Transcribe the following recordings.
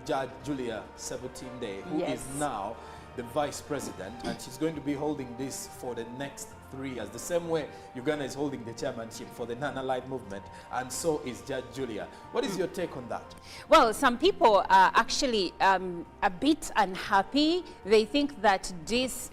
Judge Julia Sebutinde, who Yes. is now the vice president, and she's going to be holding this for the next 3 years. The same way Uganda is holding the chairmanship for the Nana Light movement, and so is Judge Julia. What is your take on that? Well, some people are actually a bit unhappy. They think that this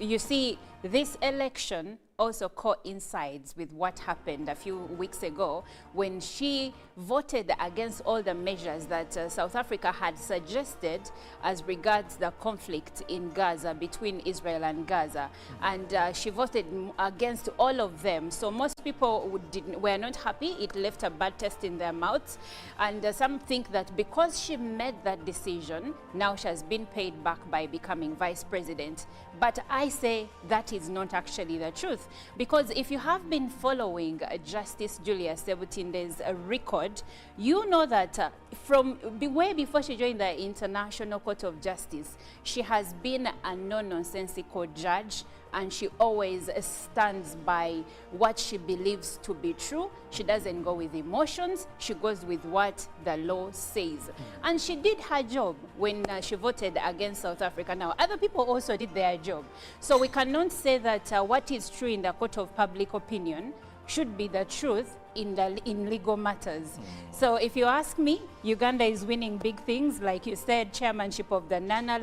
election also coincides with what happened a few weeks ago when she voted against all the measures that South Africa had suggested as regards the conflict in Gaza, between Israel and Gaza. And she voted against all of them. So most people were not happy. It left a bad taste in their mouths. And some think that because she made that decision, now she has been paid back by becoming vice president. But I say that is not actually the truth. Because if you have been following Justice Julia Sebutinde's record, you know that from way before she joined the International Court of Justice, she has been a non-nonsensical judge, and she always stands by what she believes to be true. She doesn't go with emotions. She goes with what the law says. And she did her job when she voted against South Africa. Now, other people also did their job. So we cannot say that what is true in the court of public opinion should be the truth in legal matters. So if you ask me, Uganda is winning big things, like you said, chairmanship of the Nana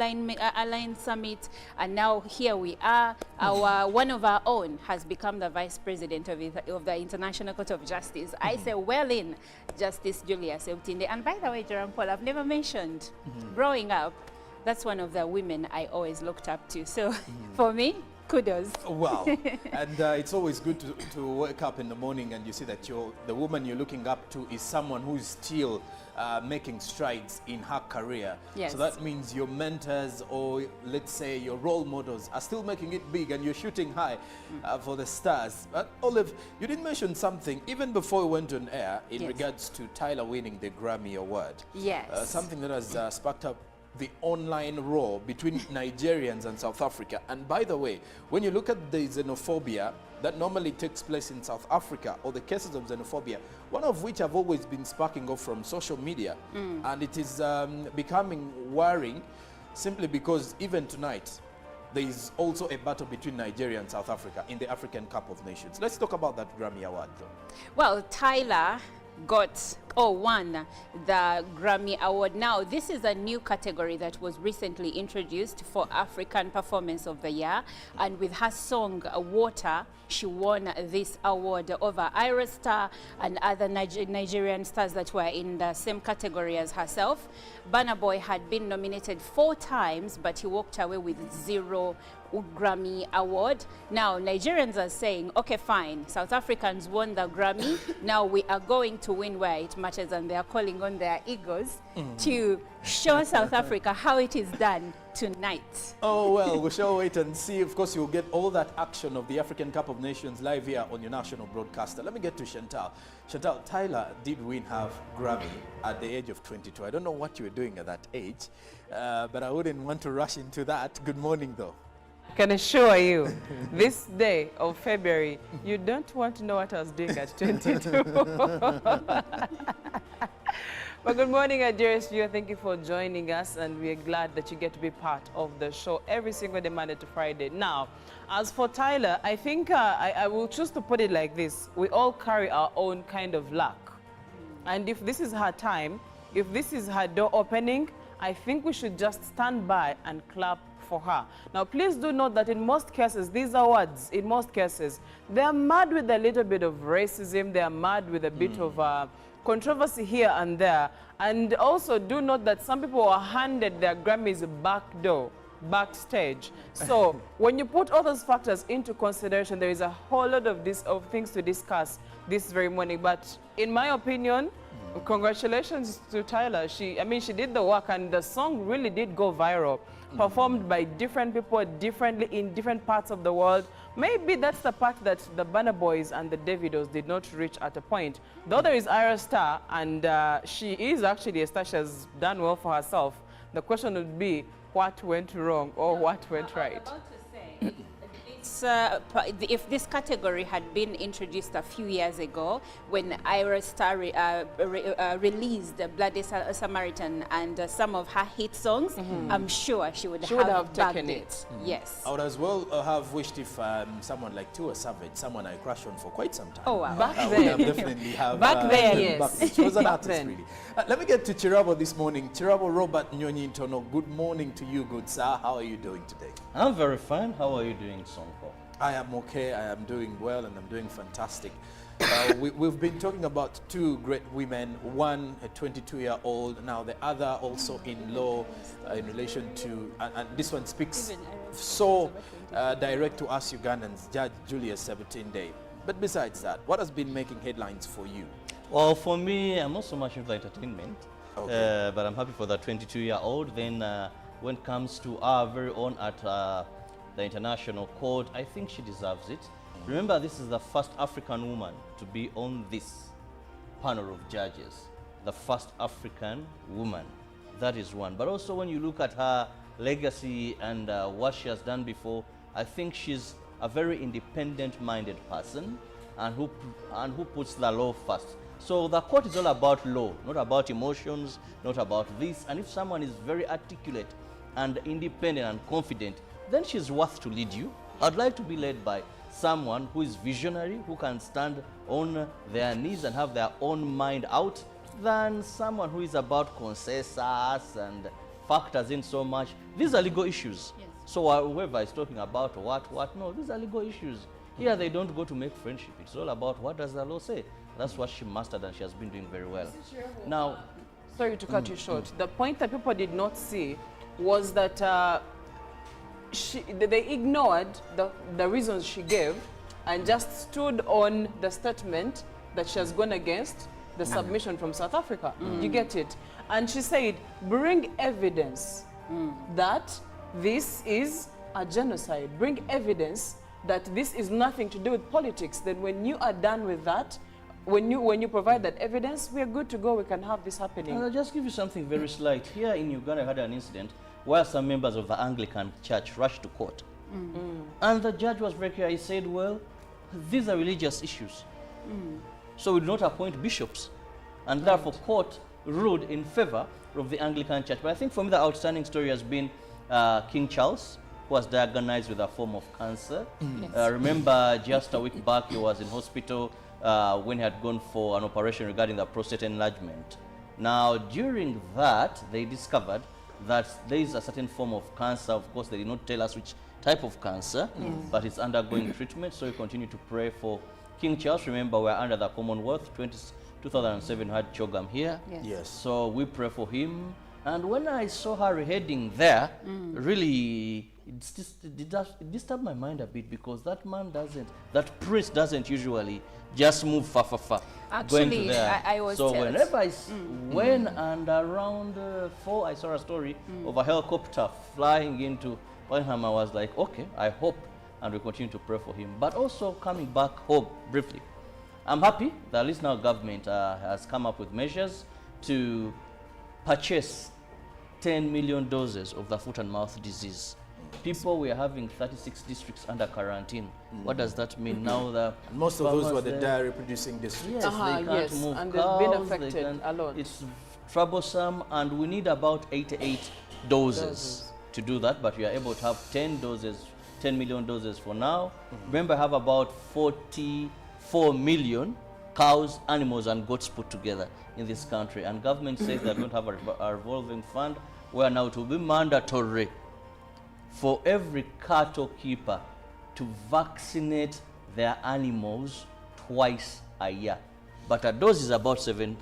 Alliance Summit, and now here we are. One of our own has become the vice president of the International Court of Justice. I say well in Justice Julia Sebutinde. And by the way, Jerome Paul, I've never mentioned, growing up, that's one of the women I always looked up to. So for me, kudos. Wow. And it's always good to wake up in the morning and you see that the woman you're looking up to is someone who is still making strides in her career. Yes. So that means your mentors, or let's say your role models, are still making it big, and you're shooting high for the stars. But Olive, you did mention something even before we went on air in regards to Tyler winning the Grammy Award. Yes. Something that has sparked up the online war between Nigerians and South Africa. And by the way, when you look at the xenophobia that normally takes place in South Africa, or the cases of xenophobia, one of which have always been sparking off from social media, and it is becoming worrying simply because even tonight, there is also a battle between Nigeria and South Africa in the African Cup of Nations. Let's talk about that Grammy Award, though. Well, Tyler won the Grammy Award. Now, this is a new category that was recently introduced for African Performance of the Year, and with her song Water, she won this award over Ira Star and other Nigerian stars that were in the same category as herself. Burna Boy had been nominated 4 times, but he walked away with 0 Grammy Award. Now, Nigerians are saying, okay, fine, South Africans won the Grammy. Now we are going to win where it matters, and they are calling on their egos to show South Africa how it is done tonight. Oh, well, we shall wait and see. Of course, you'll get all that action of the African Cup of Nations live here on your national broadcaster. Let me get to Chantal. Chantal, Tyler did win her Grammy at the age of 22. I don't know what you were doing at that age, but I wouldn't want to rush into that. Good morning, though. I can assure you, this day of February, you don't want to know what I was doing at 22. But good morning, dearest viewer. Thank you for joining us, and we're glad that you get to be part of the show every single day, Monday to Friday. Now, as for Tyler, I think I will choose to put it like this. We all carry our own kind of luck. And if this is her time, if this is her door opening, I think we should just stand by and clap for her. Now, please do note that in most cases, these awards, in most cases, they are mad with a little bit of racism. They are mad with a bit of controversy here and there. And also do note that some people are handed their Grammys backstage. So when you put all those factors into consideration, there is a whole lot of things to discuss this very morning. But in my opinion, congratulations to Tyler. She did the work, and the song really did go viral. Performed by different people differently in different parts of the world. Maybe that's the part that the Burna Boys and the Davidos did not reach at a point. Though there is Ira Star, and she is actually a star. She has done well for herself. The question would be, what went wrong or what went right? I was about to say, this if this category had been introduced a few years ago when Ira Star released Bloody Samaritan and some of her hit songs, I'm sure she would have taken bagged it. Yes. I would as well have wished if someone like Tua Savage, someone I crushed on for quite some time. Oh, wow. Back I would then. have definitely have. Back then, yes. Back then. She was an Back artist, then. really. Let me get to Chirabo this morning. Chirabo Robert Nyonyi Ntono, good morning to you, good sir. How are you doing today? I'm very fine. How are you doing, Sonko? I am okay. I am doing well, and I'm doing fantastic. We've been talking about two great women, one a 22-year-old, now the other also in law in relation to, and this one speaks so direct to us Ugandans, Judge Julius 17 Day. But besides that, what has been making headlines for you? Well, for me, I'm not so much into entertainment, Okay. but I'm happy for the 22-year-old. Then when it comes to our very own at the International Court, I think she deserves it. Remember, this is the first African woman to be on this panel of judges. The first African woman. That is one. But also when you look at her legacy and what she has done before, I think she's a very independent-minded person and who puts the law first. So the court is all about law, not about emotions, not about this. And if someone is very articulate and independent and confident, then she's worth to lead you. I'd like to be led by someone who is visionary, who can stand on their knees and have their own mind out, than someone who is about consensus and factors in so much. These are legal issues. Yes. So whoever is talking about what, no, these are legal issues. Here they don't go to make friendship. It's all about what does the law say. That's what she mastered and she has been doing very well. Now, Sorry to cut you short. The point that people did not see was that they ignored the reasons she gave and just stood on the statement that she has gone against the submission from South Africa. You get it? And she said, bring evidence that this is a genocide. Bring evidence that this is nothing to do with politics. Then when you are done with that, when you provide that evidence, we are good to go. We can have this happening. I'll just give you something very slight. Here in Uganda, I had an incident where some members of the Anglican Church rushed to court. And the judge was very clear. He said, well, these are religious issues. So we do not appoint bishops. And therefore, court ruled in favor of the Anglican Church. But I think for me, the outstanding story has been King Charles, who was diagnosed with a form of cancer. Remember, just a week back, he was in hospital when he had gone for an operation regarding the prostate enlargement. Now, during that, they discovered that there is a certain form of cancer. Of course, they did not tell us which type of cancer, but it's undergoing treatment. So we continue to pray for King Charles. Remember, we're under the Commonwealth. 2007 had Chogam here. Yes. So we pray for him. And when I saw her heading there, really, it disturbed my mind a bit, because that man doesn't, that prince doesn't usually just move far. Actually, going to there. I was so told. whenever I when and around 4, I saw a story of a helicopter flying into Birmingham. I was like, okay, I hope, and we continue to pray for him. But also coming back home briefly, I'm happy that at least now government has come up with measures to purchase 10 million doses of the foot and mouth disease. People were having 36 districts under quarantine. What does that mean now? That And most of those were the farmers dairy producing districts. Yes, they can't yes, move and cows, they've been they affected can't- a lot. It's troublesome, and we need about 88 doses to do that, but we are able to have 10 million doses for now. Remember, I have about 44 million cows, animals, and goats put together in this country, and government says they're going to have a revolving fund where now it will be mandatory for every cattle keeper to vaccinate their animals twice a year. But a dose is about 7,000.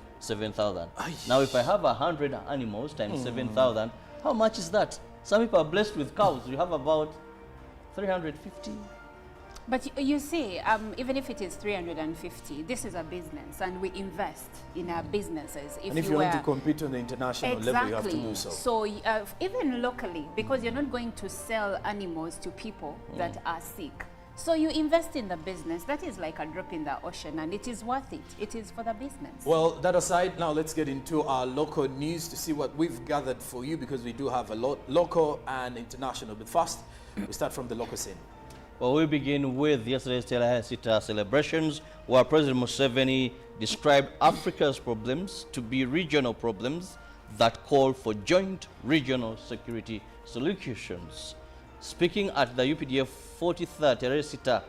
Now, if I have 100 animals times 7,000, how much is that? Some people are blessed with cows. You have about 350. But you see, even if it is 350, this is a business, and we invest in our businesses. And if you want to compete on the international level, you have to do so. So even locally, because you're not going to sell animals to people that are sick. So you invest in the business. That is like a drop in the ocean, and it is worth it. It is for the business. Well, that aside, now let's get into our local news to see what we've gathered for you, because we do have a lot local and international. But first, we start from the local scene. Well, we begin with yesterday's Telehasita celebrations, where President Museveni described Africa's problems to be regional problems that call for joint regional security solutions. Speaking at the UPDF 43rd Telehasita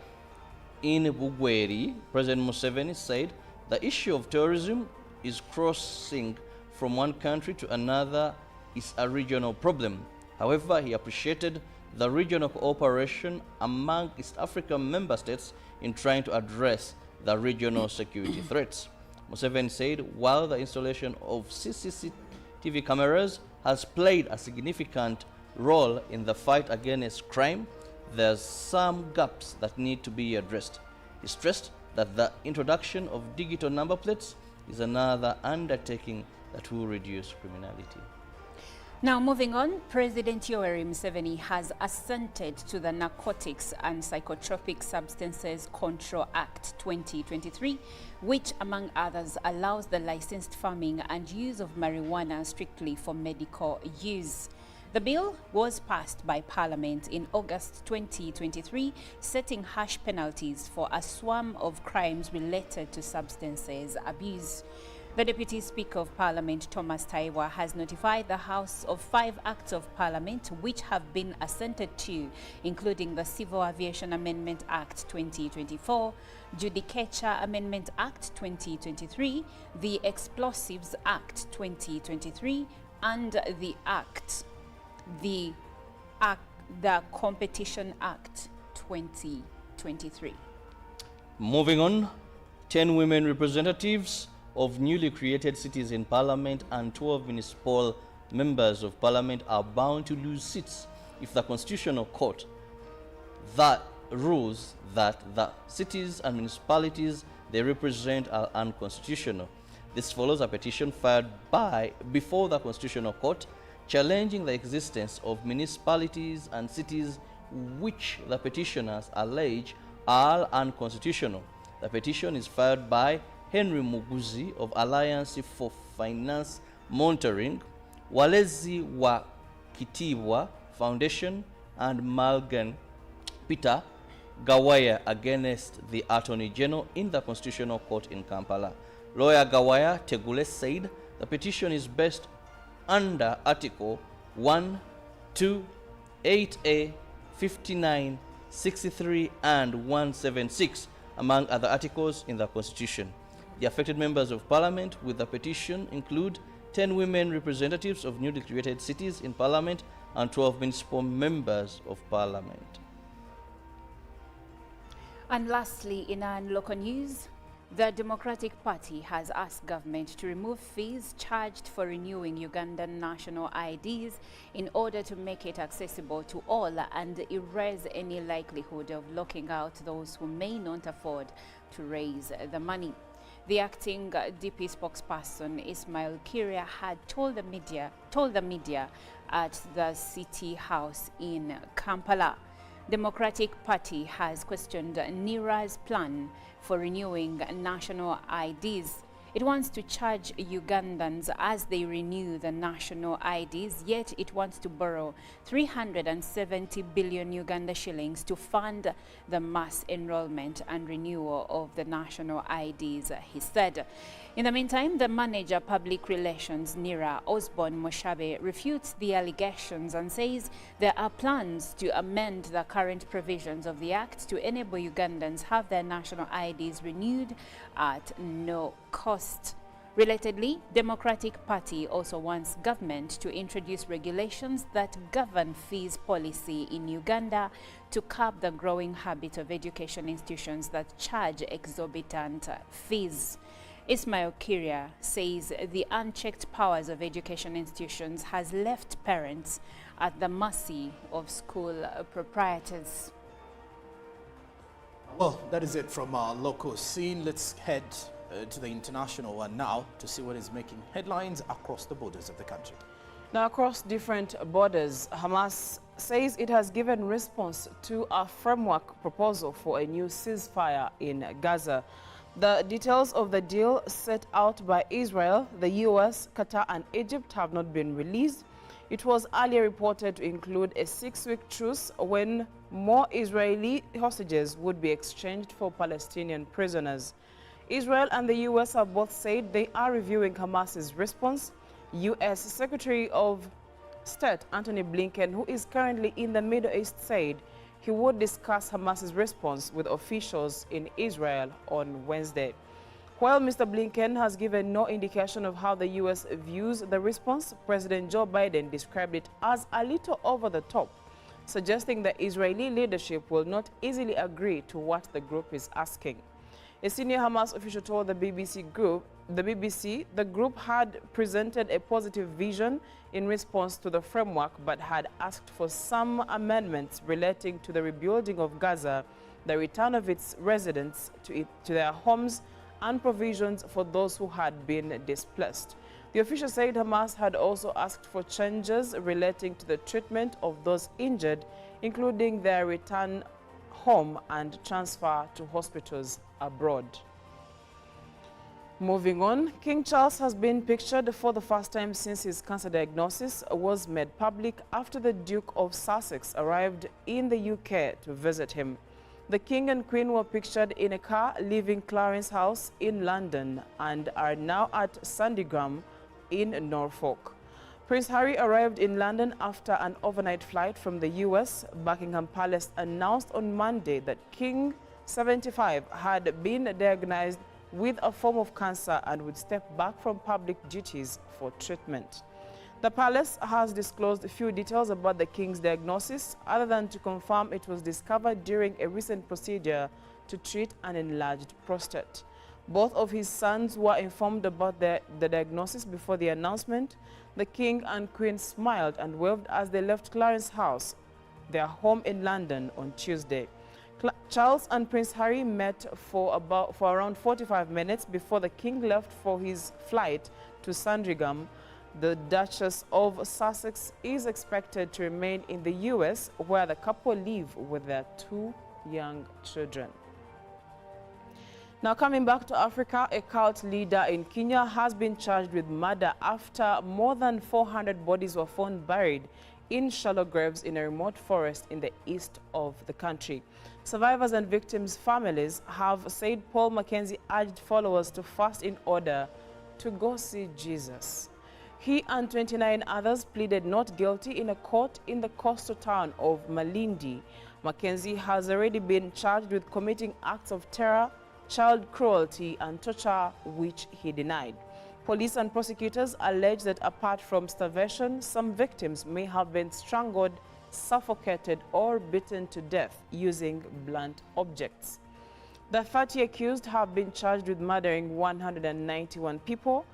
in Bugweri, President Museveni said the issue of terrorism is crossing from one country to another is a regional problem. However, he appreciated the regional cooperation among East African member states in trying to address the regional security threats. Museveni said while the installation of CCTV cameras has played a significant role in the fight against crime, there's some gaps that need to be addressed. He stressed that the introduction of digital number plates is another undertaking that will reduce criminality. Now, moving on, President Yoweri Museveni has assented to the Narcotics and Psychotropic Substances Control Act 2023, which, among others, allows the licensed farming and use of marijuana strictly for medical use. The bill was passed by Parliament in August 2023, setting harsh penalties for a swarm of crimes related to substances abuse. The Deputy Speaker of Parliament, Thomas Taiwa, has notified the House of 5 Acts of Parliament which have been assented to, including the Civil Aviation Amendment Act 2024, Judicature Amendment Act 2023, the Explosives Act 2023, and the Competition Act 2023. Moving on, 10 women representatives of newly created cities in Parliament and 12 municipal members of Parliament are bound to lose seats if the Constitutional Court that rules that the cities and municipalities they represent are unconstitutional. This follows a petition filed before the Constitutional Court challenging the existence of municipalities and cities which the petitioners allege are unconstitutional. The petition is filed by Henry Muguzi of Alliance for Finance Monitoring, Walezi wa Kitibwa Foundation, and Malgan Peter Gawaya against the Attorney General in the Constitutional Court in Kampala. Lawyer Gawaya Tegule said the petition is based under Article 1, 2, 8A, 59, 63, and 176, among other articles in the Constitution. The affected members of Parliament with the petition include 10 women representatives of newly created cities in Parliament and 12 municipal members of Parliament. And lastly, in our local news, the Democratic Party has asked government to remove fees charged for renewing Ugandan national IDs in order to make it accessible to all and erase any likelihood of locking out those who may not afford to raise the money. The acting DP spokesperson Ismail Kiria had told the media at the City House in Kampala. Democratic Party has questioned NIRA's plan for renewing national IDs. It wants to charge Ugandans as they renew the national IDs, yet it wants to borrow 370 billion Uganda shillings to fund the mass enrollment and renewal of the national IDs, he said. In the meantime, the manager public relations NIRA, Osborne Moshabe, refutes the allegations and says there are plans to amend the current provisions of the Act to enable Ugandans have their national IDs renewed at no cost. Relatedly, Democratic Party also wants government to introduce regulations that govern fees policy in Uganda to curb the growing habit of education institutions that charge exorbitant fees. Ismail Kiria says the unchecked powers of education institutions has left parents at the mercy of school proprietors. Well, that is it from our local scene. Let's head to the international one now to see what is making headlines across the borders of the country. Now, across different borders, Hamas says it has given response to a framework proposal for a new ceasefire in Gaza. The details of the deal set out by Israel, the US, Qatar and Egypt have not been released. It was earlier reported to include a 6-week truce when more Israeli hostages would be exchanged for Palestinian prisoners. Israel and the U.S. have both said they are reviewing Hamas's response. U.S. Secretary of State Antony Blinken, who is currently in the Middle East, said he would discuss Hamas's response with officials in Israel on Wednesday. While Mr. Blinken has given no indication of how the U.S. views the response, President Joe Biden described it as a little over the top, suggesting the Israeli leadership will not easily agree to what the group is asking. A senior Hamas official told the BBC the group had presented a positive vision in response to the framework, but had asked for some amendments relating to the rebuilding of Gaza, the return of its residents to their homes, and provisions for those who had been displaced. The official said Hamas had also asked for changes relating to the treatment of those injured, including their return home and transfer to hospitals abroad. Moving on, King Charles has been pictured for the first time since his cancer diagnosis was made public after the Duke of Sussex arrived in the UK to visit him. The King and Queen were pictured in a car leaving Clarence House in London and are now at Sandringham in Norfolk. Prince Harry arrived in London after an overnight flight from the US. Buckingham Palace announced on Monday that King 75 had been diagnosed with a form of cancer and would step back from public duties for treatment. The palace has disclosed few details about the King's diagnosis, other than to confirm it was discovered during a recent procedure to treat an enlarged prostate. Both of his sons were informed about the diagnosis before the announcement. The King and Queen smiled and waved as they left Clarence House, their home in London, on Tuesday. Charles and Prince Harry met for around 45 minutes before the King left for his flight to Sandringham. The Duchess of Sussex is expected to remain in the US, where the couple live with their 2 young children. Now, coming back to Africa, a cult leader in Kenya has been charged with murder after more than 400 bodies were found buried in shallow graves in a remote forest in the east of the country. Survivors and victims' families have said Paul Mackenzie urged followers to fast in order to go see Jesus. He and 29 others pleaded not guilty in a court in the coastal town of Malindi. Mackenzie has already been charged with committing acts of terror, child cruelty, and torture, which he denied. Police and prosecutors allege that apart from starvation, some victims may have been strangled, suffocated, or beaten to death using blunt objects. The 30 accused have been charged with murdering 191 people.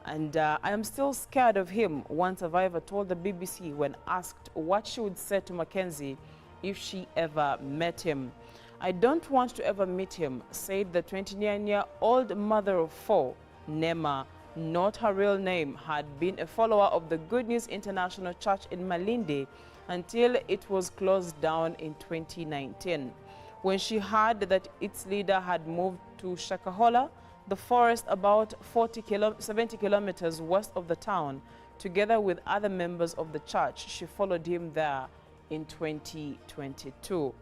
And I am still scared of him, one survivor told the BBC when asked what she would say to Mackenzie if she ever met him. I don't want to ever meet him, said the 29-year-old mother of 4. Nema, not her real name, had been a follower of the Good News International Church in Malindi until it was closed down in 2019. When she heard that its leader had moved to Shakahola, the forest about 70 kilometers west of the town, together with other members of the church, she followed him there in 2022.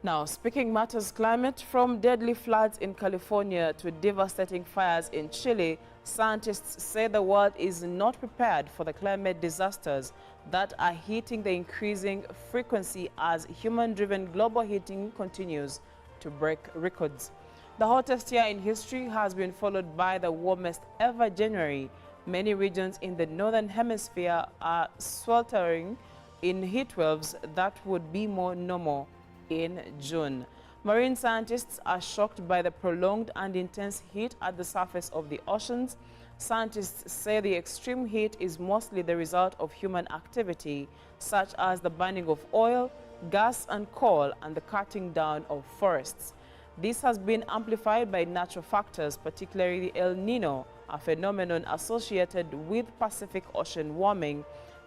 Now, speaking matters climate, from deadly floods in California to devastating fires in Chile, scientists say the world is not prepared for the climate disasters that are hitting the increasing frequency as human-driven global heating continues to break records. The hottest year in history has been followed by the warmest ever January. Many regions in the northern hemisphere are sweltering in heat waves that would be more normal in June. Marine scientists are shocked by the prolonged and intense heat at the surface of the oceans. Scientists say the extreme heat is mostly the result of human activity, such as the burning of oil, gas, and coal, and the cutting down of forests. This has been amplified by natural factors, particularly El Nino, a phenomenon associated with Pacific Ocean warming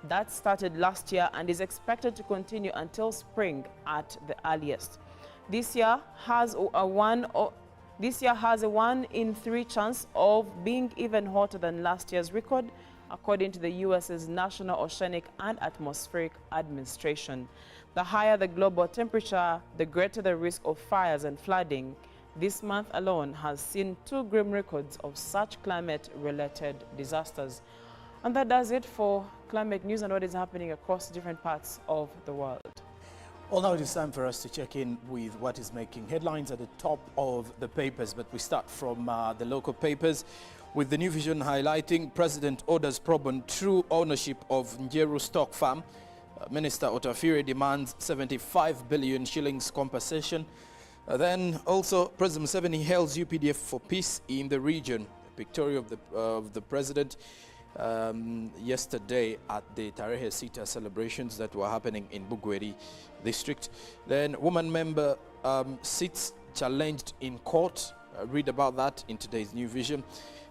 that started last year and is expected to continue until spring at the earliest. This year has a 1 in 3 chance of being even hotter than last year's record, according to the U.S.'s National Oceanic and Atmospheric Administration. The higher the global temperature, the greater the risk of fires and flooding. This month alone has seen 2 grim records of such climate-related disasters. And that does it for climate news and what is happening across different parts of the world. Well, now it is time for us to check in with what is making headlines at the top of the papers. But we start from the local papers with the New Vision highlighting President orders probe on true ownership of Njeru Stock Farm. Minister Otafire demands 75 billion shillings compensation. Then also President Museveni hails UPDF for peace in the region. A pictorial of the president yesterday at the Tarehe Sita celebrations that were happening in Bugweri district. Then woman member sits challenged in court. Read about that in today's New Vision.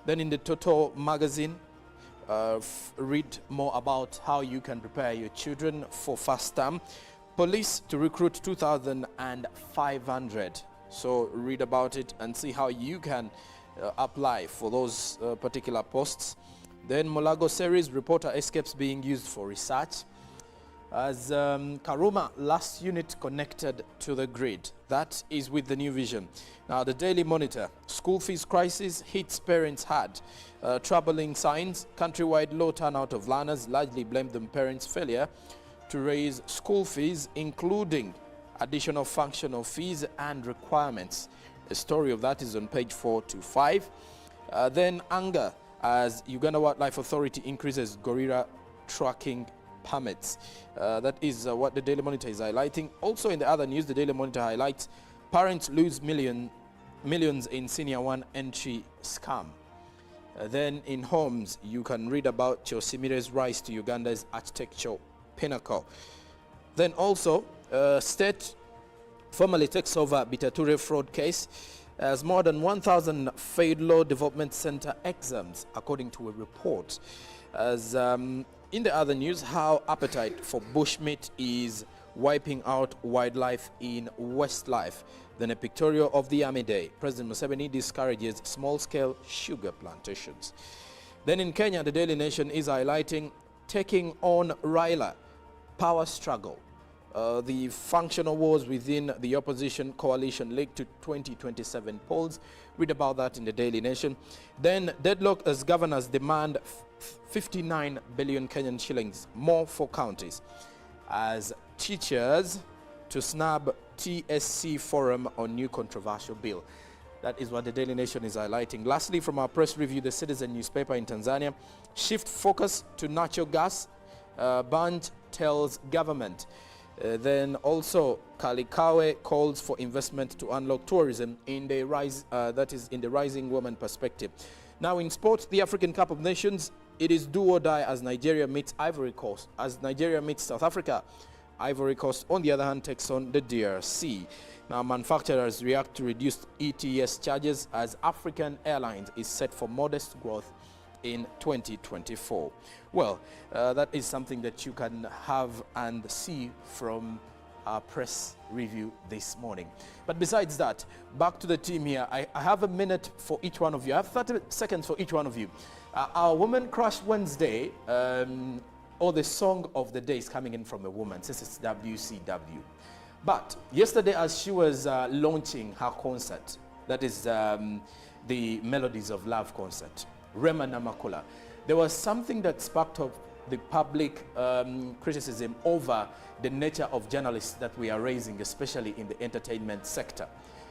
Then in the Toto magazine, read more about how you can prepare your children for first term. Police to recruit 2,500. So read about it and see how you can apply for those particular posts. Then Mulago series, reporter escapes being used for research. As Karuma last unit connected to the grid. That is with the New Vision. Now the Daily Monitor, school fees crisis hits parents hard. Troubling signs, countrywide low turnout of learners largely blame the parents' failure to raise school fees, including additional functional fees and requirements. A story of that is on page 4 to 5. Then anger as Uganda Wildlife Authority increases gorilla tracking permits. That is what the Daily Monitor is highlighting. Also in the other news, the Daily Monitor highlights parents lose millions in Senior One entry scam. Then in homes, you can read about Chosimire's rise to Uganda's architectural pinnacle. Then also, state formally takes over Bitature fraud case as more than 1,000 failed law development center exams, according to a report. As in the other news, how appetite for bushmeat is wiping out wildlife in Westlife. Then a pictorial of the Army Day. President Museveni discourages small-scale sugar plantations. Then in Kenya, the Daily Nation is highlighting taking on Raila, power struggle. The functional wars within the opposition coalition linked to 2027 polls. Read about that in the Daily Nation. Then deadlock as governors demand 59 billion Kenyan shillings more for counties. As teachers to snub TSC forum on new controversial bill. That is what the Daily Nation is highlighting. Lastly, from our press review, the Citizen newspaper in Tanzania, shift focus to natural gas. Band tells government. Then also Kalikawe calls for investment to unlock tourism in the that is in the rising woman perspective. Now in sport, the African Cup of Nations, it is do or die as Nigeria meets Ivory Coast. As Nigeria meets South Africa, Ivory Coast on the other hand takes on the DRC. Now manufacturers react to reduced ETS charges as African Airlines is set for modest growth in 2024. Well, that is something that you can have and see from our press review this morning. But besides that, back to the team here. I have a minute for each one of you. I have 30 seconds for each one of you. Our Woman Crush Wednesday, or the song of the day is coming in from a woman, since it's WCW. But yesterday as she was launching her concert, that is the Melodies of Love concert, Rema Namakula, there was something that sparked up the public criticism over the nature of journalists that we are raising, especially in the entertainment sector,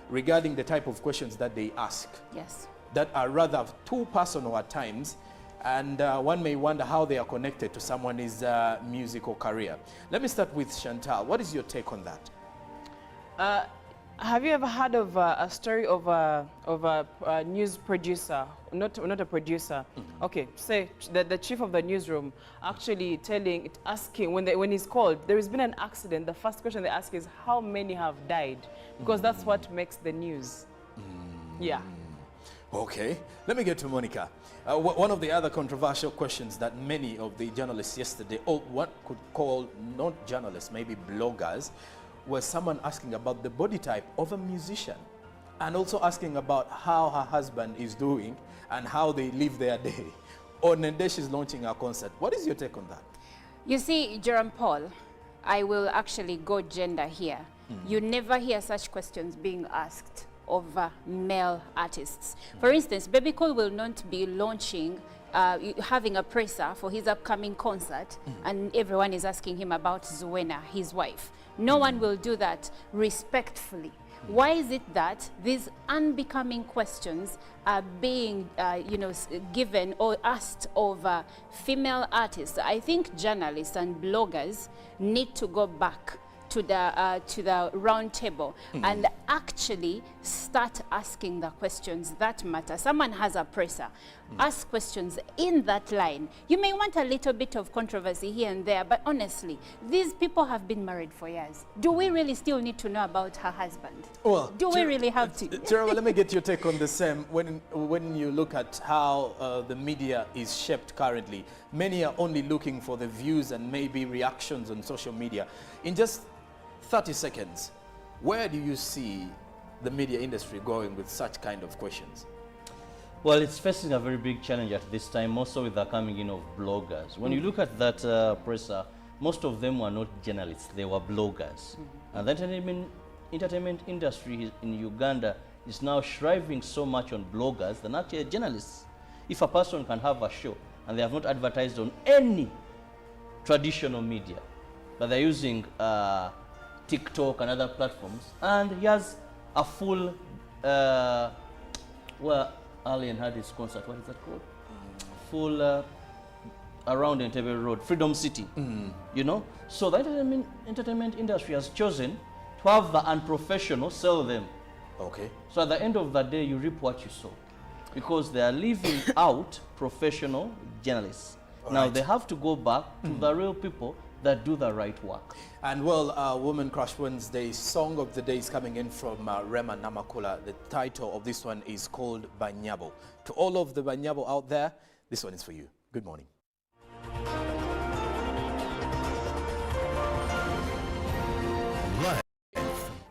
regarding the type of questions that they ask. Yes. That are rather too personal at times, and one may wonder how they are connected to someone's musical career. Let me start with Chantal. What is your take on that? Have you ever heard of a story of a news producer, not a producer? Mm-hmm. Okay, say the chief of the newsroom actually asking when he's called, there has been an accident. The first question they ask is how many have died, because that's what makes the news. Yeah. Okay, let me get to Monica. One of the other controversial questions that many of the journalists yesterday, or what could call not journalists, maybe bloggers, was someone asking about the body type of a musician, and also asking about how her husband is doing and how they live their day. on a day she's launching her concert. What is your take on that? You see, Jerome Paul, I will actually go gender here. You never hear such questions being asked of male artists. For instance, Baby Cool will not be launching, having a presser for his upcoming concert, and everyone is asking him about Zuena, his wife. No one will do that respectfully. Why is it that these unbecoming questions are being, given or asked of female artists? I think journalists and bloggers need to go back to the round table and actually start asking the questions that matter. Someone has a presser. Ask questions in that line. You may want a little bit of controversy here and there, but honestly, these people have been married for years. Do we really still need to know about her husband? Well, do we really have to? Tira, let me get your take on the same. When you look at how the media is shaped currently, many are only looking for the views and maybe reactions on social media. In just 30 seconds, where do you see the media industry going with such kind of questions? Well, it's facing a very big challenge at this time, also with the coming in of bloggers. When you look at that presser, most of them were not journalists, they were bloggers. And the entertainment industry in Uganda is now thriving so much on bloggers than actually journalists. If a person can have a show and they have not advertised on any traditional media, but they're using TikTok and other platforms, and he has a full, where Alien had his concert, what is that called? Full around Entebbe Road, Freedom City, you know? So the entertainment industry has chosen to have the unprofessional sell them. Okay. So at the end of the day, you reap what you sow, because they are leaving out professional journalists. Now they have to go back to the real people that do the right work. And well, Woman Crush Wednesday song of the day is coming in from Rema Namakula. The title of this one is called Banyabo. To all of the Banyabo out there, this one is for you. Good morning.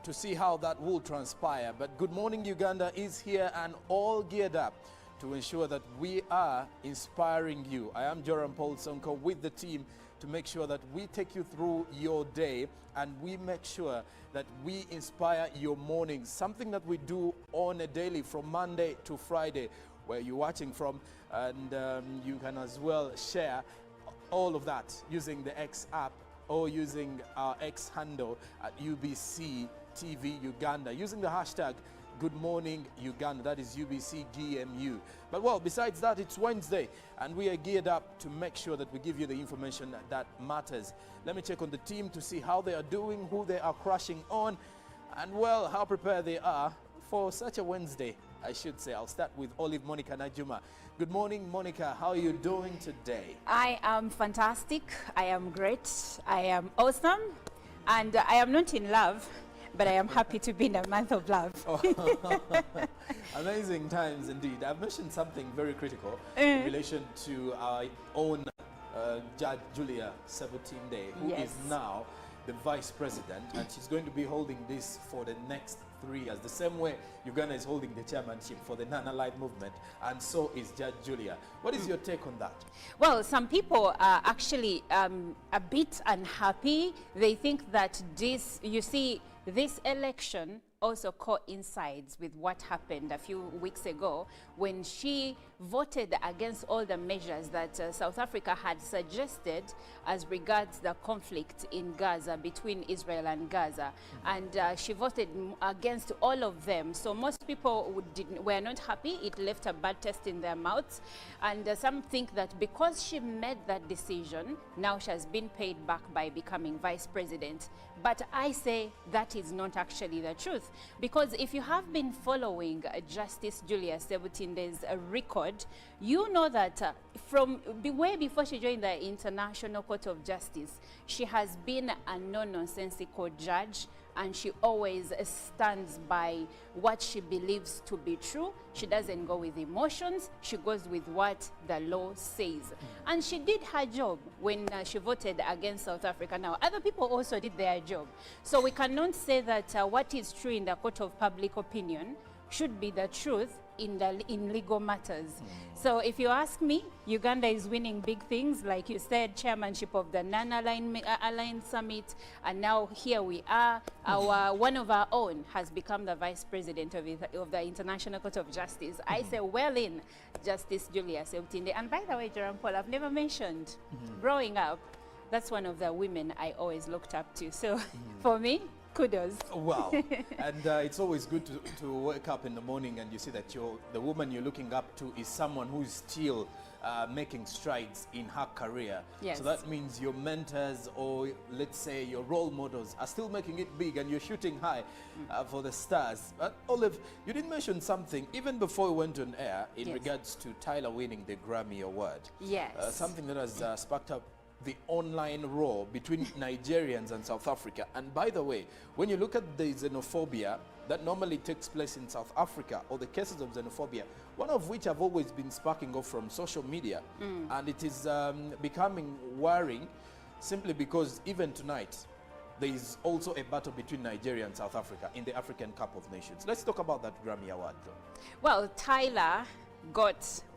To see how that will transpire. But Good Morning Uganda is here and all geared up to ensure that we are inspiring you. I am Joram Paul Sonko with the team to make sure that we take you through your day and we make sure that we inspire your morning. Something that we do on a daily from Monday to Friday, where you're watching from, and you can as well share all of that using the X app or using our X handle at UBC TV Uganda, using the hashtag Good Morning Uganda, that is UBCGMU. But well, besides that, it's Wednesday and we are geared up to make sure that we give you the information that matters. Let me check on the team to see how they are doing, who they are crushing on, and well, how prepared they are for such a Wednesday, I should say. I'll start with Olive Monica Najuma. Good morning, Monica. How are you doing today? I am fantastic. I am great. I am awesome. And I am not in love, but I am happy to be in a month of love. Amazing times indeed. I've mentioned something very critical in relation to our own Judge Julia Sebutinde, who is now the vice president, and she's going to be holding this for the next 3 years. The same way Uganda is holding the chairmanship for the Nana Light movement, and so is Judge Julia. What is your take on that? Well, some people are actually a bit unhappy. They think that this election also coincides with what happened a few weeks ago when she voted against all the measures that South Africa had suggested as regards the conflict in Gaza, between Israel and Gaza. And she voted against all of them. So most people were not happy. It left a bad taste in their mouths. And some think that because she made that decision, now she has been paid back by becoming vice president. But I say that is not actually the truth. Because if you have been following Justice Julia Sebutinde's record, you know that from way before she joined the International Court of Justice, she has been a no-nonsensical judge, and she always stands by what she believes to be true. She doesn't go with emotions. She goes with what the law says. And she did her job when she voted against South Africa. Now, other people also did their job. So we cannot say that what is true in the court of public opinion should be the truth in legal matters. So if you ask me, Uganda is winning big things, like you said, chairmanship of the Non-Aligned Summit, and now here we are. One of our own has become the vice president of the International Court of Justice. I say, well in, Justice Julius Ebutinde. And by the way, Jerome Paul, I've never mentioned, growing up, that's one of the women I always looked up to. So for me, kudos. Wow. And it's always good to wake up in the morning and you see that the woman you're looking up to is someone who is still making strides in her career. Yes. So that means your mentors, or let's say your role models, are still making it big and you're shooting high for the stars. But Olive, you did mention something even before we went on air in regards to Tyler winning the Grammy Award. Yes. Something that has sparked up the online war between Nigerians and South Africa. And by the way, when you look at the xenophobia that normally takes place in South Africa, or the cases of xenophobia, one of which have always been sparking off from social media, and it is becoming worrying simply because even tonight, there is also a battle between Nigeria and South Africa in the African Cup of Nations. Let's talk about that Grammy Award, though. Well, Tyler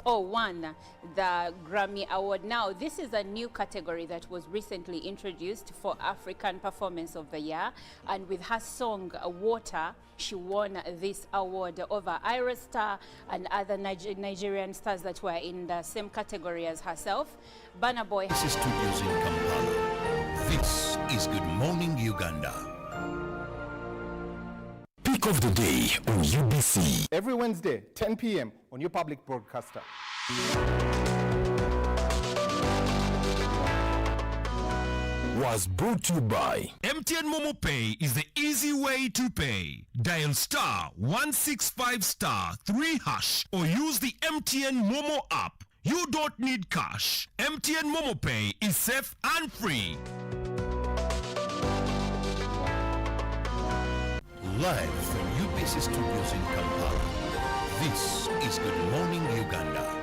won the Grammy Award. Now, this is a new category that was recently introduced for African Performance of the Year. And with her song, Water, she won this award over Ira Star and other Nigerian stars that were in the same category as herself. Burna Boy. This is Studios in Kampala. This is Good Morning Uganda. Pick of the day on UBC. Every Wednesday, 10 p.m. on your public broadcaster. Was brought to you by MTN Momo Pay is the easy way to pay. Dial star 165 star 3 hash or use the MTN Momo app. You don't need cash. MTN Momo Pay is safe and free. Live from UBC Studios in Kampala, this is Good Morning Uganda.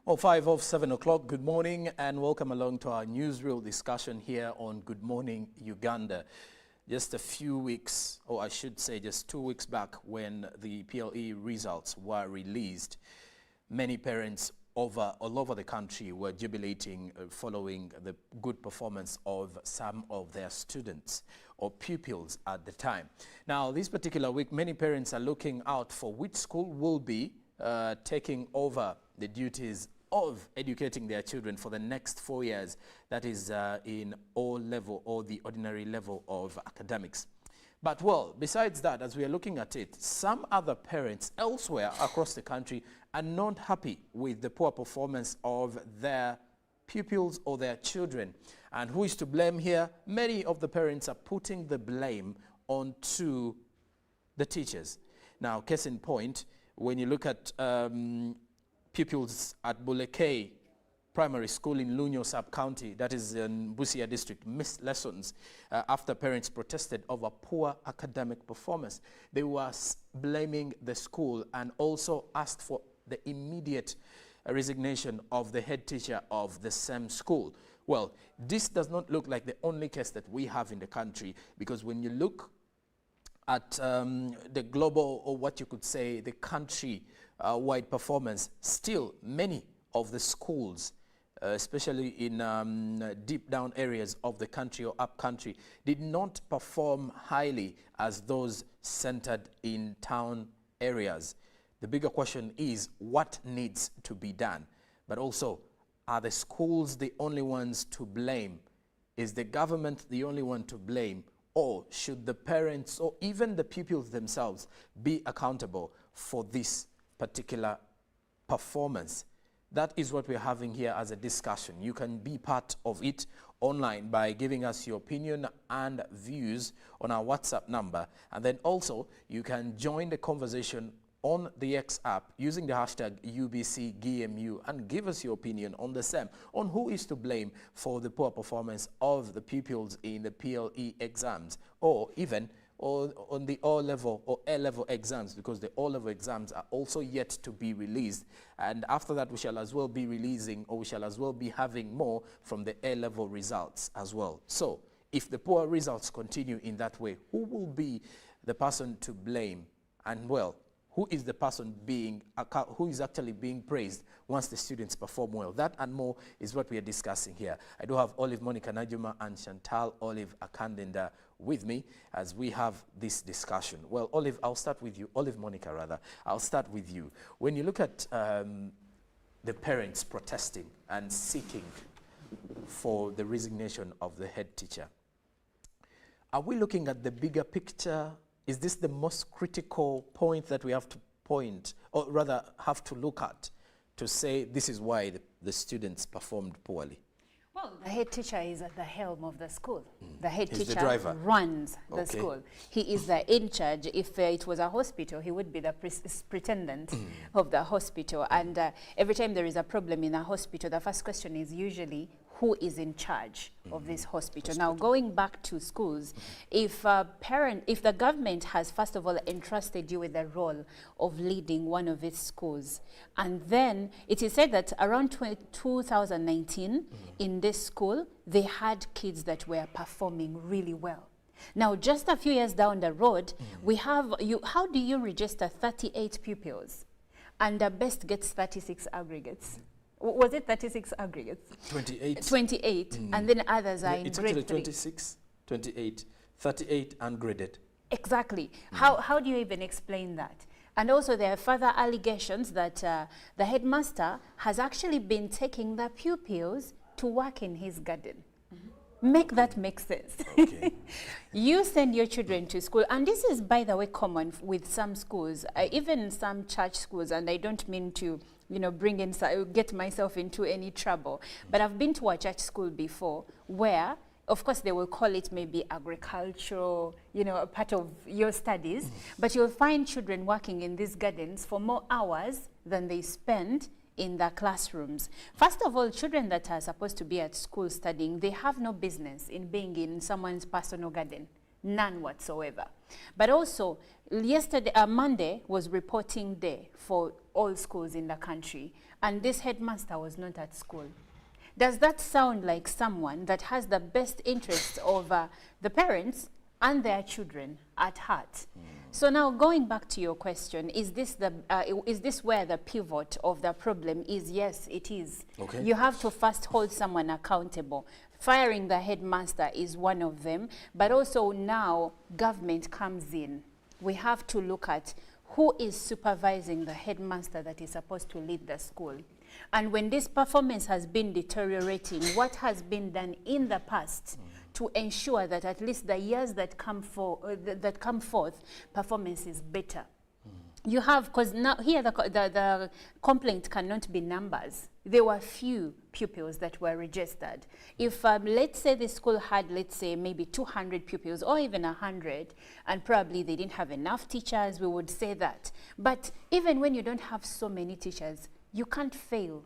Well, 5 of 7 o'clock, good morning and welcome along to our newsreel discussion here on Good Morning Uganda. Just a few weeks, or I should say just 2 weeks back, when the PLE results were released, many parents all over the country were jubilating following the good performance of some of their students or pupils at the time. Now, this particular week, many parents are looking out for which school will be taking over the duties of educating their children for the next 4 years, that is in O level or the ordinary level of academics. But well, besides that, as we are looking at it, some other parents elsewhere across the country are not happy with the poor performance of their pupils or their children. And who is to blame here? Many of the parents are putting the blame onto the teachers. Now, case in point, when you look at pupils at Bulekei Primary School in Lunyo Sub-County, that is in Busia District, missed lessons after parents protested over poor academic performance. They were blaming the school and also asked for the immediate resignation of the head teacher of the same school. Well, this does not look like the only case that we have in the country, because when you look at the global, or what you could say, the country-wide performance, still many of the schools, especially in deep down areas of the country or up country, did not perform highly as those centered in town areas. The bigger question is, what needs to be done? But also, are the schools the only ones to blame? Is the government the only one to blame? Or should the parents or even the pupils themselves be accountable for this particular performance? That is what we're having here as a discussion. You can be part of it online by giving us your opinion and views on our WhatsApp number. And then also you can join the conversation on the X app using the hashtag UBCGMU and give us your opinion on the same, on who is to blame for the poor performance of the pupils in the PLE exams, or even on the O-level or A-level exams, because the O-level exams are also yet to be released. And after that, we shall as well be releasing, or we shall as well be having more from the A-level results as well. So if the poor results continue in that way, who will be the person to blame? And well, who is the person who is actually being praised once the students perform well? That and more is what we are discussing here. I do have Olive Monica Najuma and Chantal Olive Akandenda with me as we have this discussion. Well, Olive, I'll start with you. Olive Monica, rather. I'll start with you. When you look at the parents protesting and seeking for the resignation of the head teacher, are we looking at the bigger picture? Is this the most critical point that we have to point, or rather have to look at, to say this is why the students performed poorly? Well, the head teacher is at the helm of the school. The head He's the teacher driver. runs the Okay. school. He is the in charge. If it was a hospital, he would be the pretendant of the hospital. And every time there is a problem in a hospital, the first question is usually, who is in charge of this hospital? Now, going back to schools, if the government has first of all entrusted you with the role of leading one of its schools, and then it is said that around 2019 in this school, they had kids that were performing really well. Now, just a few years down the road, we have how do you register 38 pupils and the best gets 36 aggregates? Was it 36 aggregates? 28. 28, and then others are in It's grade actually 3. 26, 28, 38 ungraded. Exactly. How do you even explain that? And also there are further allegations that the headmaster has actually been taking the pupils to work in his garden. Make that make sense. Okay. You send your children to school, and this is, by the way, common with some schools, even some church schools, and I don't mean to get myself into any trouble, but I've been to a church school before where, of course, they will call it maybe agricultural, a part of your studies, but you'll find children working in these gardens for more hours than they spend in the classrooms. First of all, children that are supposed to be at school studying, they have no business in being in someone's personal garden. None whatsoever. But also, Monday was reporting day for all schools in the country, and this headmaster was not at school. Does that sound like someone that has the best interests of the parents and their children at heart? So now, going back to your question, is this where the pivot of the problem is? Yes, it is. Okay. You have to first hold someone accountable. Firing the headmaster is one of them, but also now government comes in. We have to look at who is supervising the headmaster that is supposed to lead the school. And when this performance has been deteriorating, what has been done in the past to ensure that at least the years that come forth, performance is better? You have, because now here the complaint cannot be numbers. There were few pupils that were registered. If let's say the school had, let's say, maybe 200 pupils or even 100, and probably they didn't have enough teachers, we would say that. But even when you don't have so many teachers, you can't fail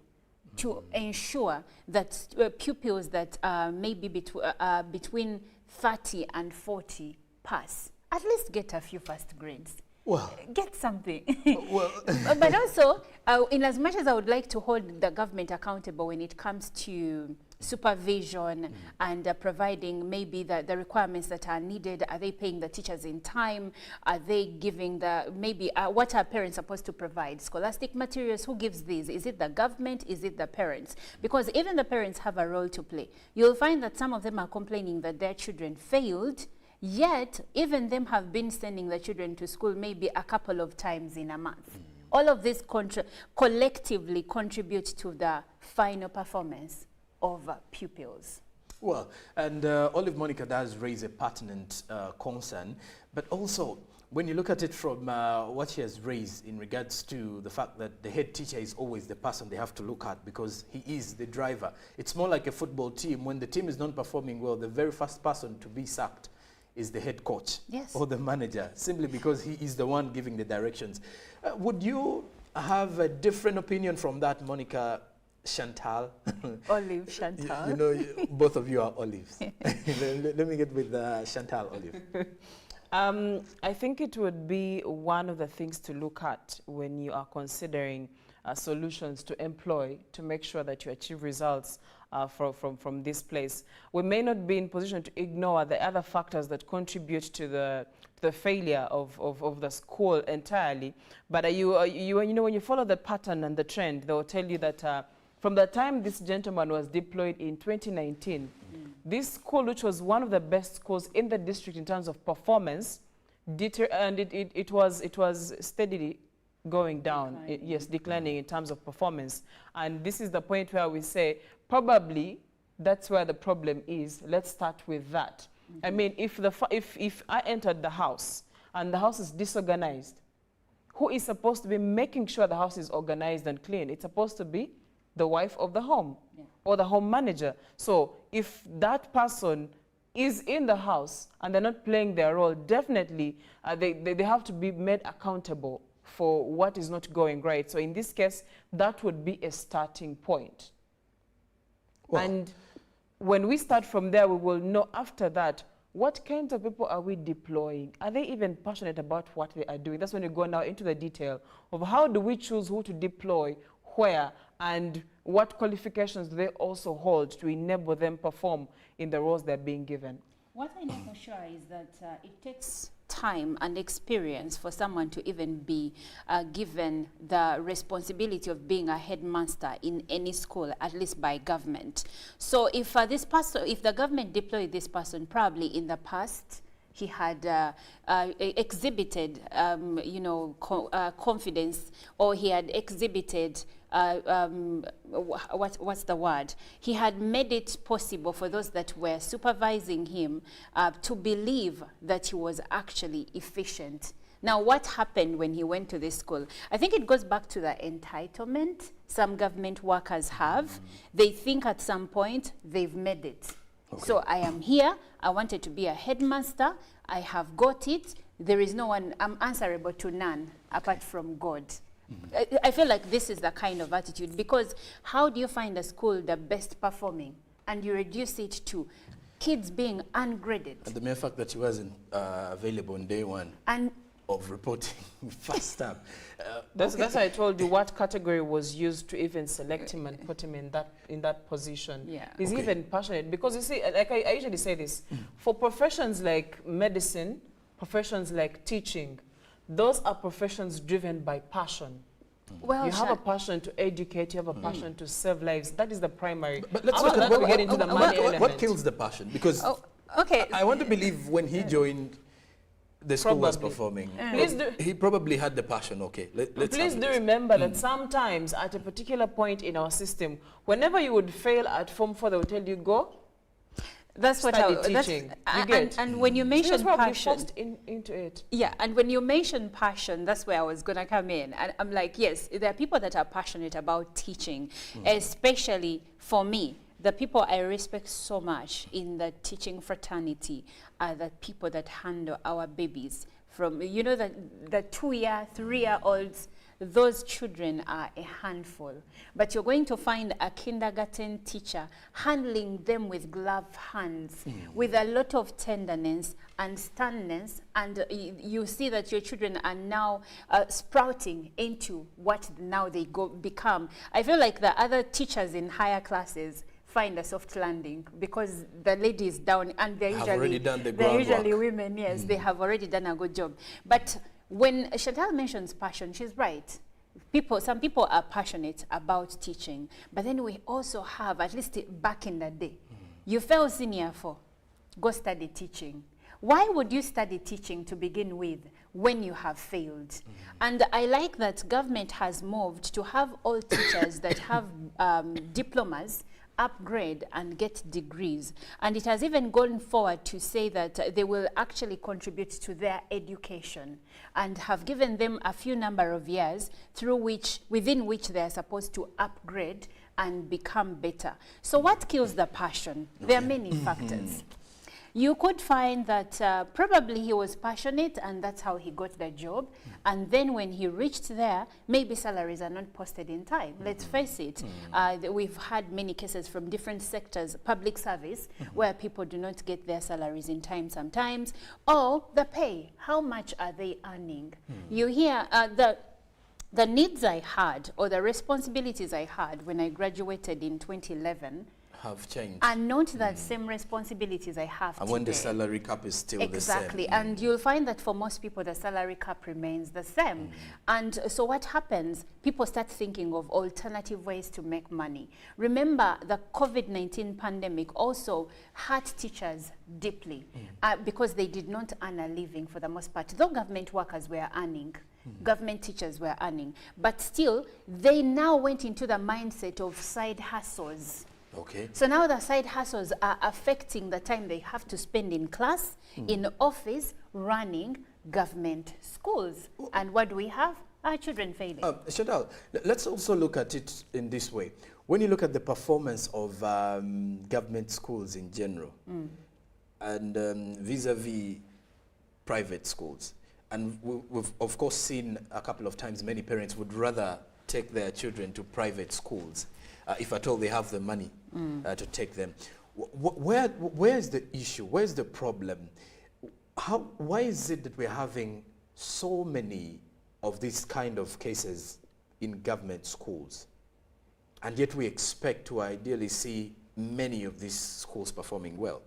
to ensure that pupils that maybe between 30 and 40 pass, at least get a few first grades. Well, Get something. well, But also, in as much as I would like to hold the government accountable when it comes to supervision and providing maybe the requirements that are needed, are they paying the teachers in time? Are they giving what are parents supposed to provide? Scholastic materials, who gives these? Is it the government? Is it the parents? Because even the parents have a role to play. You'll find that some of them are complaining that their children failed, yet even them have been sending the children to school maybe a couple of times in a month. All of this collectively contribute to the final performance of pupils. well, and Olive Monica does raise a pertinent concern, but also when you look at it from what she has raised in regards to the fact that the head teacher is always the person they have to look at because he is the driver. It's more like a football team. When the team is not performing well, the very first person to be sacked is the head coach Yes. or the manager, simply because he is the one giving the directions. Would you have a different opinion from that, Monica? Chantal? Olive Chantal. You know, both of you are olives. Let me get with Chantal Olive. I think it would be one of the things to look at when you are considering solutions to employ to make sure that you achieve results from this place. We may not be in position to ignore the other factors that contribute to the failure of the school entirely, but you know, when you follow the pattern and the trend, they will tell you that from the time this gentleman was deployed in 2019, this school, which was one of the best schools in the district in terms of performance, and it was steadily going down, yes, declining in terms of performance. And this is the point where we say, probably that's where the problem is. Let's start with that. I mean, if I entered the house and the house is disorganized, who is supposed to be making sure the house is organized and clean? It's supposed to be the wife of the home or the home manager. So if that person is in the house and they're not playing their role, definitely they have to be made accountable for what is not going right. So in this case, that would be a starting point. Well, and when we start from there, we will know after that, what kinds of people are we deploying? Are they even passionate about what they are doing? That's when you go now into the detail of how do we choose who to deploy, where, and what qualifications do they also hold to enable them perform in the roles they're being given. What I know for sure is that it takes time and experience for someone to even be given the responsibility of being a headmaster in any school, at least by government. So if if the government deployed this person, probably in the past, he had exhibited, you know, confidence, or he had exhibited, what's the word? He had made it possible for those that were supervising him to believe that he was actually efficient. Now, what happened when he went to this school? I think it goes back to the entitlement some government workers have. They think at some point they've made it. Okay. So I am here, I wanted to be a headmaster, I have got it, there is no one, I'm answerable to none apart from God. I feel like this is the kind of attitude, because how do you find a school the best performing and you reduce it to kids being ungraded? And the mere fact that she wasn't available on day one. And of reporting fast up. That's why I told you what category was used to even select him and put him in that position. Yeah. He's even passionate, because you see, like I usually say this, for professions like medicine, professions like teaching, those are professions driven by passion. Well, you have a passion to educate, you have a passion to save lives. That is the primary. But let's look at what kills the passion, because I want to believe when he joined, the school was performing. He probably had the passion. Okay, please do remember that sometimes at a particular point in our system, whenever you would fail at Form 4, they would tell you, go. That's what I teaching. And when you mention passion, into it. Yeah, and when you mention passion, that's where I was going to come in. And I'm like, yes, there are people that are passionate about teaching, especially for me. The people I respect so much in the teaching fraternity are the people that handle our babies. From, you know, the 2-year, 3-year-olds, those children are a handful. But you're going to find a kindergarten teacher handling them with gloved hands, with a lot of tenderness and sternness, and you see that your children are now sprouting into what now they become. I feel like the other teachers in higher classes find a soft landing, because the lady is down and they're usually women, yes, they have already done a good job. But when Chantal mentions passion, she's right. Some people are passionate about teaching, but then we also have, at least back in the day, you fail senior 4, go study teaching. Why would you study teaching to begin with when you have failed? And I like that government has moved to have all teachers that have diplomas upgrade and get degrees, and it has even gone forward to say that they will actually contribute to their education and have given them a few number of years within which they are supposed to upgrade and become better. So what kills the passion? There are many factors. You could find that probably he was passionate and that's how he got the job. And then when he reached there, maybe salaries are not posted in time. Let's face it. We've had many cases from different sectors, public service, where people do not get their salaries in time sometimes. Or the pay, how much are they earning? You hear the needs I had or the responsibilities I had when I graduated in 2011 have changed. and not that same responsibilities I have And today. when the salary cap is still the same. Exactly, and you'll find that for most people the salary cap remains the same. And so what happens, people start thinking of alternative ways to make money. Remember, the COVID-19 pandemic also hurt teachers deeply because they did not earn a living for the most part. Though government workers were earning, government teachers were earning, but still they now went into the mindset of side hustles. Okay. So now the side hustles are affecting the time they have to spend in class, in office, running government schools. And what do we have? Our children failing. Chantal, let's also look at it in this way. When you look at the performance of government schools in general and vis-a-vis private schools, and we've of course seen a couple of times many parents would rather take their children to private schools if at all they have the money to take them. Where is the issue? Where is the problem? Why is it that we're having so many of these kind of cases in government schools, and yet we expect to ideally see many of these schools performing well?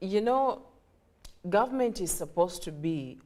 You know, government is supposed to be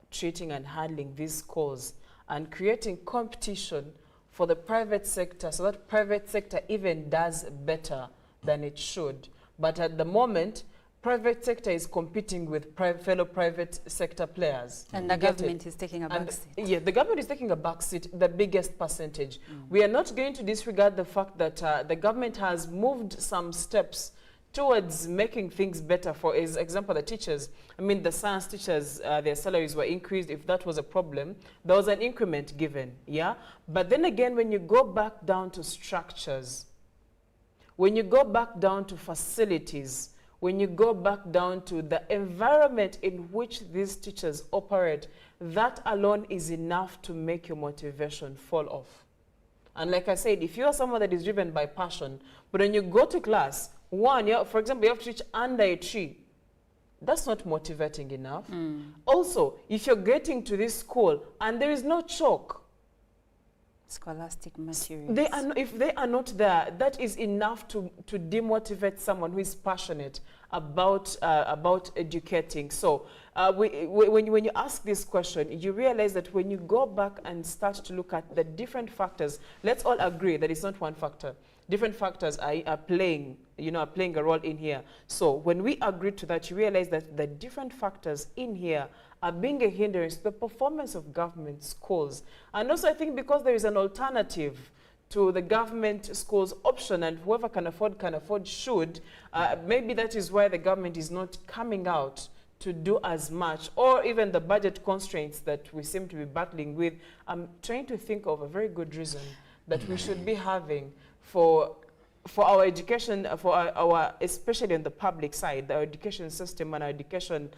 treating and handling these schools and creating competition for the private sector so that private sector even does better than it should. But at the moment, private sector is competing with fellow private sector players. And the government is taking a back seat. Yeah, the government is taking a back seat, the biggest percentage. We are not going to disregard the fact that the government has moved some steps towards making things better. For example, the teachers, I mean the science teachers, their salaries were increased. If that was a problem, there was an increment given, yeah? But then again, when you go back down to structures, when you go back down to facilities, when you go back down to the environment in which these teachers operate, that alone is enough to make your motivation fall off. And like I said, if you are someone that is driven by passion, but when you go to class, for example, you have to teach under a tree. That's not motivating enough. Also, if you're getting to this school and there is no chalk, Scholastic materials. if they are not there, that is enough to demotivate someone who is passionate about educating. So when you ask this question, you realize that when you go back and start to look at the different factors, let's all agree that it's not one factor. Different factors are playing a role in here. So when we agree to that, you realize that the different factors in here are being a hindrance to the performance of government schools. And also I think because there is an alternative to the government schools option, and whoever can afford should, maybe that is why the government is not coming out to do as much, or even the budget constraints that we seem to be battling with. I'm trying to think of a very good reason that we should be having for our education, for our especially on the public side, our education system and our education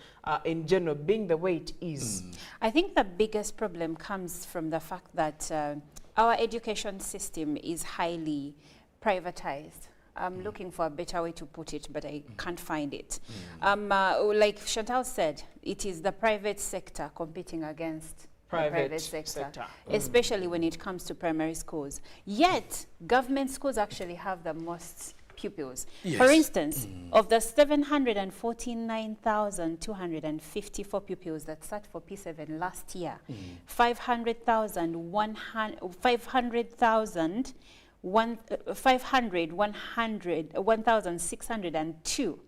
in general being the way it is. I think the biggest problem comes from the fact that our education system is highly privatized. I'm looking for a better way to put it, but I can't find it. Like Chantal said, it is the private sector competing against private sector, especially when it comes to primary schools. Yet, government schools actually have the most pupils. Yes. For instance, of the 749,254 pupils that sat for P7 last year, 1,602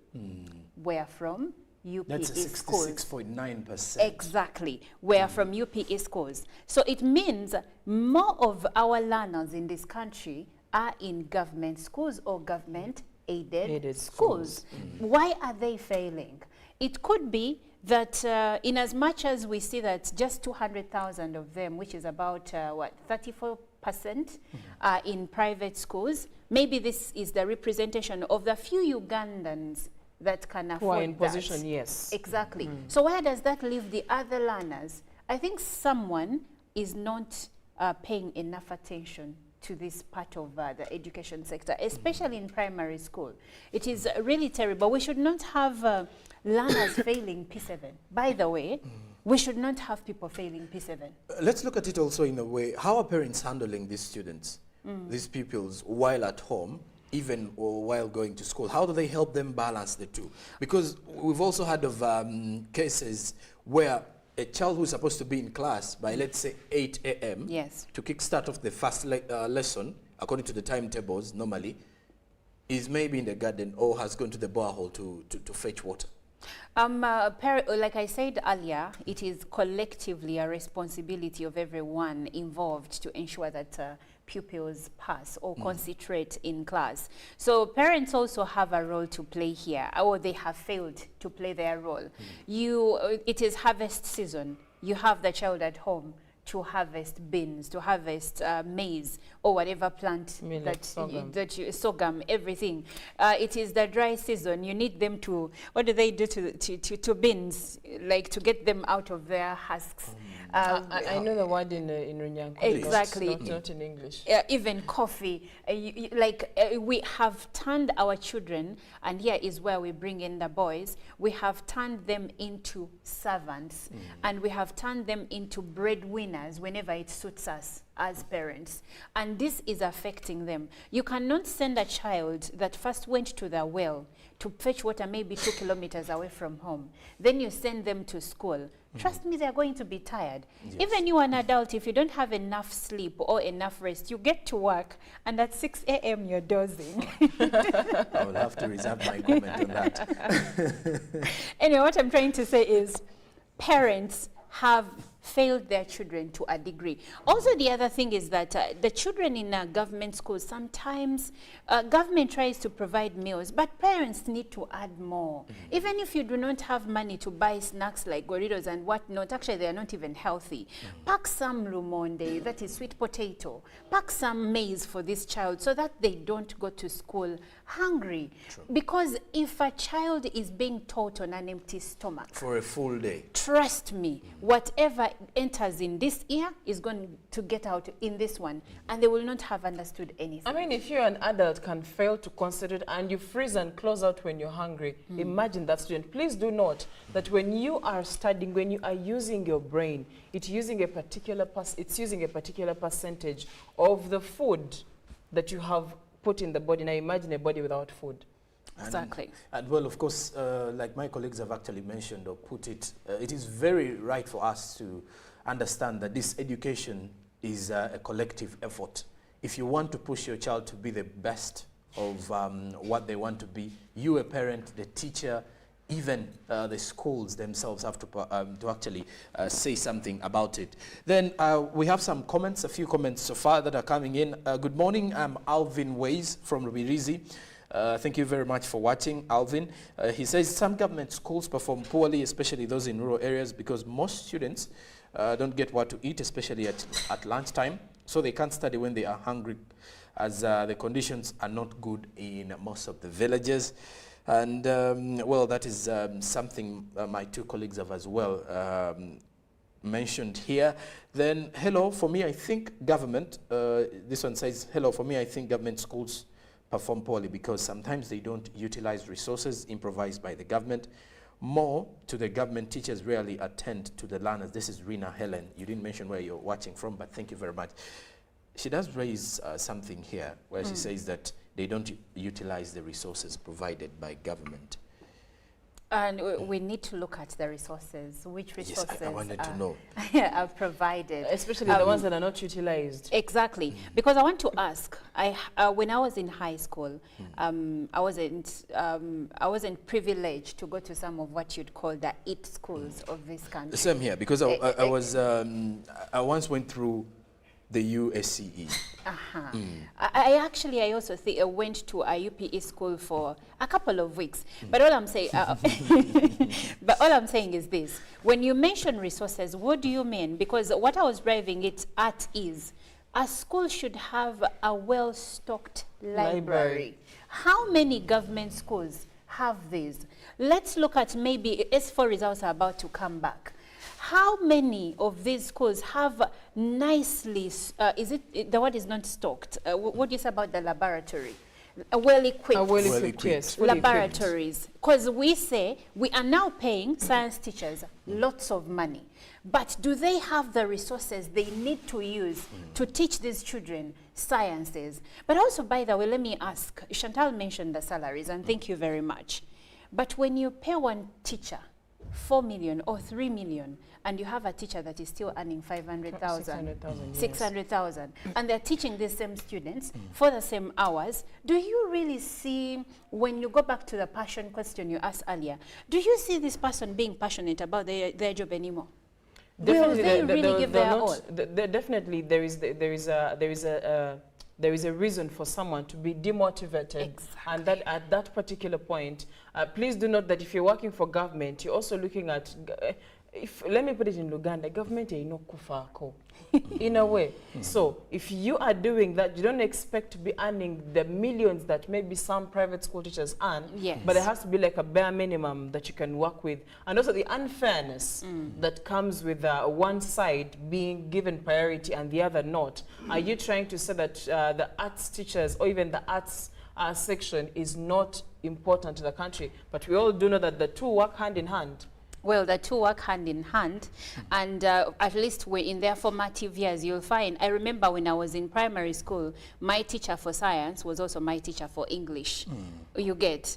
were from UPE That's schools. 66.9%. Exactly. We're from UPE schools. So it means more of our learners in this country are in government schools or government-aided schools. Why are they failing? It could be that in as much as we see that just 200,000 of them, which is about 34%, are in private schools, maybe this is the representation of the few Ugandans that can afford Who are in that. position, yes. Exactly. So where does that leave the other learners? I think someone is not paying enough attention to this part of the education sector, especially in primary school. It is really terrible. We should not have learners failing P7. By the way, we should not have people failing P7. Let's look at it also in a way. How are parents handling these students, these pupils, while at home, even or while going to school? How do they help them balance the two? Because we've also heard of cases where a child who's supposed to be in class by, let's say, 8 a.m. Yes. to kickstart off the first lesson, according to the timetables normally, is maybe in the garden or has gone to the borehole to fetch water. Like I said earlier, it is collectively a responsibility of everyone involved to ensure that pupils pass or concentrate in class. So parents also have a role to play here, or they have failed to play their role. It is harvest season. You have the child at home to harvest beans, to harvest maize or whatever plant sorghum, everything. It is the dry season. You need them to, what do they do to beans? Like to get them out of their husks. I know the word in Runyanko. Exactly. Not in English. Even coffee. We have turned our children, and here is where we bring in the boys, we have turned them into servants, and we have turned them into breadwinners whenever it suits us as parents. And this is affecting them. You cannot send a child that first went to the well to fetch water maybe 2 kilometers away from home. Then you send them to school. Trust me, they're going to be tired. Yes. Even you, an adult, if you don't have enough sleep or enough rest, you get to work and at 6 a.m. you're dozing. I will have to reserve my comment on that. Anyway, what I'm trying to say is parents have failed their children to a degree. Also, the other thing is that the children in government schools, sometimes government tries to provide meals, but parents need to add more. Even if you do not have money to buy snacks like Doritos and whatnot, actually they are not even healthy. Pack some lumonde, that is sweet potato. Pack some maize for this child so that they don't go to school hungry. True. Because if a child is being taught on an empty stomach for a full day, trust me, whatever enters in this ear is going to get out in this one, and they will not have understood anything. I mean, if you're an adult can fail to concentrate and you freeze and close out when you're hungry, imagine that student. Please do note that when you are studying, when you are using your brain, it's using a particular percentage of the food that you have put in the body. Now imagine a body without food. Exactly. And well, of course, like my colleagues have actually mentioned or put it, it is very right for us to understand that this education is a collective effort. If you want to push your child to be the best of what they want to be, you, a parent, the teacher, even the schools themselves have to actually say something about it. Then we have some comments, a few comments so far that are coming in. Good morning, I'm Alvin Ways from Rubirizi. Thank you very much for watching, Alvin. He says some government schools perform poorly, especially those in rural areas, because most students don't get what to eat, especially at lunchtime, so they can't study when they are hungry, as the conditions are not good in most of the villages. And well, that is something my two colleagues have as well mentioned here. Then, hello, for me, I think government, this one says, hello, for me, I think government schools perform poorly because sometimes they don't utilize resources improvised by the government. More to the government, teachers rarely attend to the learners. This is Rina Helen. You didn't mention where you're watching from, but thank you very much. She does raise something here where she says that they don't utilize the resources provided by government. And we need to look at the resources, which resources yes, I wanted to know. are provided. Especially the ones that are not utilized. Exactly. Because I want to ask, when I was in high school, I wasn't privileged to go to some of what you'd call the EAT schools of this country. Same here, because I once went through the USCE. I also went to a UPE school for a couple of weeks. But all I'm saying, is this: when you mention resources, what do you mean? Because what I was driving it at is a school should have a well-stocked library. How many government schools have these. Let's look at maybe S4 results are about to come back. How many of these schools have nicely, the word is not stocked, what do you say about the laboratory? Well-equipped yes, laboratories. Because we say we are now paying science teachers lots of money. But do they have the resources they need to use to teach these children sciences? But also, by the way, let me ask, Chantal mentioned the salaries, and thank you very much. But when you pay one teacher 4 million or 3 million, and you have a teacher that is still earning 500,000, 600,000, and they're teaching these same students for the same hours, do you really see, when you go back to the passion question you asked earlier, do you see this person being passionate about their job anymore? Will they really give their all? Definitely, there is a reason for someone to be demotivated, and that at that particular point, please do note that if you're working for government, you're also looking at, let me put it in Uganda, government is no kufako, in a way. So if you are doing that, you don't expect to be earning the millions that maybe some private school teachers earn, but there has to be like a bare minimum that you can work with. And also the unfairness that comes with one side being given priority and the other not. Are you trying to say that the arts teachers or even the arts section is not important to the country? But we all do know that the two work hand in hand. Well, the two work hand in hand, and at least in their formative years, you'll find, I remember when I was in primary school, my teacher for science was also my teacher for English. You get?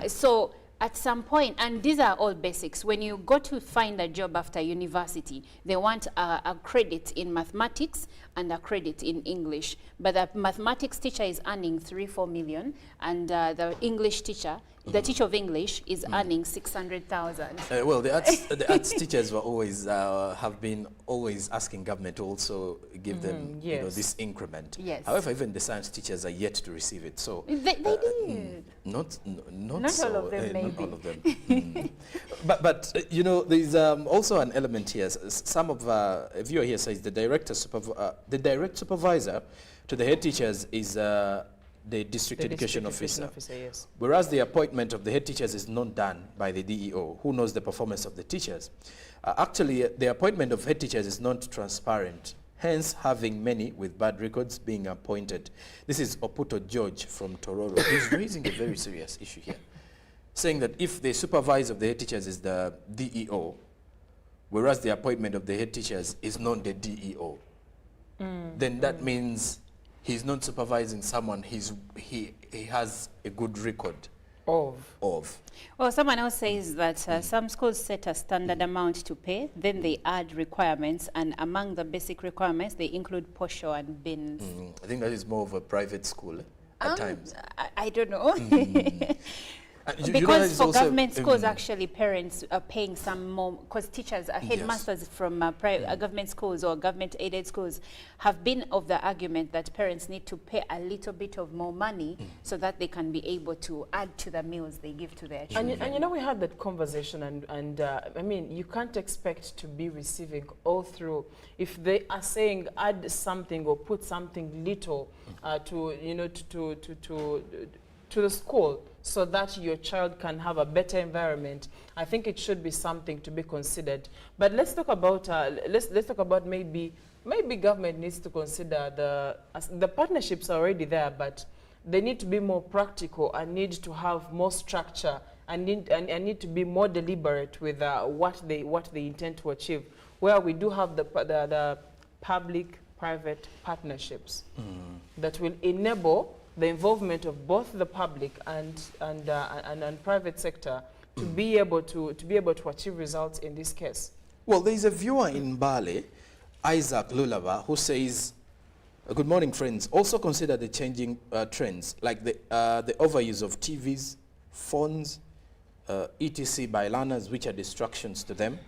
So at some point, and these are all basics, when you go to find a job after university, they want a credit in mathematics and a credit in English. But the mathematics teacher is earning 3-4 million, and the English teacher, the teacher of English, is earning 600,000. Well, the arts teachers were always have been always asking government to also give them this increment. However, even the science teachers are yet to receive it. So they did. Not so, all of them, maybe. not all of them. But you know, there's also an element here. Some of a viewer here says the direct supervisor to the head teachers is the district education officer. Yes. Whereas the appointment of the head teachers is not done by the DEO, who knows the performance of the teachers. Actually, the appointment of head teachers is not transparent, hence having many with bad records being appointed. This is Oputo George from Tororo. He's raising a very serious issue here, saying that if the supervisor of the head teachers is the DEO, whereas the appointment of the head teachers is not the DEO, then that means he's not supervising someone he has a good record of. Well, someone else says that some schools set a standard amount to pay, then they add requirements, and among the basic requirements, they include posho and bins. I think that is more of a private school at times. I don't know. Because for government schools, actually, parents are paying some more, because teachers, headmasters from government schools or government-aided schools have been of the argument that parents need to pay a little bit of more money so that they can be able to add to the meals they give to their children. And you know, we had that conversation, and I mean, you can't expect to be receiving all through. If they are saying add something or put something little to, you know, to the school, so that your child can have a better environment, I think it should be something to be considered. But let's talk about let's talk about maybe government needs to consider the partnerships are already there, but they need to be more practical and need to have more structure and need to be more deliberate with what they intend to achieve. Where we do have the public-private partnerships that will enable the involvement of both the public and private sector to be able to achieve results in this case. Well, there is a viewer in Bali, Isaac Lulaba, who says, "Good morning, friends. Also consider the changing trends, like the overuse of TVs, phones, etc. by learners, which are distractions to them.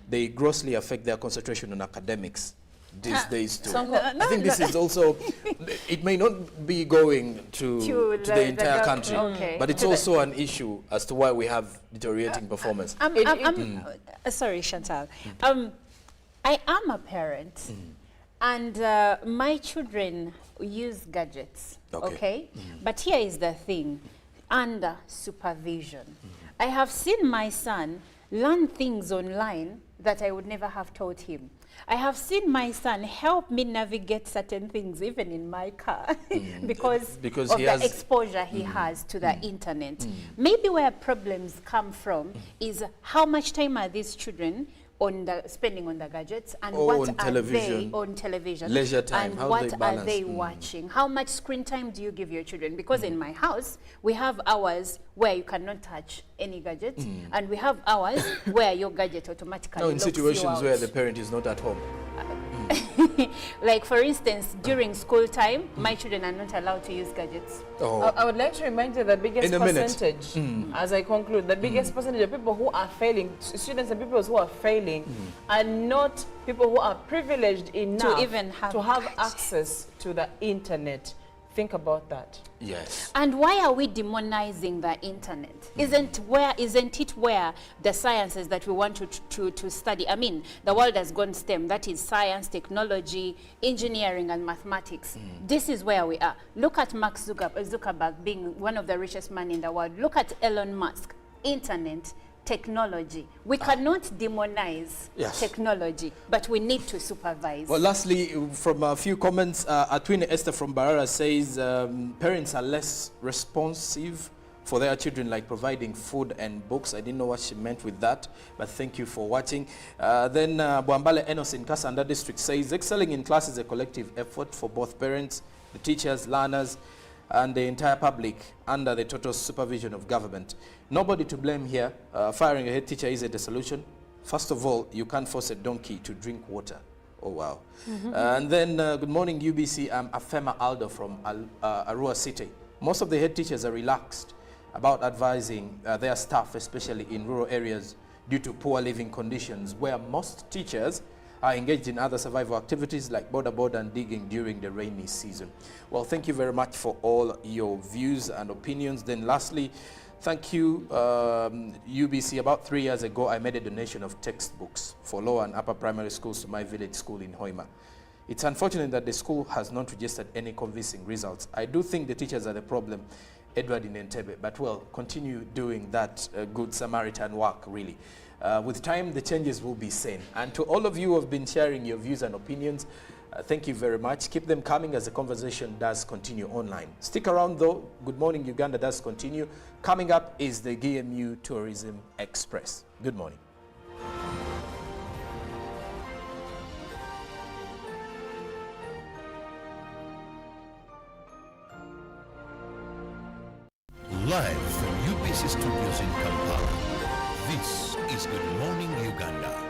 They grossly affect their concentration on academics these days too." I think this is also, it may not be going to the entire country, but it's also an issue as to why we have deteriorating performance. Sorry, Chantal. I am a parent, and my children use gadgets, okay? But here is the thing. under supervision. I have seen my son learn things online that I would never have taught him. I have seen my son help me navigate certain things, even in my car, because of he the has exposure he has to the internet. Maybe where problems come from is how much time are these children spending on the gadgets, and what on are television, they on television, leisure time, and how what they are balance. they watching? How much screen time do you give your children? Because in my house, we have hours where you cannot touch any gadget, and we have hours where your gadget automatically No, in locks you situations out. where the parent is not at home. Like, for instance, during school time, my children are not allowed to use gadgets. Oh, I would like to remind you the biggest In a minute. percentage, as I conclude, the biggest percentage of people who are failing, students and people who are failing, are not people who are privileged enough even have gadgets. access to the internet. Think about that. yes. And why are we demonizing the internet? Isn't it where the sciences that we want to study? I mean, the world has gone STEM. That is science, technology, engineering, and mathematics. This is where we are. Look at Mark Zuckerberg being one of the richest men in the world. Look at Elon Musk. Internet, technology. We cannot demonize Yes. technology, but we need to supervise. Well, lastly, from a few comments, Atwine Esther from Barara says parents are less responsive for their children, like providing food and books. I didn't know what she meant with that, but thank you for watching. Then Bwambale Enos in Kasanda district says excelling in class is a collective effort for both parents, the teachers, learners, and the entire public under the total supervision of government. Nobody to blame here. Firing a head teacher isn't a solution. First of all, you can't force a donkey to drink water. Oh, wow. And then, good morning, UBC. I'm Afema Aldo from Arua City. Most of the head teachers are relaxed about advising their staff, especially in rural areas, due to poor living conditions, where most teachers are engaged in other survival activities like border board and digging during the rainy season. Well, thank you very much for all your views and opinions. Then lastly, thank you, UBC. About 3 years ago, I made a donation of textbooks for lower and upper primary schools to my village school in Hoima. It's unfortunate that the school has not registered any convincing results. I do think the teachers are the problem, Edward in Entebbe, but well, continue doing that good Samaritan work, really. With time, the changes will be seen. And to all of you who have been sharing your views and opinions, thank you very much. Keep them coming as the conversation does continue online. Stick around though. Good Morning Uganda does continue. Coming up is the GMU Tourism Express. Good morning. Live from UBC Studios in Kampala, this is Good Morning Uganda.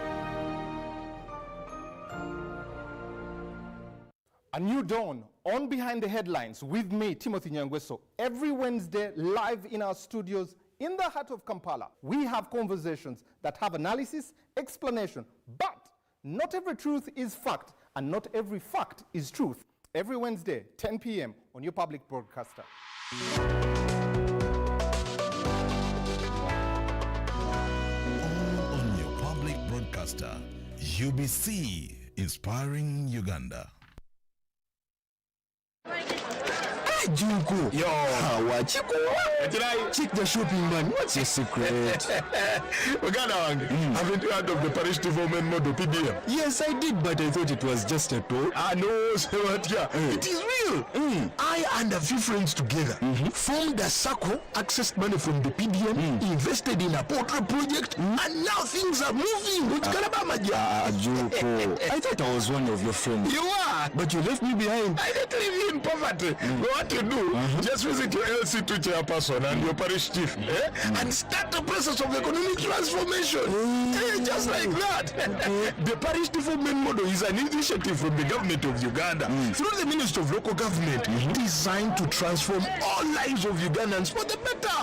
A new dawn on Behind the Headlines with me, Timothy Nyangweso. Every Wednesday, live in our studios in the heart of Kampala. We have conversations that have analysis, explanation, but not every truth is fact, and not every fact is truth. Every Wednesday, 10 p.m. on your public broadcaster. All on your public broadcaster, UBC, inspiring Uganda. Junko. Yo. Wachiko. Check the shopping man. What's your secret? Uganda wange, haven't you heard of the parish development model PDM? Yes, I did, but I thought it was just a talk. No, Sewatia. It is real. I and a few friends together formed a circle, accessed money from the PDM, invested in a portrait project, and now things are moving. Junko. I thought I was one of your friends. You are, But you left me behind. I didn't leave you in poverty. What you do, just visit your LC2 chairperson and your parish chief, and start the process of economic transformation. Just like that. The parish development model is an initiative from the government of Uganda through the Ministry of Local Government, designed to transform all lives of Ugandans for the better.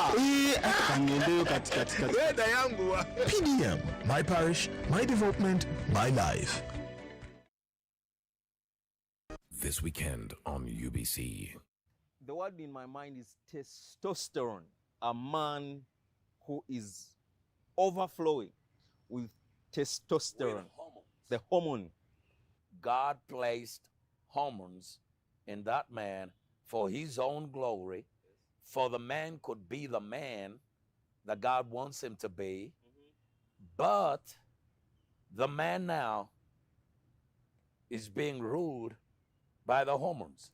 PDM, my parish, my development, my life. This weekend on UBC. The word in my mind is testosterone. A man who is overflowing with testosterone, the hormone. God placed hormones in that man for his own glory, for the man could be the man that God wants him to be, but the man now is being ruled by the hormones.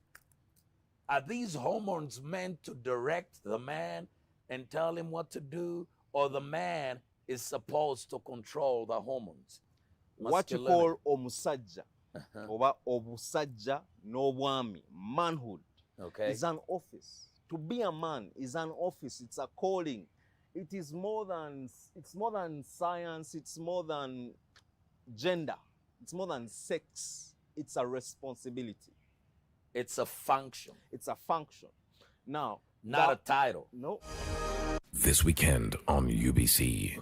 Are these hormones meant to direct the man and tell him what to do, or the man is supposed to control the hormones? What you call omusajja, oba obusajja n'obwami, manhood, is an office. To be a man is an office. It's a calling. It is more than, it's more than science. It's more than gender. It's more than sex. It's a responsibility. It's a function. It's a function. Now, not a title. No. This weekend on UBC.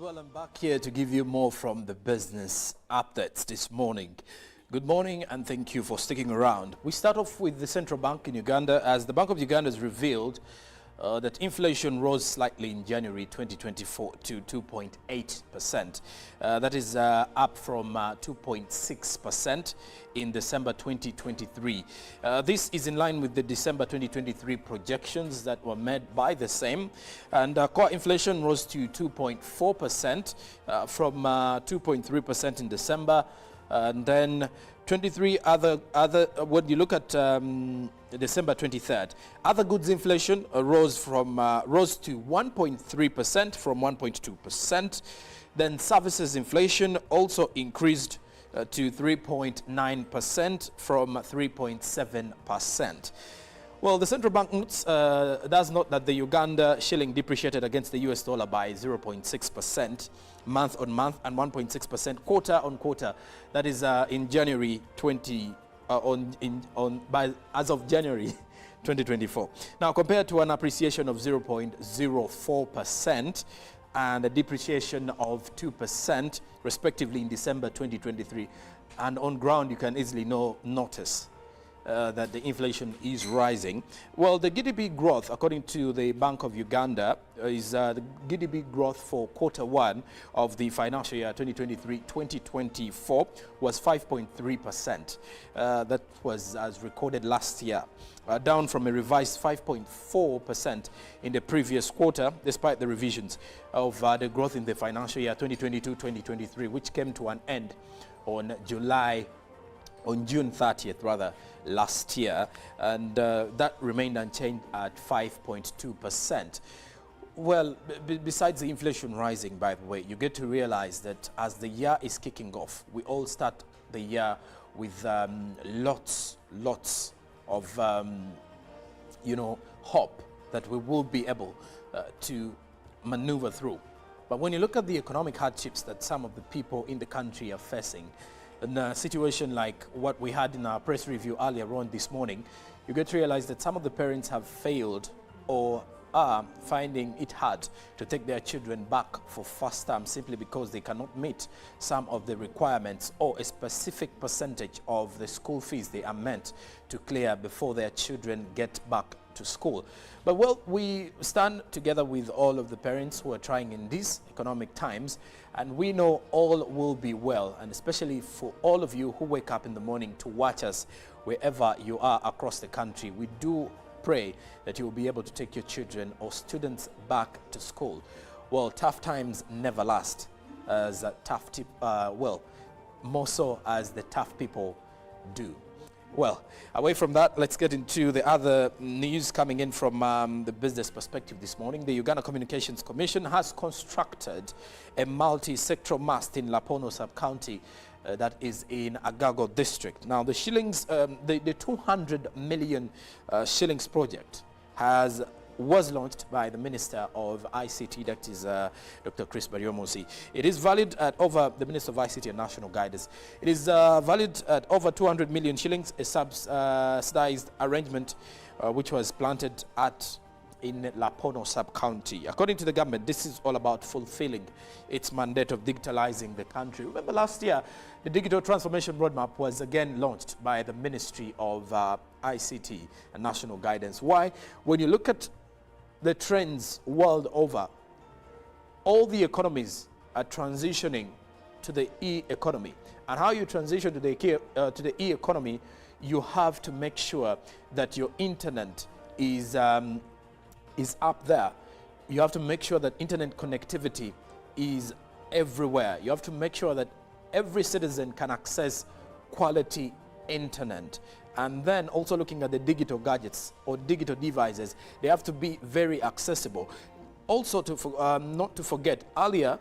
Well, I'm back here to give you more from the business updates this morning. Good morning and thank you for sticking around. We start off with the central bank in Uganda, as the Bank of Uganda has revealed that inflation rose slightly in January 2024 to 2.8%. That is up from 2.6% in December 2023. This is in line with the December 2023 projections that were made by the same. And core inflation rose to 2.4% from 2.3% in December. And then 23 other when you look at December 23rd, other goods inflation rose to 1.3% from 1.2%. Then services inflation also increased to 3.9% from 3.7%. Well, the central bank does note that the Uganda shilling depreciated against the US dollar by 0.6% month on month and 1.6% quarter on quarter. That is in January as of January 2024. Now, compared to an appreciation of 0.04% and a depreciation of 2% respectively in December 2023, and on ground you can easily notice that the inflation is rising. Well, the GDP growth, according to the Bank of Uganda, is the GDP growth for quarter one of the financial year 2023-2024 was 5.3%. That was as recorded last year, down from a revised 5.4% in the previous quarter, despite the revisions of the growth in the financial year 2022-2023, which came to an end on June 30th, last year, and that remained unchanged at 5.2%. Well, besides the inflation rising, by the way, you get to realize that as the year is kicking off, we all start the year with lots of hope that we will be able to maneuver through. But when you look at the economic hardships that some of the people in the country are facing, in a situation like what we had in our press review earlier on this morning, you get to realize that some of the parents have failed or are finding it hard to take their children back for first term simply because they cannot meet some of the requirements or a specific percentage of the school fees they are meant to clear before their children get back to school. But well, we stand together with all of the parents who are trying in these economic times, and we know all will be well, and especially for all of you who wake up in the morning to watch us wherever you are across the country. We do pray that you will be able to take your children or students back to school. Well, tough times never last, as more so as the tough people do. Well, away from that, let's get into the other news coming in from the business perspective this morning. The Uganda Communications Commission has constructed a multi-sectoral mast in Lapono sub-county that is in Agago district. Now, the shillings, the 200 million shillings project was launched by the Minister of ICT, that is Dr. Chris Baryomosi. It is valued at over, the Minister of ICT and National Guidance, it is valued at over 200 million shillings, a subsidized arrangement which was planted in Lapono sub-county. According to the government, this is all about fulfilling its mandate of digitalizing the country. Remember last year, the Digital Transformation Roadmap was again launched by the Ministry of ICT and National Guidance. Why? When you look at the trends world over, all the economies are transitioning to the e-economy. And how you transition to the e-economy, you have to make sure that your internet is up there. You have to make sure that internet connectivity is everywhere. You have to make sure that every citizen can access quality internet. And then also looking at the digital gadgets or digital devices, they have to be very accessible. Also, not to forget, earlier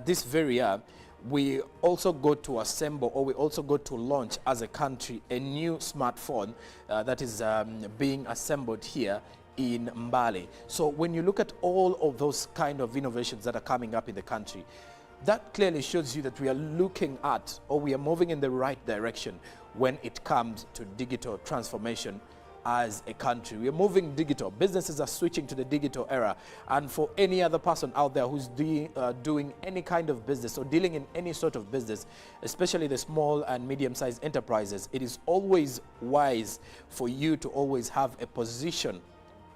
this very year, we also got to assemble, or we also got to launch as a country a new smartphone that is being assembled here in Mbale. So when you look at all of those kind of innovations that are coming up in the country, that clearly shows you that we are looking at, or we are moving in the right direction when it comes to digital transformation as a country. We are moving digital. Businesses are switching to the digital era. And for any other person out there who's doing any kind of business or dealing in any sort of business, especially the small and medium-sized enterprises, it is always wise for you to always have a position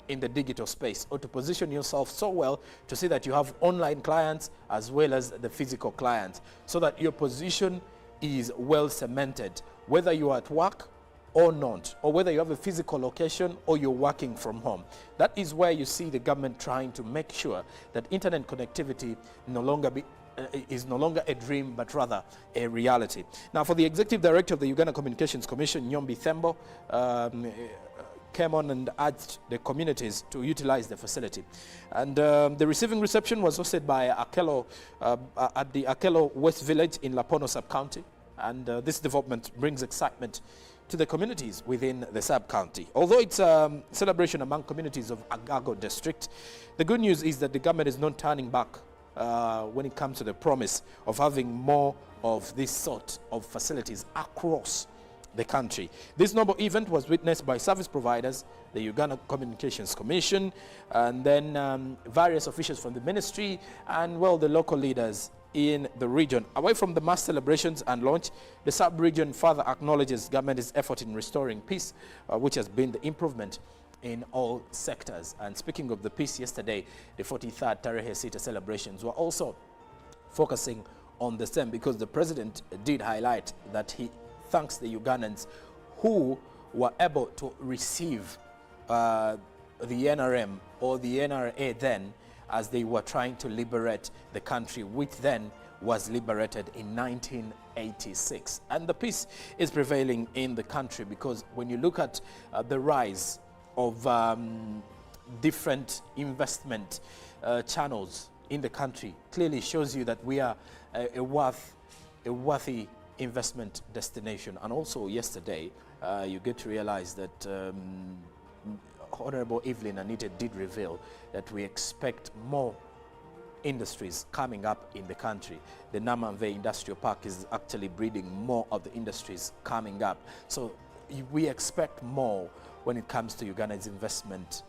in the digital space, or to position yourself so well to see that you have online clients as well as the physical clients, so that your position is well cemented, whether you are at work or not, or whether you have a physical location or you're working from home. That is where you see the government trying to make sure that internet connectivity is no longer a dream, but rather a reality. Now, for the Executive Director of the Uganda Communications Commission, Nyombi Thembo, came on and urged the communities to utilize the facility. And the receiving reception was hosted by Akelo, at the Akelo West Village in Lapono Sub-County. And this development brings excitement to the communities within the sub-county. Although it's a celebration among communities of Agago district, the good news is that the government is not turning back when it comes to the promise of having more of this sort of facilities across the country. This noble event was witnessed by service providers, the Uganda Communications Commission, and then various officials from the ministry, and well, the local leaders in the region. Away from the mass celebrations and launch, the sub-region further acknowledges government's effort in restoring peace, which has been the improvement in all sectors. And speaking of the peace, yesterday, the 43rd Tarehe Sita celebrations were also focusing on the same, because the president did highlight that he thanks the Ugandans who were able to receive the NRM or the NRA then, as they were trying to liberate the country, which then was liberated in 1986. And the peace is prevailing in the country, because when you look at the rise of different investment channels in the country, clearly shows you that we are a worthy investment destination. And also yesterday, you get to realize that Honorable Evelyn Anita did reveal that we expect more industries coming up in the country. The Namamve Industrial Park is actually breeding more of the industries coming up. So we expect more when it comes to Uganda's investment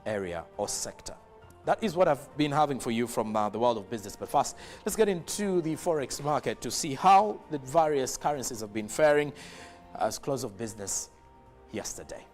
area or sector. That is what I've been having for you from the world of business. But first, let's get into the forex market to see how the various currencies have been faring as close of business yesterday.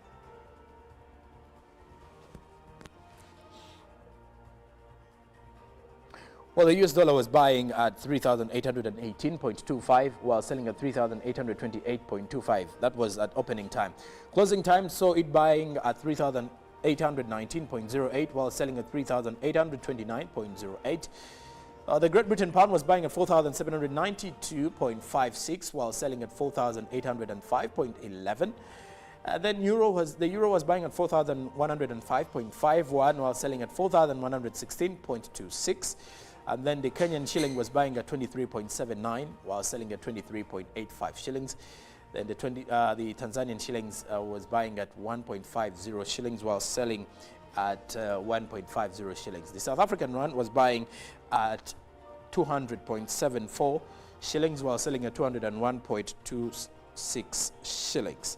Well, the US dollar was buying at 3,818.25 while selling at 3,828.25. That was at opening time. Closing time saw it buying at 3,819.08 while selling at 3,829.08. The Great Britain pound was buying at 4,792.56 while selling at 4,805.11. Then the euro was buying at 4,105.51 while selling at 4,116.26. And then the Kenyan shilling was buying at 23.79 while selling at 23.85 shillings. Then the Tanzanian shillings was buying at 1.50 shillings while selling at 1.50 shillings. The South African rand was buying at 200.74 shillings while selling at 201.26 shillings.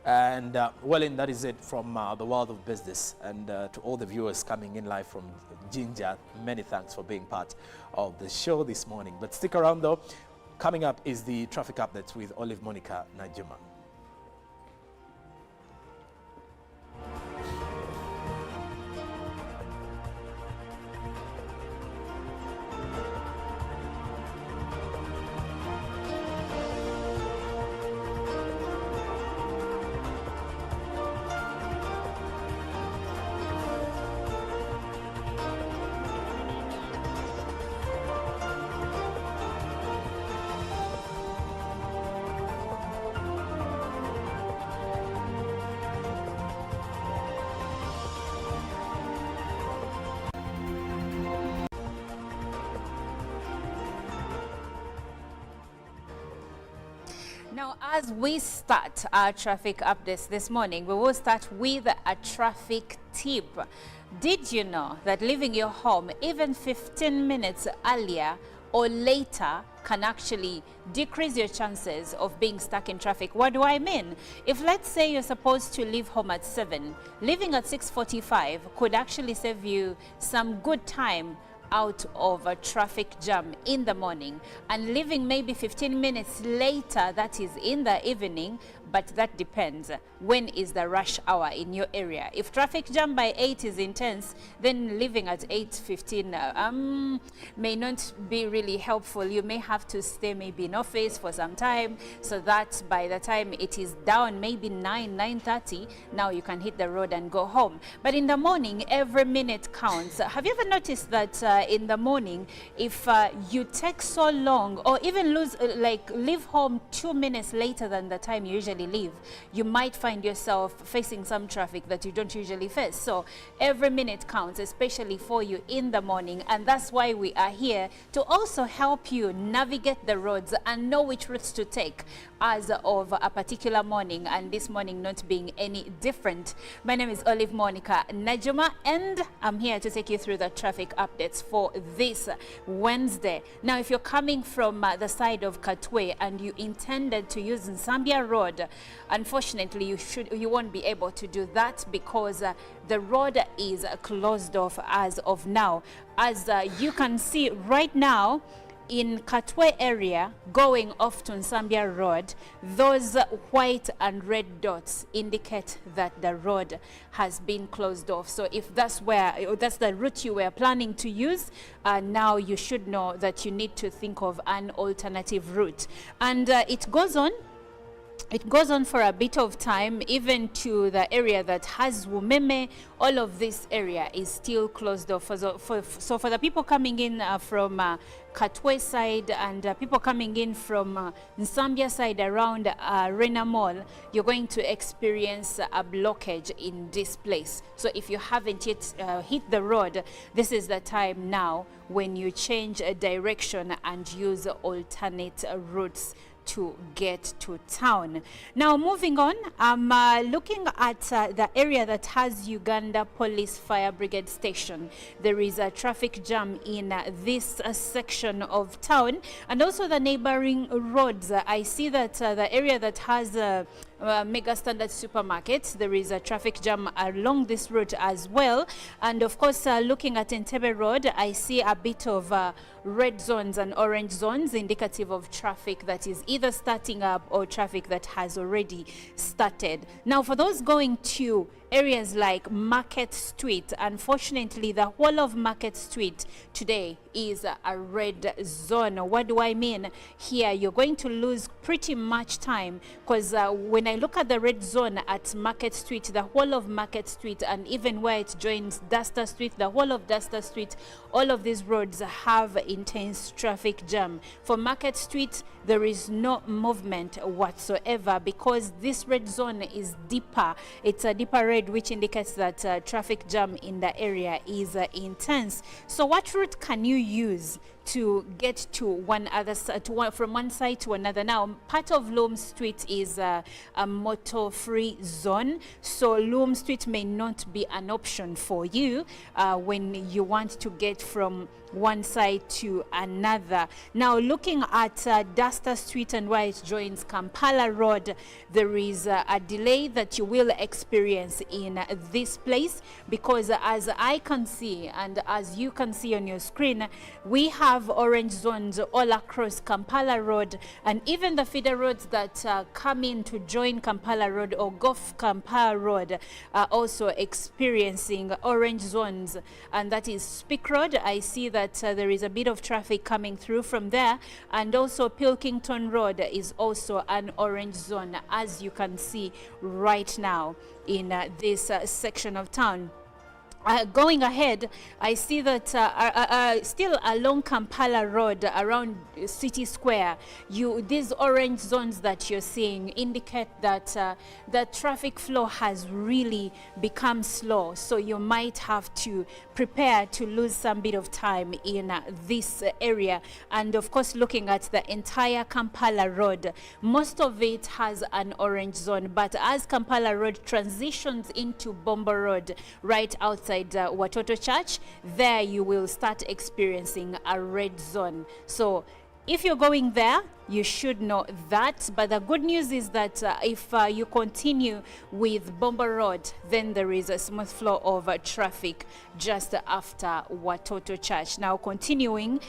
And well, and that is it from the world of business. And to all the viewers coming in live from Jinja, many thanks for being part of the show this morning. But stick around though. Coming up is the traffic updates with Olive Monica Najuma. Now, as we start our traffic updates this morning, we will start with a traffic tip. Did you know that leaving your home even 15 minutes earlier or later can actually decrease your chances of being stuck in traffic. What do I mean? If let's say you're supposed to leave home at 7, leaving at 6:45 could actually save you some good time out of a traffic jam in the morning, and leaving maybe 15 minutes later, that is in the evening, but that depends. When is the rush hour in your area? If traffic jam by 8 is intense, then leaving at 8:15 may not be really helpful. You may have to stay maybe in office for some time, so that by the time it is down, maybe 9:30, now you can hit the road and go home. But in the morning, every minute counts. Have you ever noticed that in the morning, if you take so long, or even leave home 2 minutes later than the time you usually leave, you might find yourself facing some traffic that you don't usually face. So every minute counts, especially for you in the morning, and that's why we are here to also help you navigate the roads and know which routes to take as of a particular morning, and this morning not being any different. My name is Olive Monica Najuma, and I'm here to take you through the traffic updates for this Wednesday. Now, if you're coming from the side of Katwe and you intended to use Nsambia Road, unfortunately you won't be able to do that because the road is closed off as of now. As you can see right now, in Katwe area, going off to Nsambia Road, those white and red dots indicate that the road has been closed off. So if that's the route you were planning to use, now you should know that you need to think of an alternative route. And it goes on for a bit of time, even to the area that has Wumeme. All of this area is still closed off. So for the people coming in from Katwe side and people coming in from Nsambia side around Rena Mall, you're going to experience a blockage in this place. So if you haven't yet hit the road, this is the time now when you change a direction and use alternate routes to get to town. Now, moving on, I'm looking at the area that has Uganda Police Fire Brigade Station. There is a traffic jam in this section of town, and also the neighboring roads. I see that the area that has Mega Standard Supermarket, there is a traffic jam along this route as well. And of course, looking at Entebbe Road, I see a bit of red zones and orange zones indicative of traffic that is either starting up or traffic that has already started. Now, for those going to areas like Market Street, unfortunately, the whole of Market Street today is a red zone. What do I mean? Here, you're going to lose pretty much time because when I look at the red zone at Market Street, the whole of Market Street, and even where it joins Duster Street, the whole of Duster Street, all of these roads have intense traffic jam. For Market Street, there is no movement whatsoever because this red zone is deeper. It's a deeper red, which indicates that traffic jam in the area is intense. So what route can you use to get to from one side to another? Now, part of Loom Street is a motor-free zone, so Loom Street may not be an option for you when you want to get from one side to another. Now, looking at Duster Street and where it joins Kampala Road, there is a delay that you will experience in this place because as I can see and as you can see on your screen, we have orange zones all across Kampala Road, and even the feeder roads that come in to join Kampala Road or go off Kampala Road are also experiencing orange zones, and that is Speak Road. I see that there is a bit of traffic coming through from there, and also Pilkington Road is also an orange zone, as you can see right now in this section of town. Going ahead, I see that still along Kampala Road around City Square, these orange zones that you're seeing indicate that the traffic flow has really become slow. So you might have to prepare to lose some bit of time in this area. And of course, looking at the entire Kampala Road, most of it has an orange zone. But as Kampala Road transitions into Bombo Road, right outside Watoto Church, there you will start experiencing a red zone. So if you're going there, you should know that. But the good news is that if you continue with Bomba Road, then there is a smooth flow of traffic just after Watoto Church. Now continuing,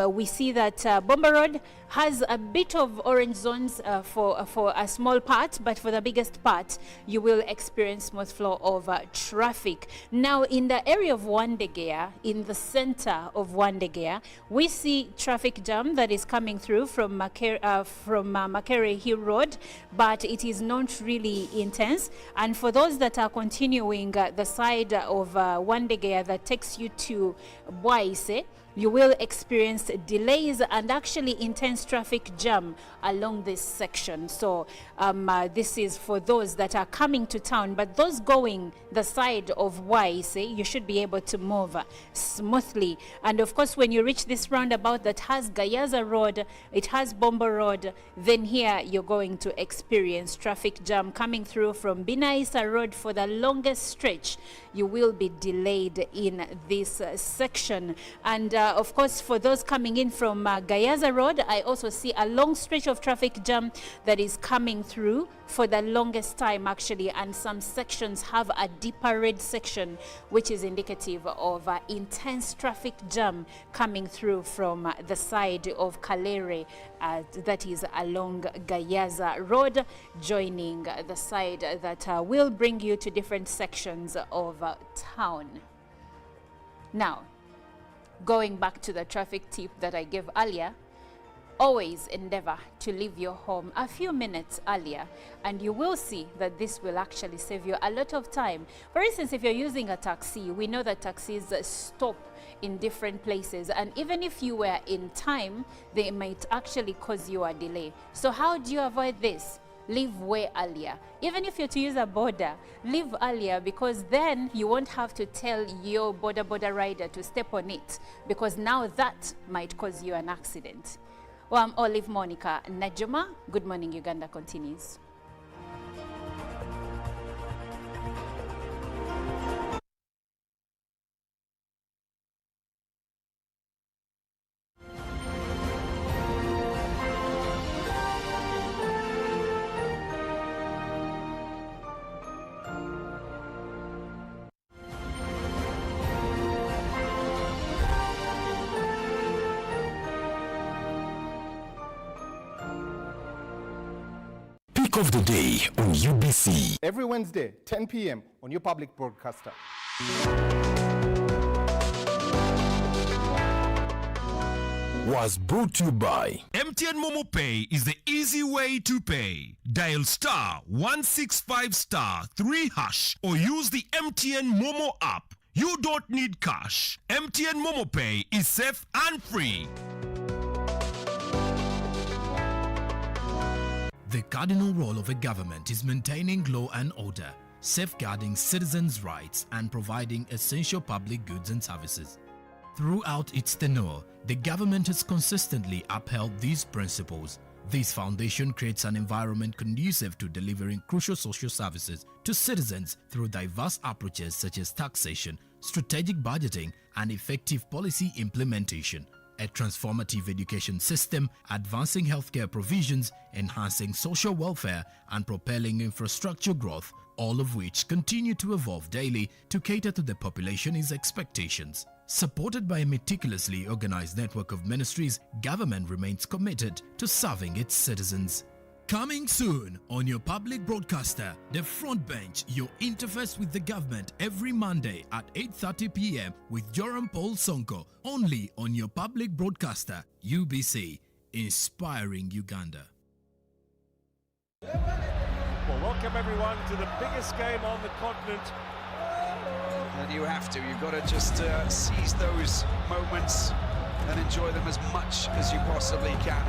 we see that Bomba Road has a bit of orange zones for a small part, but for the biggest part, you will experience smooth flow of traffic. Now in the area of Wandegea, in the center of Wandegea, we see traffic jam that is coming through from Makere Hill Road, but it is not really intense. And for those that are continuing the side of Wandegea that takes you to Bwaise, you will experience delays and actually intense traffic jam along this section. So this is for those that are coming to town, but those going the side of Waise, you should be able to move smoothly. And of course, when you reach this roundabout that has Gayaza Road, it has Bomba Road, then here you're going to experience traffic jam coming through from Binaisa Road for the longest stretch. You will be delayed in this section. And of course, for those coming in from Gayaza Road, I also see a long stretch of traffic jam that is coming through for the longest time actually, and some sections have a deeper red section, which is indicative of intense traffic jam coming through from the side of Kalere, that is along Gayaza Road, joining the side that will bring you to different sections of town. Now, going back to the traffic tip that I gave earlier, always endeavor to leave your home a few minutes earlier, and you will see that this will actually save you a lot of time. For instance, if you're using a taxi, we know that taxis stop in different places, and even if you were in time, they might actually cause you a delay. So how do you avoid this? Leave way earlier. Even if you're to use a border, leave earlier, because then you won't have to tell your border rider to step on it, because now that might cause you an accident. Well, I'm Olive Monica Najuma. Good Morning Uganda continues. Pick of the day on UBC. Every Wednesday, 10 p.m. on your public broadcaster. Was brought to you by MTN Momo Pay is the easy way to pay. Dial star 165 star 3 hash or use the MTN Momo app. You don't need cash. MTN Momo Pay is safe and free. The cardinal role of a government is maintaining law and order, safeguarding citizens' rights, and providing essential public goods and services. Throughout its tenure, the government has consistently upheld these principles. This foundation creates an environment conducive to delivering crucial social services to citizens through diverse approaches such as taxation, strategic budgeting, and effective policy implementation. A transformative education system, advancing healthcare provisions, enhancing social welfare, and propelling infrastructure growth, all of which continue to evolve daily to cater to the population's expectations. Supported by a meticulously organized network of ministries, government remains committed to serving its citizens. Coming soon on your public broadcaster, The Front Bench, your interface with the government every Monday at 8:30 p.m. with Joram Paul Sonko, only on your public broadcaster, UBC, inspiring Uganda. Well, welcome everyone to the biggest game on the continent. And you have to, you've got to just seize those moments and enjoy them as much as you possibly can.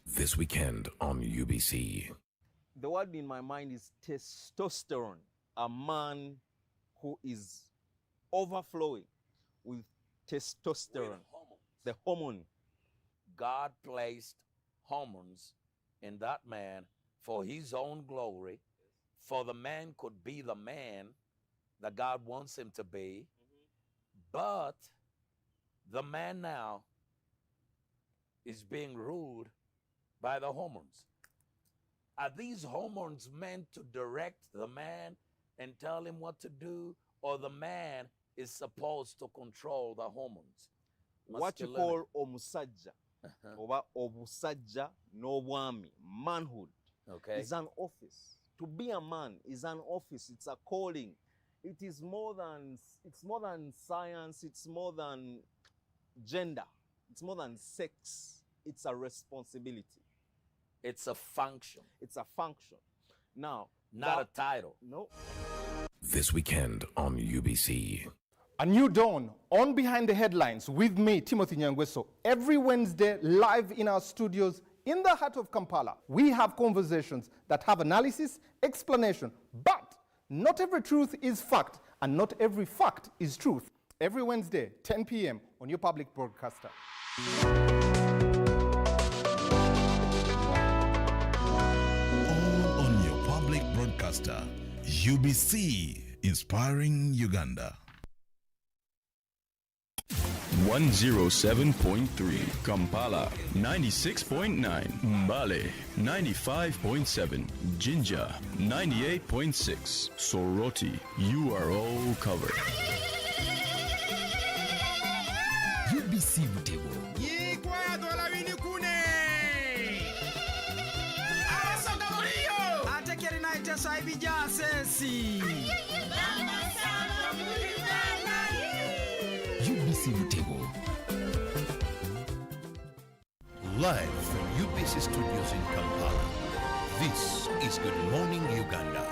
This weekend on UBC. The word in my mind is testosterone. A man who is overflowing with testosterone, the hormone. God placed hormones in that man for his own glory, for the man could be the man that God wants him to be. But the man now is being ruled by the hormones. Are these hormones meant to direct the man and tell him what to do, or the man is supposed to control the hormones? What you call omusajja, oba obusajja n'obwami, manhood, is an office. To be a man is an office. It's a calling. It is more than, it's more than science. It's more than gender. It's more than sex. It's a responsibility. It's a function. It's a function. Now, not a title. No. This weekend on UBC. A new dawn on Behind the Headlines with me, Timothy Nyangweso, every Wednesday live in our studios in the heart of Kampala. We have conversations that have analysis, explanation, but not every truth is fact and not every fact is truth. Every Wednesday, 10 p.m. on your public broadcaster. All on your public broadcaster. UBC, inspiring Uganda. 107.3 Kampala, 96.9 Mbale, 95.7 Jinja, 98.6 Soroti. You are all covered. UBC Butego. UBC Butego. Live from UBC Studios in Kampala, this is Good Morning Uganda.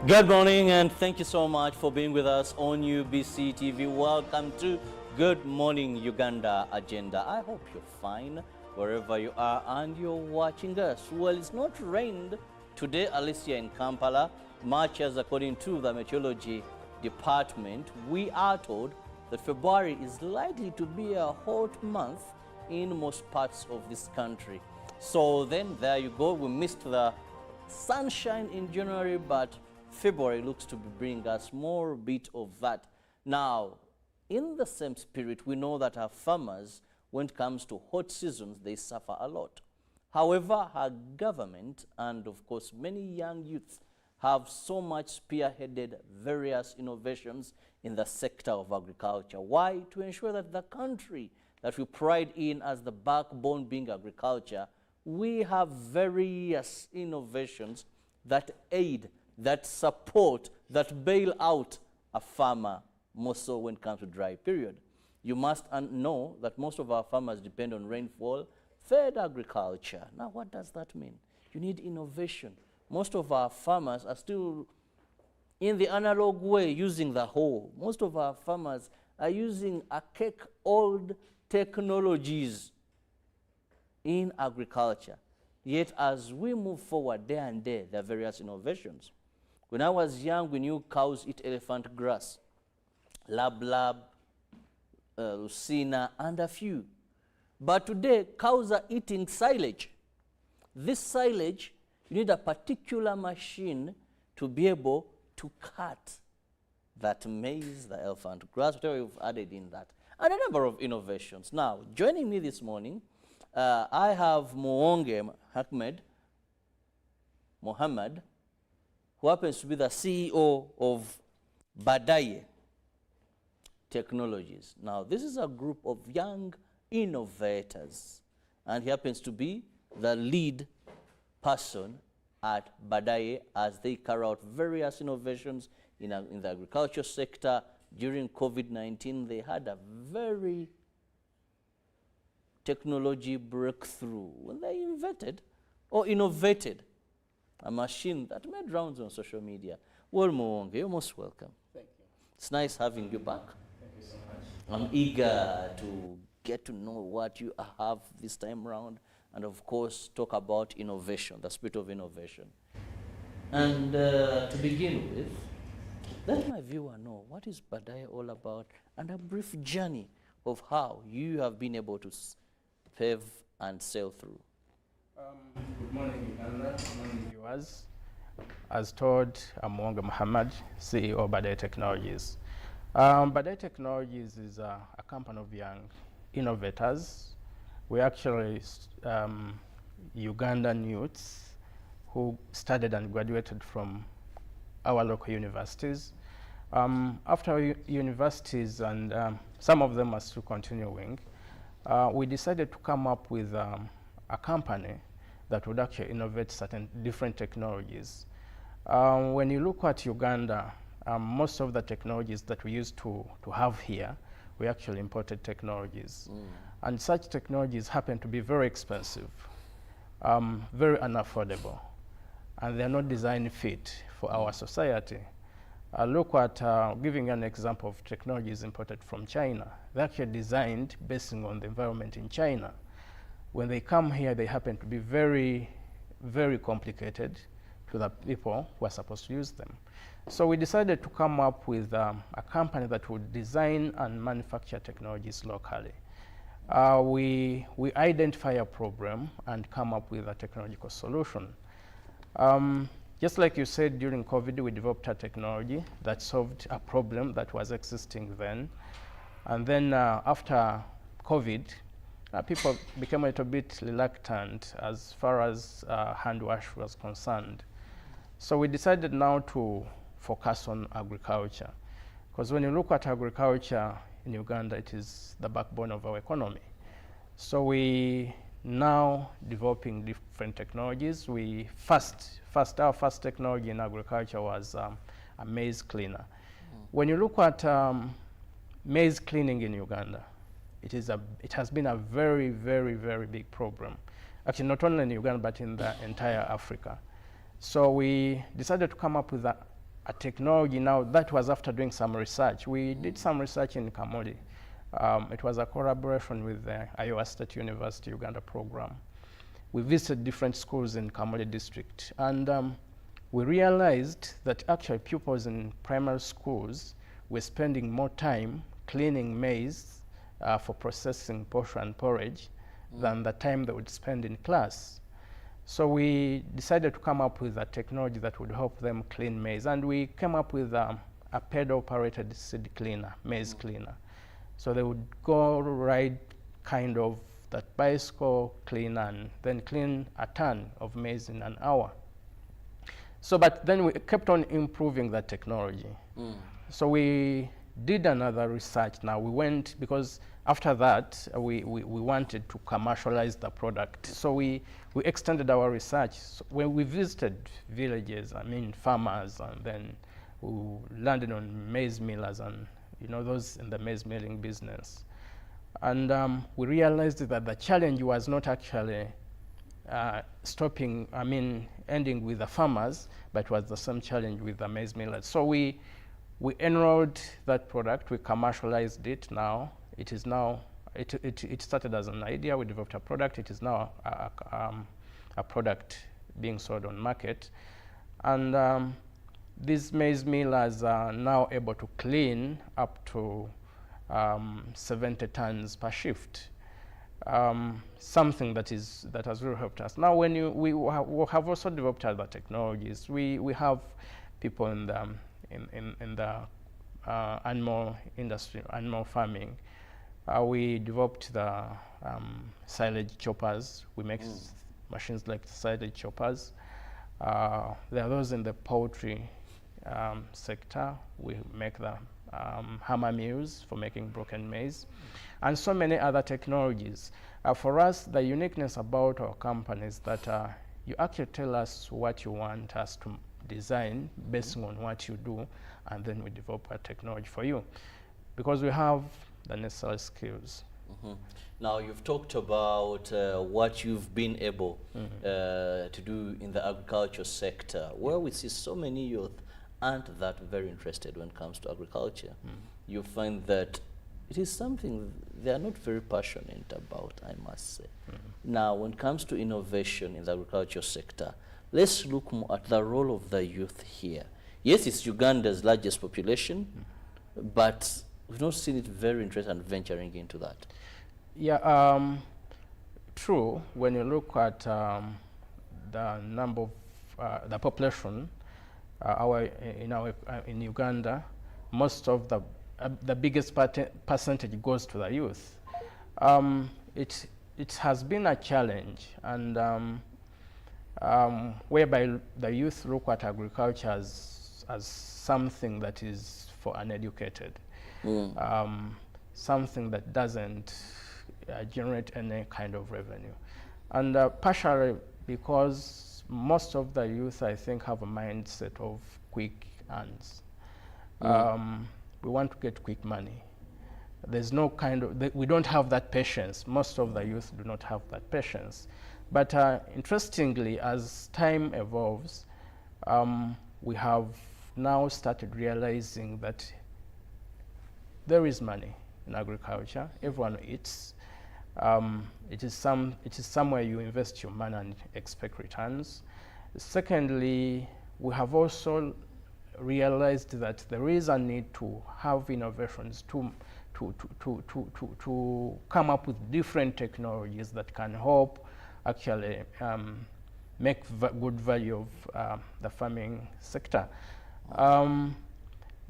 Good morning and thank you so much for being with us on UBC TV. Welcome to Good Morning Uganda Agenda. I hope you're fine wherever you are and you're watching us. Well, it's not rained today, at least here in Kampala, much as according to the Meteorology Department. We are told that February is likely to be a hot month in most parts of this country. So then there you go, we missed the sunshine in January, but February looks to be bringing us more bit of that. Now, in the same spirit, we know that our farmers, when it comes to hot seasons, they suffer a lot. However, our government and, of course, many young youths have so much spearheaded various innovations in the sector of agriculture. Why? To ensure that the country that we pride in as the backbone being agriculture, we have various innovations that aid, that support, that bail out a farmer, more so when it comes to dry period. You must know that most of our farmers depend on rainfall-fed agriculture. Now, what does that mean? You need innovation. Most of our farmers are still in the analog way, using the hoe. Most of our farmers are using archaic old technologies in agriculture. Yet as we move forward day and day, there are various innovations. When I was young, we knew cows eat elephant grass, lab, lucina, and a few. But today, cows are eating silage. This silage, you need a particular machine to be able to cut that maize, the elephant grass, whatever you've added in that, and a number of innovations. Now, joining me this morning, I have Muonge Mohammed, who happens to be the CEO of Badaye Technologies. Now, this is a group of young innovators, and he happens to be the lead person at Badaye as they carry out various innovations in the agriculture sector. During COVID-19, they had a very technology breakthrough when they innovated a machine that made rounds on social media. Well, Mwonge, you're most welcome. Thank you. It's nice having you back. Thank you so much. I'm eager to get to know what you have this time around, and of course talk about innovation, the spirit of innovation. And to begin with, let my viewer know what is Badaye all about, and a brief journey of how you have been able to pave and sail through. Good morning, Uganda. Good morning, viewers. As told, I'm Mwonge Muhammad, CEO of Badaye Technologies. Badaye Technologies is a company of young innovators. We're actually Ugandan youths who studied and graduated from our local universities. After universities, and some of them are still continuing, we decided to come up with a company that would actually innovate certain different technologies. When you look at Uganda, most of the technologies that we used to have here, we actually imported technologies. And such technologies happen to be very expensive, very unaffordable, and they're not designed fit for our society. Look at, giving an example of technologies imported from China. They're actually designed based on the environment in China. When they come here, they happen to be very, very complicated to the people who are supposed to use them. So we decided to come up with a company that would design and manufacture technologies locally. We identify a problem and come up with a technological solution. Just like you said, during COVID, we developed a technology that solved a problem that was existing then. And then after COVID, people became a little bit reluctant as far as hand wash was concerned. So we decided now to focus on agriculture. Because when you look at agriculture in Uganda, it is the backbone of our economy. So we now developing different technologies. Our first technology in agriculture was a maize cleaner. When you look at maize cleaning in Uganda, it has been a very, very, very big problem. Actually, not only in Uganda, but in the entire Africa. So we decided to come up with a technology. Now, that was after doing some research. We did some research in Kamuli. It was a collaboration with the Iowa State University Uganda program. We visited different schools in Kamuli district, and we realized that actually pupils in primary schools were spending more time cleaning maize for processing posho and porridge than the time they would spend in class. So we decided to come up with a technology that would help them clean maize, and we came up with a pedal-operated seed cleaner, maize cleaner. So they would go ride kind of that bicycle, clean, and then clean a ton of maize in an hour. So, but then we kept on improving that technology. So we did another research. Now we went, because after that, we wanted to commercialize the product. So we extended our research. So when we visited villages, farmers, and then we landed on maize millers and those in the maize milling business. And we realized that the challenge was not actually ending with the farmers, but was the same challenge with the maize millers. So we enrolled that product, we commercialized it now. It is now, it started as an idea, we developed a product, it is now a product being sold on market. And these maize millers are now able to clean up to 70 tons per shift. Something that has really helped us. Now, when we have also developed other technologies. We have people in the animal industry, animal farming. We developed the silage choppers. We make machines like silage choppers. There are those in the poultry sector. We make the hammer mills for making broken maize, and so many other technologies. For us, the uniqueness about our company is that you actually tell us what you want us to design based on what you do, and then we develop a technology for you, because we have the necessary skills. Now, you've talked about what you've been able to do in the agriculture sector, where we see so many youth aren't that very interested when it comes to agriculture. You find that it is something they are not very passionate about, I must say. Now, when it comes to innovation in the agriculture sector, let's look more at the role of the youth here. Yes, it's Uganda's largest population, but we've not seen it very interested in venturing into that. Yeah, true. When you look at the number of the population, in Uganda, most of the biggest percentage goes to the youth. It has been a challenge, and whereby the youth look at agriculture as something that is for uneducated, something that doesn't generate any kind of revenue. And partially because most of the youth, I think, have a mindset of quick earns. We want to get quick money. There's no kind of, we don't have that patience. Most of the youth do not have that patience. But interestingly, as time evolves, we have now started realizing that there is money in agriculture. Everyone eats. It is somewhere you invest your money and expect returns. Secondly, we have also realized that there is a need to have innovations to come up with different technologies that can help actually make good value of the farming sector.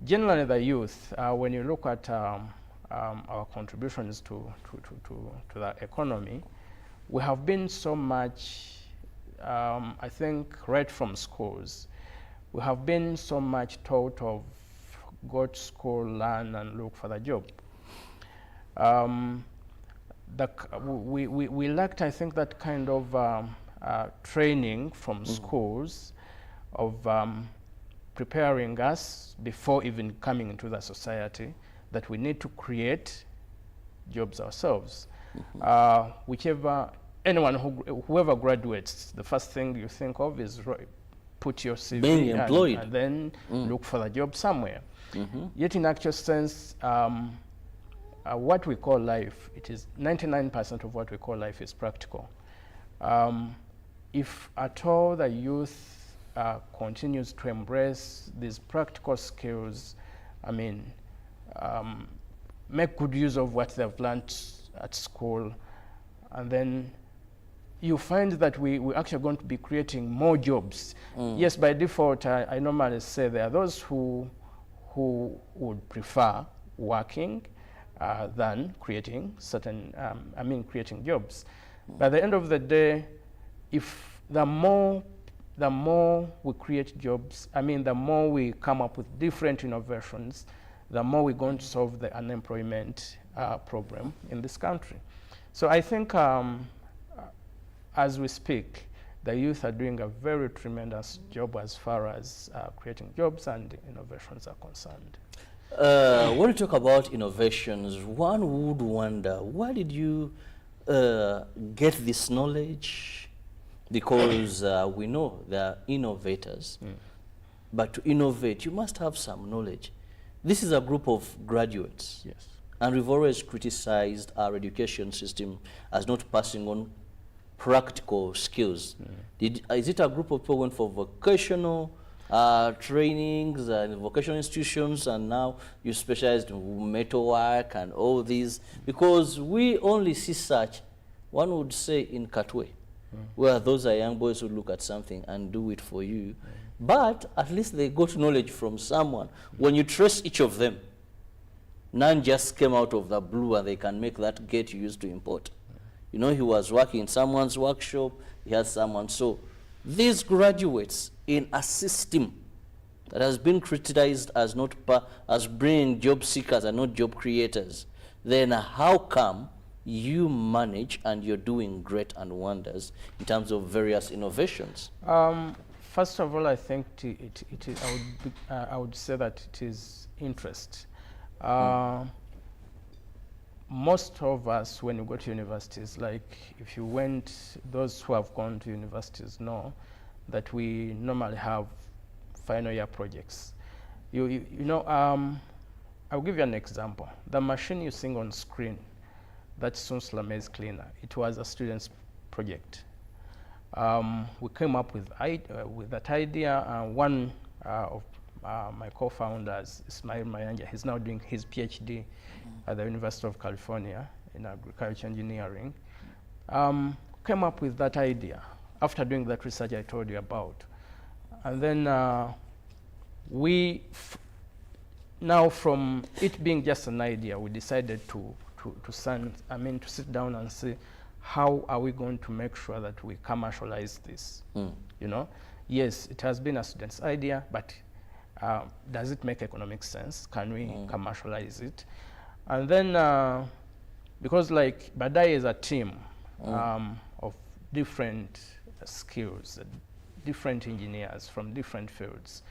Generally, the youth, when you look at our contributions to the economy, we have been so much, I think, right from schools, we have been so much taught of go to school, learn, and look for the job. We lacked, I think, that kind of training from schools of preparing us before even coming into the society, that we need to create jobs ourselves. Whoever graduates, the first thing you think of is put your CV being employed, and then look for the job somewhere. Yet in actual sense, what we call life, it is 99% of what we call life is practical. If at all the youth continues to embrace these practical skills, I mean, make good use of what they've learned at school, and then you find that we're actually going to be creating more jobs. Yes, by default, I normally say there are those who would prefer working than creating creating jobs. By the end of the day, if the more we create jobs, the more we come up with different innovations, the more we're going to solve the unemployment problem in this country. So I think as we speak, the youth are doing a very tremendous job as far as creating jobs and innovations are concerned. When you talk about innovations, one would wonder, where did you get this knowledge? Because we know there are innovators, but to innovate, you must have some knowledge. This is a group of graduates. Yes. And we've always criticized our education system as not passing on practical skills. Is it a group of people going for vocational trainings and vocational institutions, and now you specialized in metalwork and all these? Because we only see such, one would say, in Katwe, where those are young boys who look at something and do it for you. But at least they got knowledge from someone. When you trace each of them, none just came out of the blue and they can make that gate you used to import. You know, he was working in someone's workshop, he has someone. So these graduates in a system that has been criticized as not as bringing job seekers and not job creators, then how come you manage and you're doing great and wonders in terms of various innovations? First of all, I think I would say that it is interest. Most of us, when you go to universities, like if you went, those who have gone to universities know that we normally have final year projects. You know, I'll give you an example. The machine you see on screen, that's Sunsla maize cleaner. It was a student's project. We came up with that idea. One of my co-founders, Ismail Mayanja, he's now doing his PhD at the University of California in agriculture engineering, came up with that idea after doing that research I told you about. And then now from it being just an idea, we decided to sit down and see how are we going to make sure that we commercialize this. You know, yes, it has been a student's idea, but does it make economic sense? Can we commercialize it? And then, because like Badai is a team of different skills, different engineers from different fields,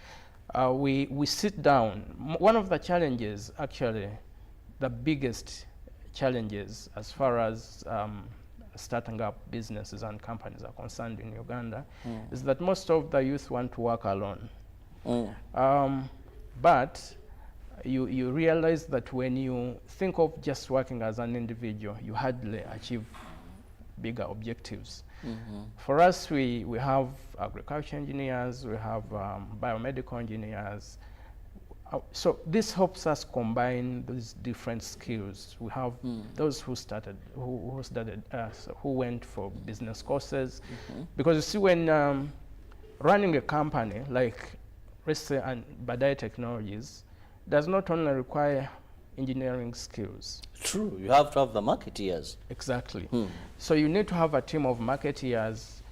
we sit down. One of the challenges, actually, the biggest challenges as far as starting up businesses and companies are concerned in Uganda is that most of the youth want to work alone. But you realize that when you think of just working as an individual, you hardly achieve bigger objectives. For us, we have agriculture engineers, we have biomedical engineers. So this helps us combine these different skills. We have those who went for business courses, because you see, when running a company like Reste and Badai Technologies does not only require engineering skills. True, you have to have the marketeers. Exactly. So you need to have a team of marketeers,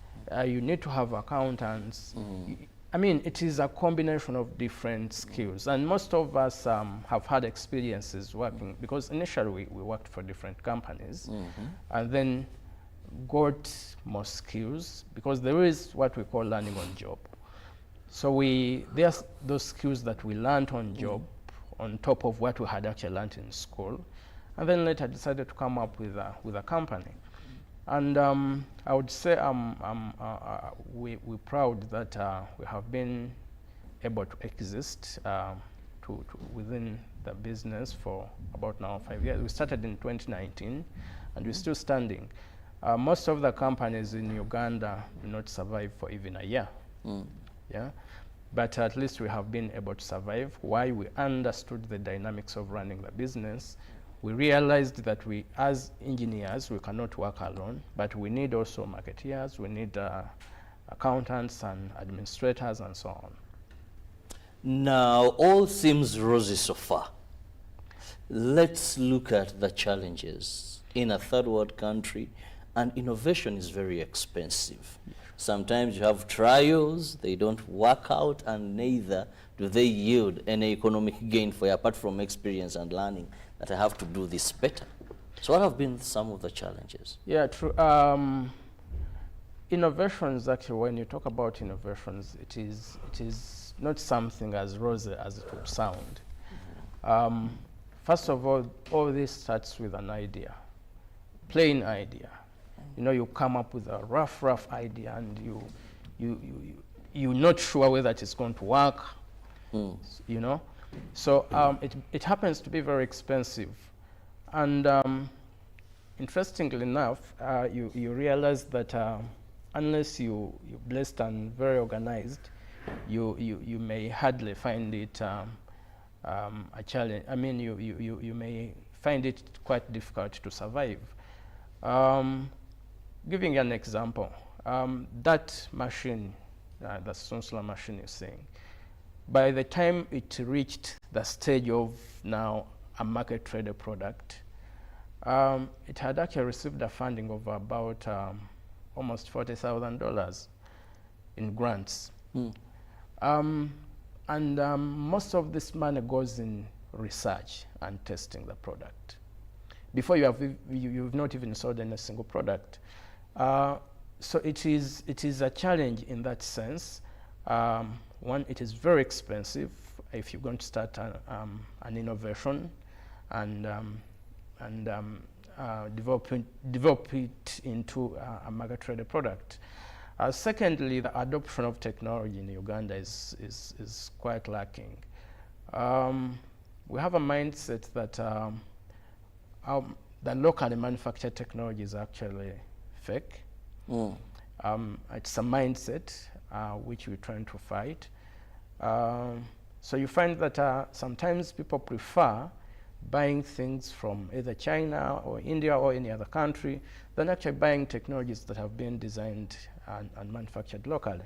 you need to have accountants. I mean, it is a combination of different skills, and most of us have had experiences working, because initially we worked for different companies, and then got more skills, because there is what we call learning on job. So there's those skills that we learned on job, on top of what we had actually learned in school, and then later decided to come up with a company. And I would say we're proud that we have been able to exist within the business for about now 5 years. We started in 2019, and we're still standing. Most of the companies in Uganda do not survive for even a year. Yeah, but at least we have been able to survive. Why? We understood the dynamics of running the business. We realized that we, as engineers, we cannot work alone, but we need also marketeers, we need accountants and administrators and so on. Now, all seems rosy so far. Let's look at the challenges. In a third world country, and innovation is very expensive. Sometimes you have trials, they don't work out, and neither do they yield any economic gain for you, apart from experience and learning that I have to do this better. So what have been some of the challenges? Yeah, true. Innovations, actually, when you talk about innovations, it is not something as rosy as it would sound. First of all this starts with an idea, plain idea. You know, you come up with a rough idea, and you're not sure whether it's going to work. You know, so it happens to be very expensive, and interestingly enough, you realize that unless you're blessed and very organized, you may hardly find it a challenge. I mean, you may find it quite difficult to survive. Giving you an example, that machine, the Sonsla machine you're seeing, by the time it reached the stage of now a market traded product, it had actually received a funding of about almost $40,000. in grants. Most of this money goes in research and testing the product. Before you've not even sold any single product. So it is a challenge in that sense. One, it is very expensive if you're going to start an innovation and develop it into a market-ready product. Secondly, the adoption of technology in Uganda is quite lacking. We have a mindset that the locally manufactured technology is actually fake. It's a mindset which we're trying to fight. So you find that sometimes people prefer buying things from either China or India or any other country than actually buying technologies that have been designed and manufactured locally.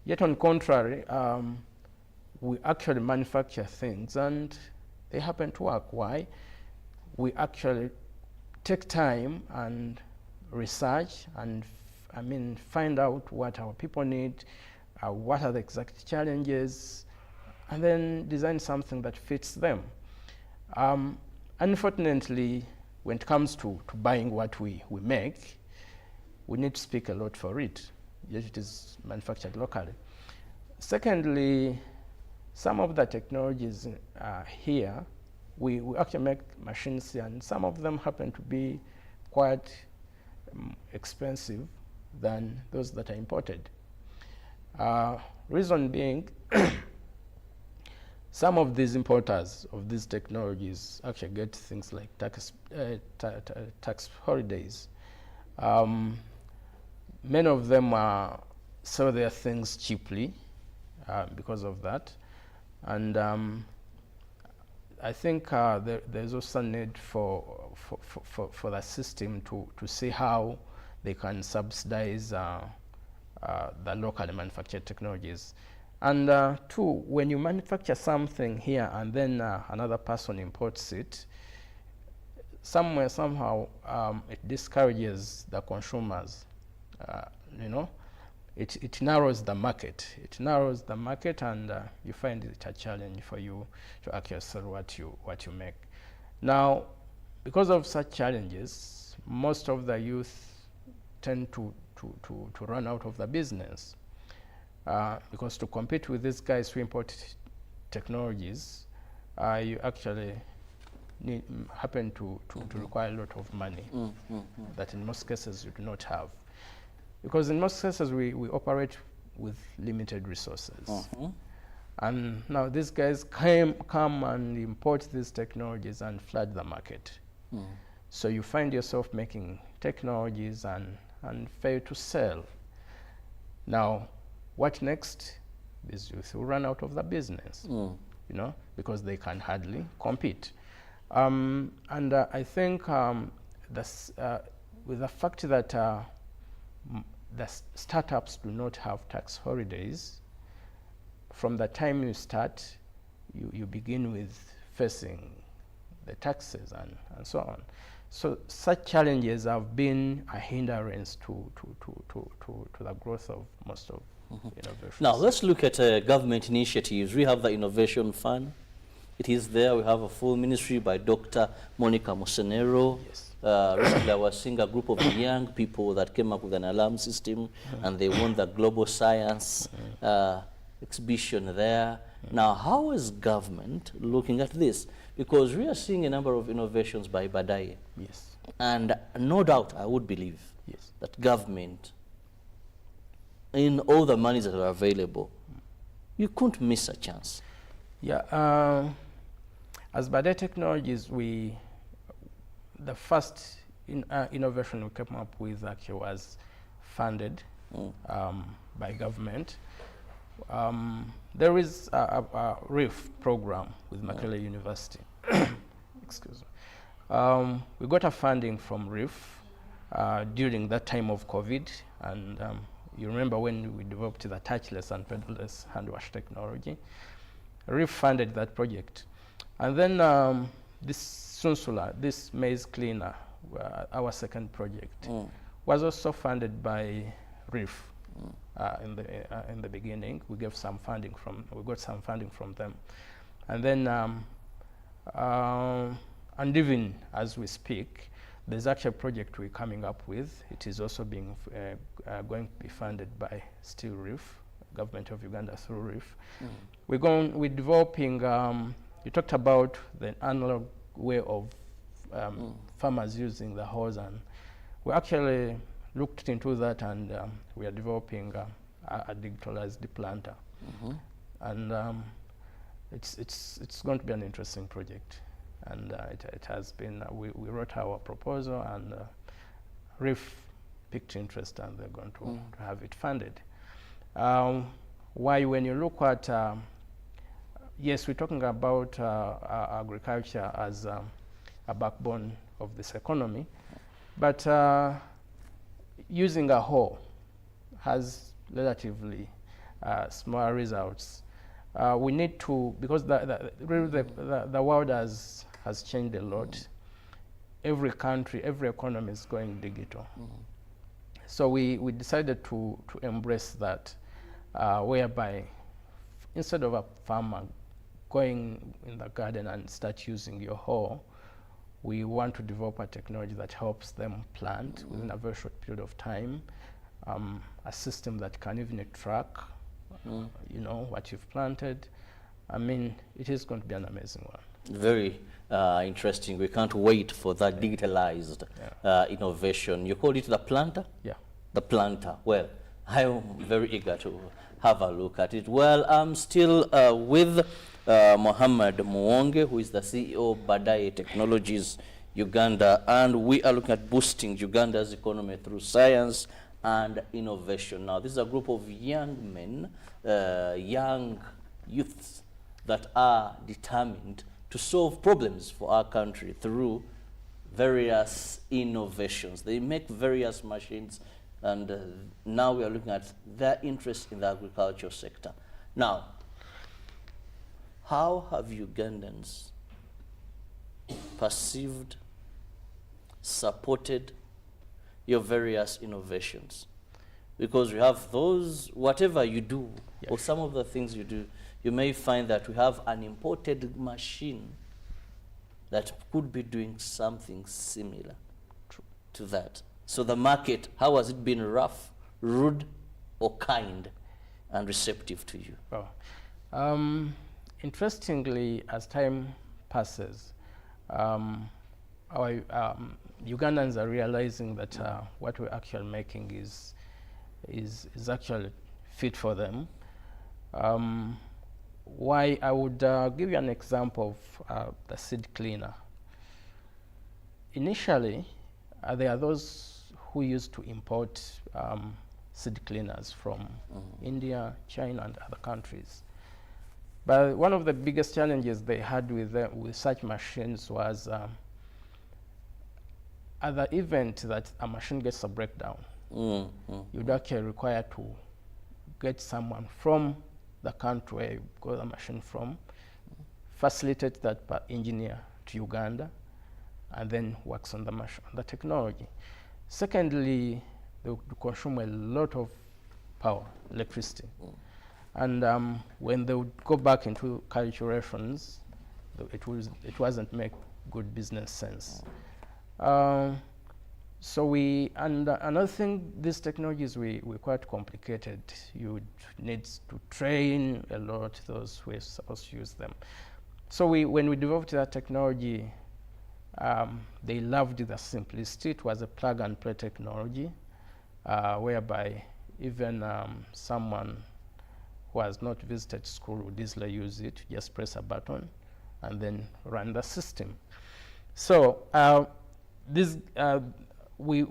Yet on contrary, we actually manufacture things and they happen to work. Why? We actually take time and research and find out what our people need, what are the exact challenges, and then design something that fits them. Unfortunately, when it comes to buying what we make, we need to speak a lot for it, yet it is manufactured locally. Secondly, some of the technologies here, we actually make machines here, and some of them happen to be quite expensive than those that are imported. Reason being, some of these importers of these technologies actually get things like tax holidays. Many of them sell their things cheaply because of that. And I think there's also a need for the system to see how they can subsidize the locally manufactured technologies. And two, when you manufacture something here and then another person imports it, somewhere, somehow, it discourages the consumers. It narrows the market. It narrows the market, and you find it a challenge for you to actually sell what you make. Now, because of such challenges, most of the youth tend to run out of the business. Because to compete with these guys who import technologies, you actually happen to require a lot of money that in most cases you do not have. Because in most cases we operate with limited resources. And now these guys come and import these technologies and flood the market. So you find yourself making technologies and fail to sell. Now, what next? These youth will run out of the business, because they can hardly compete. And I think with the fact that the startups do not have tax holidays, from the time you start, you begin with facing the taxes and so on. So such challenges have been a hindrance to the growth of most of innovations. Now let's look at government initiatives. We have the Innovation Fund. It is there. We have a full ministry by Dr. Monica Mosenero. Yes. Recently I was seeing a group of young people that came up with an alarm system, and they won the Global Science exhibition there. Now, how is government looking at this? Because we are seeing a number of innovations by Badaye. Yes. And no doubt, I would believe that government, in all the monies that are available, you couldn't miss a chance. Yeah. As Badaye Technologies, the first innovation we came up with actually was funded by government. There is a RIF program with Makerere University. Excuse me. We got a funding from RIF during that time of COVID, and you remember when we developed the touchless and pedalless hand wash technology. RIF funded that project. And then this Sunsula, this maize cleaner, our second project, was also funded by RIF. in the beginning. We got some funding from them, and then and even as we speak, there's actually a project we're coming up with. It is also being going to be funded by Steel Reef, government of Uganda through Reef. We're developing. You talked about the analog way of farmers using the hose, and we actually looked into that, and we are developing a digitalized planter, and it's going to be an interesting project, and it has been. We wrote our proposal, and Reef picked interest, and they're going to have it funded. Why, when you look at yes, we're talking about agriculture as a backbone of this economy, but using a hoe has relatively small results. We need to, because the world has changed a lot. Every country, every economy is going digital. So we decided to embrace that, whereby instead of a farmer going in the garden and start using your hoe, we want to develop a technology that helps them plant within a very short period of time, a system that can even track, you know, what you've planted. I mean, it is going to be an amazing one. Very interesting. We can't wait for that digitalized innovation. You called it the planter? Yeah. The planter. Well, I'm very eager to have a look at it. Well, I'm still with Mohammed Muwonge, who is the CEO of Badaye Technologies Uganda, and we are looking at boosting Uganda's economy through science and innovation. Now, this is a group of young men, young youths that are determined to solve problems for our country through various innovations. They make various machines, and now we are looking at their interest in the agricultural sector. Now, how have Ugandans perceived, supported your various innovations? Because we have those, whatever you do, or some of the things you do, you may find that we have an imported machine that could be doing something similar to that. So the market, how has it been, rough, rude, or kind and receptive to you? Well, interestingly, as time passes, Ugandans are realizing that what we're actually making is actually fit for them. Why I would give you an example of the seed cleaner. Initially, there are those who used to import seed cleaners from India, China, and other countries. But one of the biggest challenges they had with such machines was at the event that a machine gets a breakdown, you'd actually require to get someone from the country where you got the machine from, facilitate that engineer to Uganda, and then works on the machine, the technology. Secondly, they would consume a lot of power, electricity. And when they would go back into calculations, it wasn't make good business sense. So another thing, these technologies were quite complicated. You would need to train a lot those who are supposed to use them. So when we developed that technology, they loved the simplicity. It was a plug and play technology, whereby even someone who has not visited school would easily use it, just press a button and then run the system. So we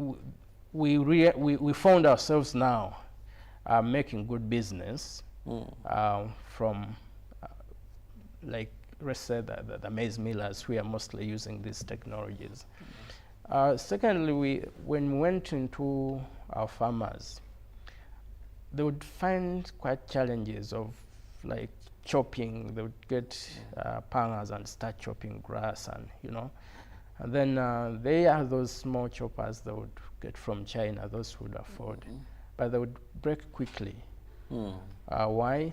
found ourselves now making good business from like, let's say, the maize millers who are mostly using these technologies. Secondly, when we went into our farmers, they would find quite challenges of like chopping. They would get pangas and start chopping grass, and you know. And then they are those small choppers they would get from China, those who would afford. but they would break quickly. Why?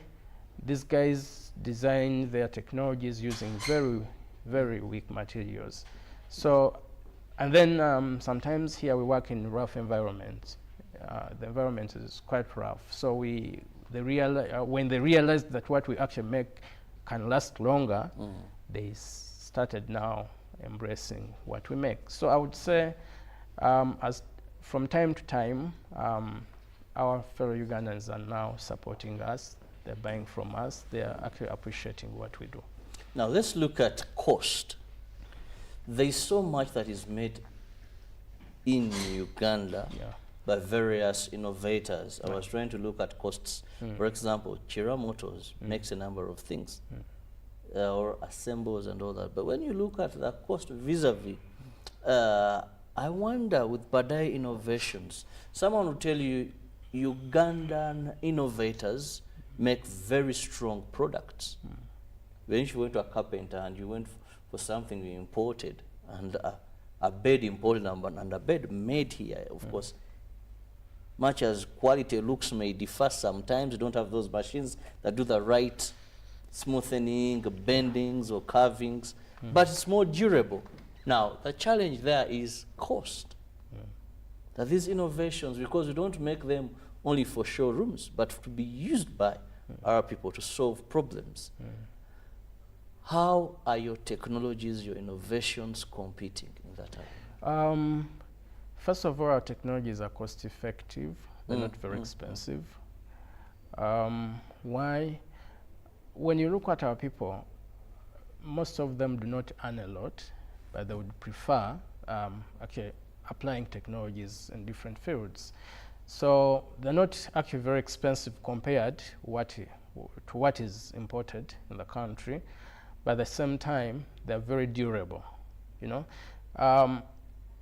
These guys design their technologies using very, very weak materials. So, and then sometimes here we work in rough environments. The environment is quite rough. So when they realized that what we actually make can last longer, they started now embracing what we make. So I would say, as from time to time, our fellow Ugandans are now supporting us. They're buying from us. They are actually appreciating what we do. Now let's look at cost. There's so much that is made in Uganda by various innovators. I was trying to look at costs. For example, Chira Motors makes a number of things, or assembles and all that. But when you look at the cost vis-a-vis, I wonder with Badai Innovations, someone will tell you Ugandan innovators make very strong products. When you went to a carpenter and you went for something you imported, and a bed imported and a bed made here, of course, much as quality looks may differ sometimes, you don't have those machines that do the right smoothening, bendings or carvings, but it's more durable. Now, the challenge there is cost. That these innovations, because we don't make them only for showrooms, but to be used by our people to solve problems. How are your technologies, your innovations competing in that area? First of all, our technologies are cost effective. They're not very expensive. Why? When you look at our people, most of them do not earn a lot, but they would prefer actually applying technologies in different fields. So they're not actually very expensive compared to what is imported in the country, but at the same time, they're very durable, you know.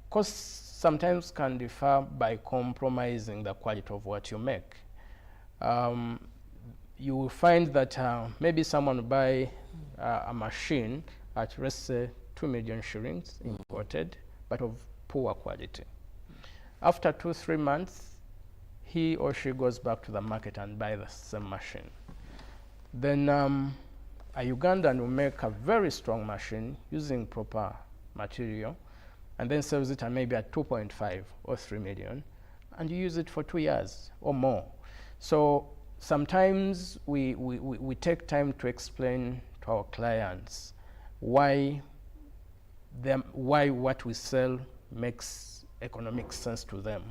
Costs sometimes can differ by compromising the quality of what you make. You will find that maybe someone will buy a machine at, let's say, 2 million shillings imported, but of poor quality. After 2-3 months, he or she goes back to the market and buy the same machine. Then a Ugandan will make a very strong machine using proper material, and then sells it maybe at 2.5 or 3 million, and you use it for 2 years or more. So sometimes we take time to explain to our clients why what we sell makes economic sense to them.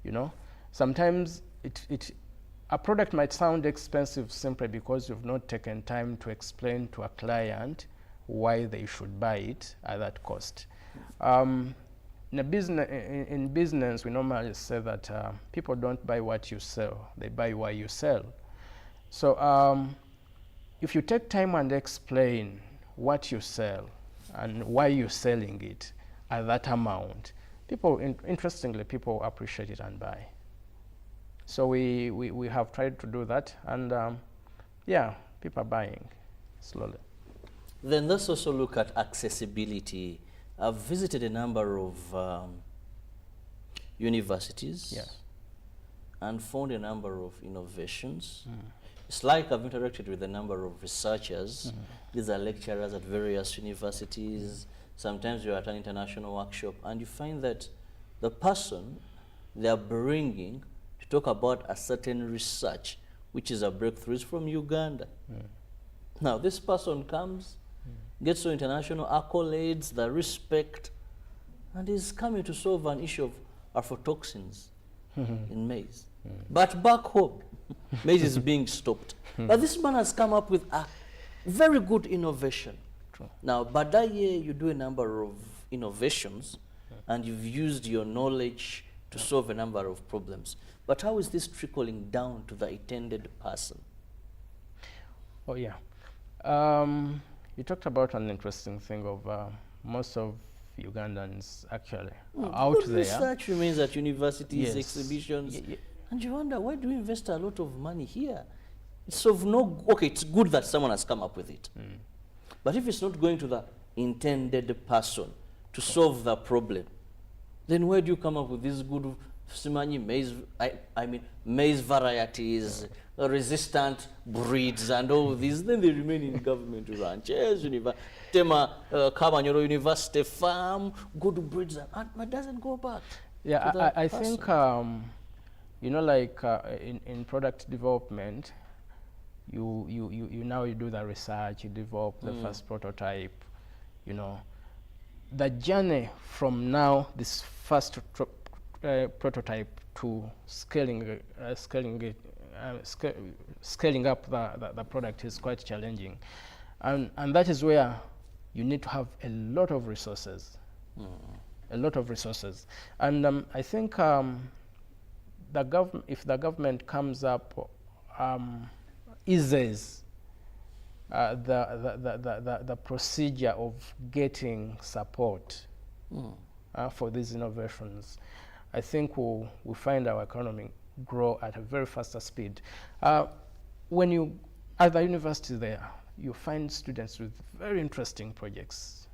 You know, sometimes a product might sound expensive simply because you've not taken time to explain to a client why they should buy it at that cost. In business, we normally say that people don't buy what you sell, they buy why you sell. So if you take time and explain what you sell and why you're selling it at that amount, interestingly, people appreciate it and buy. So we have tried to do that, and yeah, people are buying slowly. Then let's also look at accessibility. I've visited a number of universities and found a number of innovations. It's like I've interacted with a number of researchers. These are lecturers at various universities. Sometimes you're at an international workshop and you find that the person they're bringing to talk about a certain research, which is a breakthrough, is from Uganda. Now this person comes, gets to international accolades, the respect, and is coming to solve an issue of aflatoxins in maize. But back home, maize is being stopped. But this man has come up with a very good innovation. Now, Badaye, you do a number of innovations, and you've used your knowledge to solve a number of problems. But how is this trickling down to the intended person? Oh, yeah. You talked about an interesting thing of most of Ugandans actually out there. Research remains at universities, exhibitions, and you wonder, why do we invest a lot of money here? It's of no, okay, it's good that someone has come up with it. But if it's not going to the intended person to solve the problem, then where do you come up with these good simanyi maize, I mean maize varieties, resistant breeds and all these, then they remain in government ranches, Tema Kabanyoro University farm, good breeds, and it doesn't go back. Yeah, I think, you know, like in product development, you now you do the research, you develop the first prototype, you know. The journey from now, this first prototype to scaling up the product is quite challenging, and that is where you need to have a lot of resources, a lot of resources, and I think if the government comes up, eases the procedure of getting support for these innovations, I think we'll find our economy grow at a very faster speed. When you, at the university there, you find students with very interesting projects,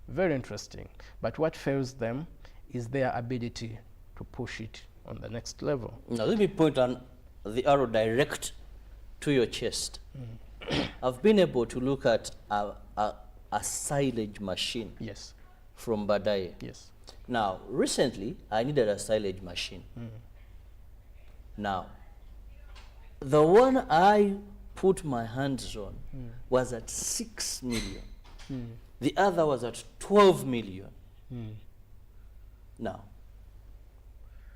very interesting, but what fails them is their ability to push it on the next level. Now let me point on the arrow direct to your chest. I've been able to look at a silage machine. Yes. From Badaye. Yes. Now, recently, I needed a silage machine. Now, the one I put my hands on was at 6 million. The other was at 12 million. Now,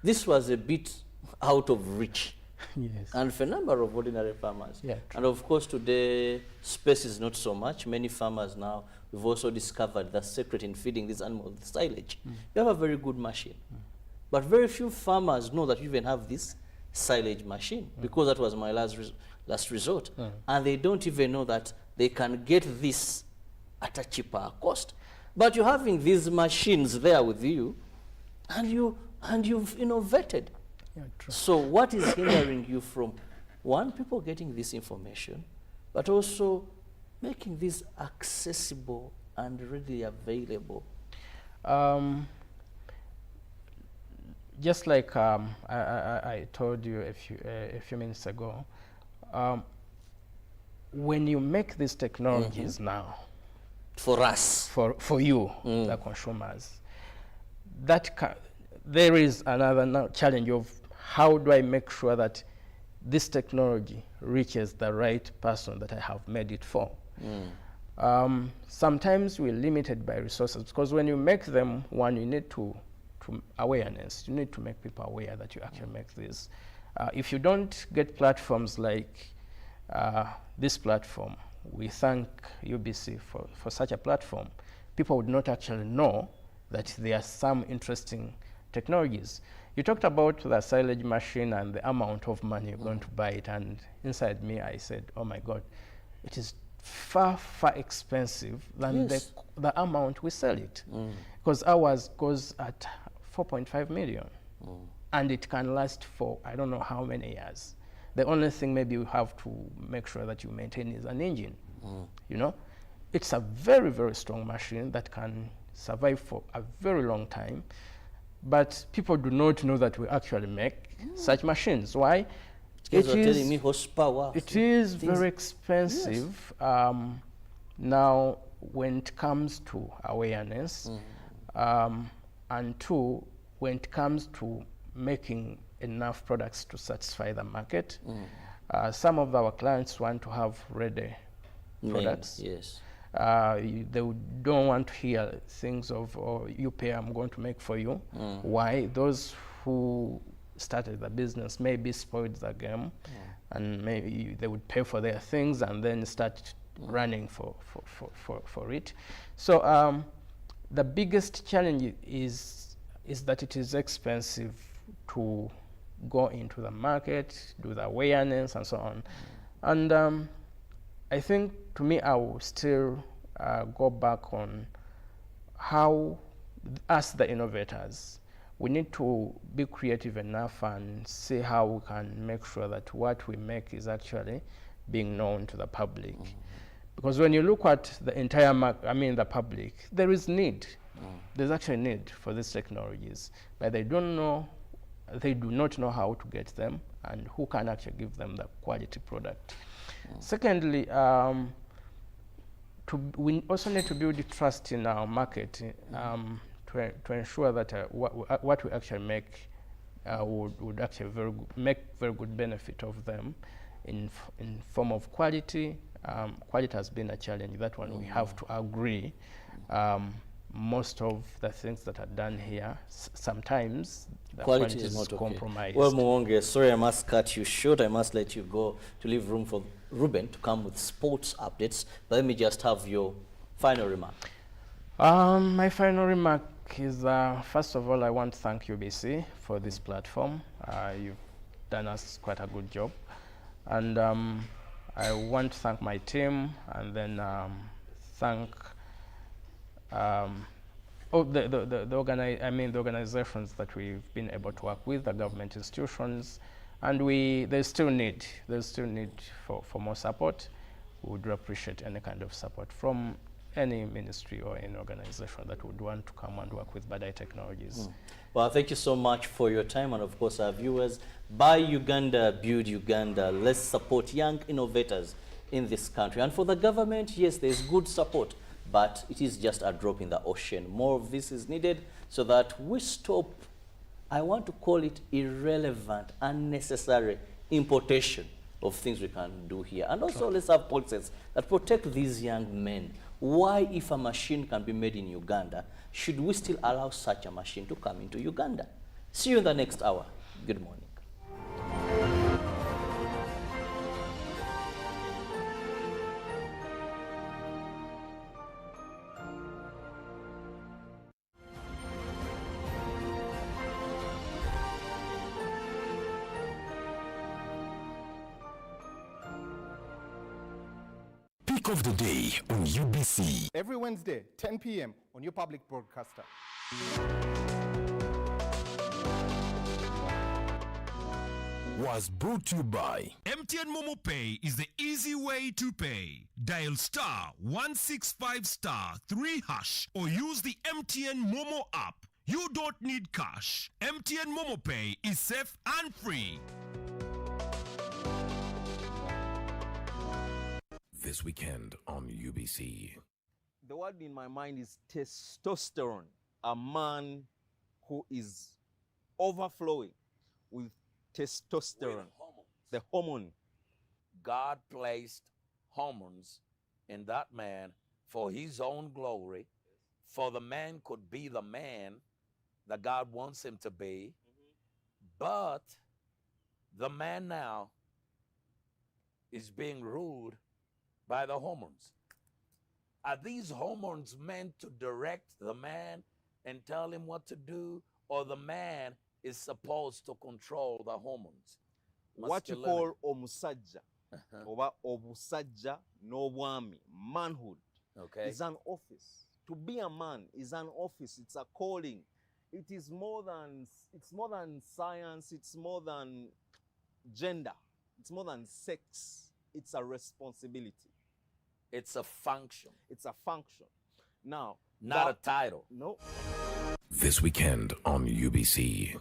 this was a bit out of reach. Yes. And for a number of ordinary farmers. Yeah, and of course today space is not so much. Many farmers now, we've also discovered the secret in feeding these animals with silage. You have a very good machine. But very few farmers know that you even have this silage machine, because that was my last resort. And they don't even know that they can get this at a cheaper cost. But you're having these machines there with you, and you've innovated. Yeah, true. So what is hindering you from, one, people getting this information, but also making this accessible and readily available? Just like I told you a few minutes ago, when you make these technologies now, for us, for you, the consumers, there is another challenge of how do I make sure that this technology reaches the right person that I have made it for. Sometimes we're limited by resources, because when you make them, one, you need to awareness. You need to make people aware that you actually make this. If you don't get platforms like this platform, we thank UBC for such a platform. People would not actually know that there are some interesting technologies. You talked about the silage machine and the amount of money you're going to buy it, and inside me I said, oh my God, it is far, far expensive than the amount we sell it. Because ours goes at 4.5 million. And it can last for I don't know how many years. The only thing maybe you have to make sure that you maintain is an engine. You know, it's a very, very strong machine that can survive for a very long time. But people do not know that we actually make such machines. Why? Telling me horsepower. It is very expensive. Now, when it comes to awareness, and two, when it comes to making enough products to satisfy the market, some of our clients want to have ready products. Yes. They don't want to hear things of, oh, you pay, I'm going to make for you. Why? Those who started the business maybe spoiled the game, and maybe they would pay for their things and then start running for it. So the biggest challenge is that it is expensive to go into the market, do the awareness and so on. And I think, to me, I will still go back on how, as the innovators, we need to be creative enough and see how we can make sure that what we make is actually being known to the public. Because when you look at the entire the public, there is need. There's actually need for these technologies, but they don't know they do not know how to get them and who can actually give them the quality product. Secondly, we also need to build trust in our market to ensure that what we actually make would actually make very good benefit of them in form of quality. Quality has been a challenge. That one we have to agree. Most of the things that are done here, sometimes the quality is not compromised. Well, Mwonge, sorry, I must cut you short. I must let you go to leave room for Ruben to come with sports updates. But let me just have your final remark. My final remark is, first of all, I want to thank UBC for this platform. You've done us quite a good job. And I want to thank my team, and then thank the organizations that we've been able to work with, the government institutions, and there's still need for more support. We would appreciate any kind of support from any ministry or any organization that would want to come and work with Badai Technologies. Well, thank you so much for your time, and of course our viewers. Buy Uganda, build Uganda. Let's support young innovators in this country. And for the government, yes, there's good support, but it is just a drop in the ocean. More of this is needed so that we stop, I want to call it irrelevant, unnecessary importation of things we can do here. And also let's have policies that protect these young men. Why, if a machine can be made in Uganda, should we still allow such a machine to come into Uganda? See you in the next hour. Good morning. Pick of the day on UBC. Every Wednesday, 10 p.m. on your public broadcaster. Was brought to you by MTN Momo Pay is the easy way to pay. Dial *165*3# or use the MTN Momo app. You don't need cash. MTN Momo Pay is safe and free. This weekend on UBC. The word in my mind is testosterone. A man who is overflowing with testosterone, the hormone. God placed hormones in that man for his own glory, for the man could be the man that God wants him to be. But the man now is being ruled by the hormones. Are these hormones meant to direct the man and tell him what to do, or the man is supposed to control the hormones? What you call omusajja, oba obusajja n'obwami, manhood, is an office. To be a man is an office. It's a calling. It is more than science. It's more than gender. It's more than sex. It's a responsibility. It's a function. It's a function. Now, not a title. No. This weekend on UBC.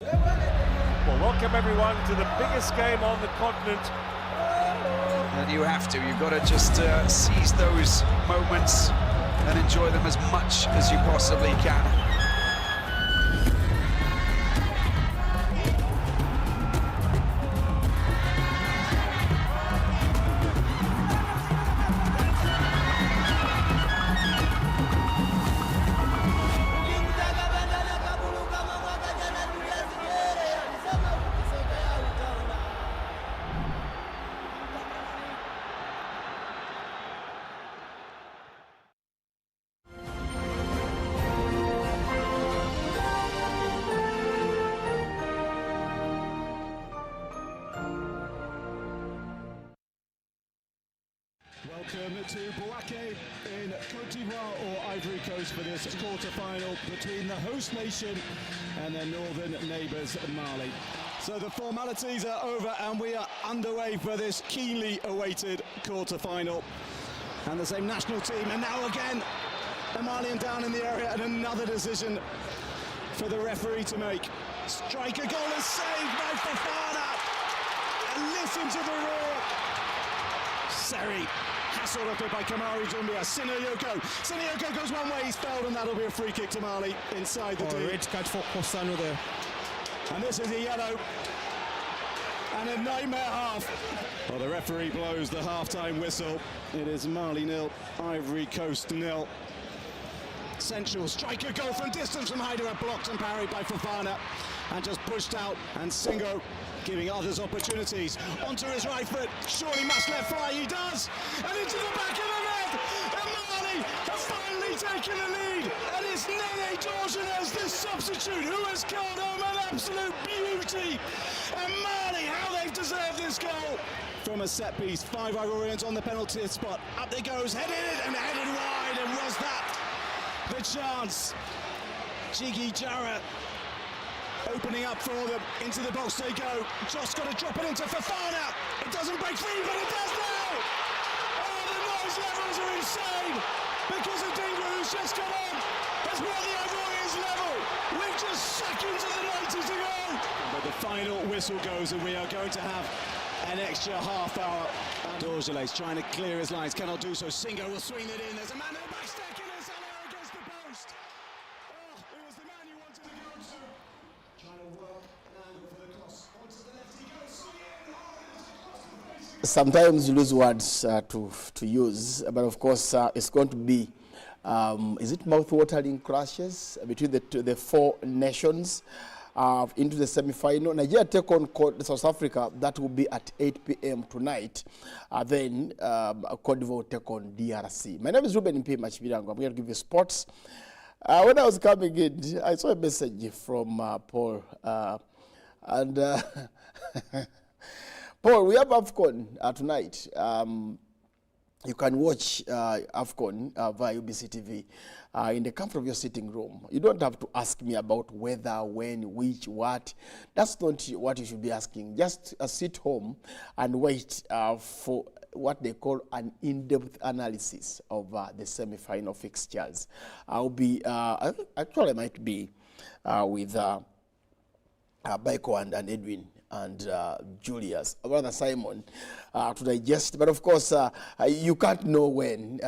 Well, welcome everyone to the biggest game on the continent. And you have to. You've got to just seize those moments and enjoy them as much as you possibly can. welcome to Bouaké in Côte d'Ivoire or Ivory Coast for this quarter-final between the host nation and their northern neighbours Mali. So the formalities are over and we are underway for this keenly awaited quarter-final. And the same national team, and now again a Malian down in the area, and another decision for the referee to make. Striker goal is saved by Fofana, and listen to the roar. Seri hassled up it by Kamari Doumbia. Sinayoko goes one way, he's fouled, and that'll be a free kick to Mali inside the D. Red card for Kosano there. And this is a yellow and a nightmare half. Well, the referee blows the half-time whistle. It is Mali 0, Ivory Coast 0. Central striker goal from distance from Haider, blocked and parried by Fofana and just pushed out, and Singo giving others opportunities. Onto his right foot, surely must let fly, he does, and into the back of the net, and Mali have finally taken the lead, and it's Nene Dorjanez, the substitute, who has gone home an absolute beauty, and Mali, how they've deserved this goal. From a set piece, 5 Ivorians on the penalty spot, up they goes, headed and headed wide, and was that the chance? Jiggy Jarrah opening up for them, into the box they go. Just got to drop it into Fofana. It doesn't break free, but it does now. Oh, the noise levels are insane because of Dingra, who's just come on, has brought the Ivorians level with just seconds of the 90 to go. But the final whistle goes, and we are going to have an extra half hour. Dorgelet's trying to clear his lines, cannot do so. Singo will swing it in. There's a man in the back step, and it's Allaire against the post. Oh, it was the man you wanted to go to. Trying to work an angle for the cross. Onto the left he goes, swing in. Oh, it was across the face. Sometimes you lose words to use, but of course it's going to be, is it mouth-watering clashes between the 4 nations into the semi-final. Nigeria take on South Africa. That will be at 8 p.m. tonight. Then Cote d'Ivoire will take on DRC. My name is Ruben Mp Machibirango. I'm going to give you sports. When I was coming in, I saw a message from Paul. Paul, we have AFCON tonight. You can watch AFCON via UBC TV in the comfort of your sitting room. You don't have to ask me about whether, when, which, what. That's not what you should be asking. Just sit home and wait for what they call an in-depth analysis of the semi-final fixtures. I'll be, actually I might be with Baiko and Edwin and Julius, rather Simon, to digest. But of course, you can't know when.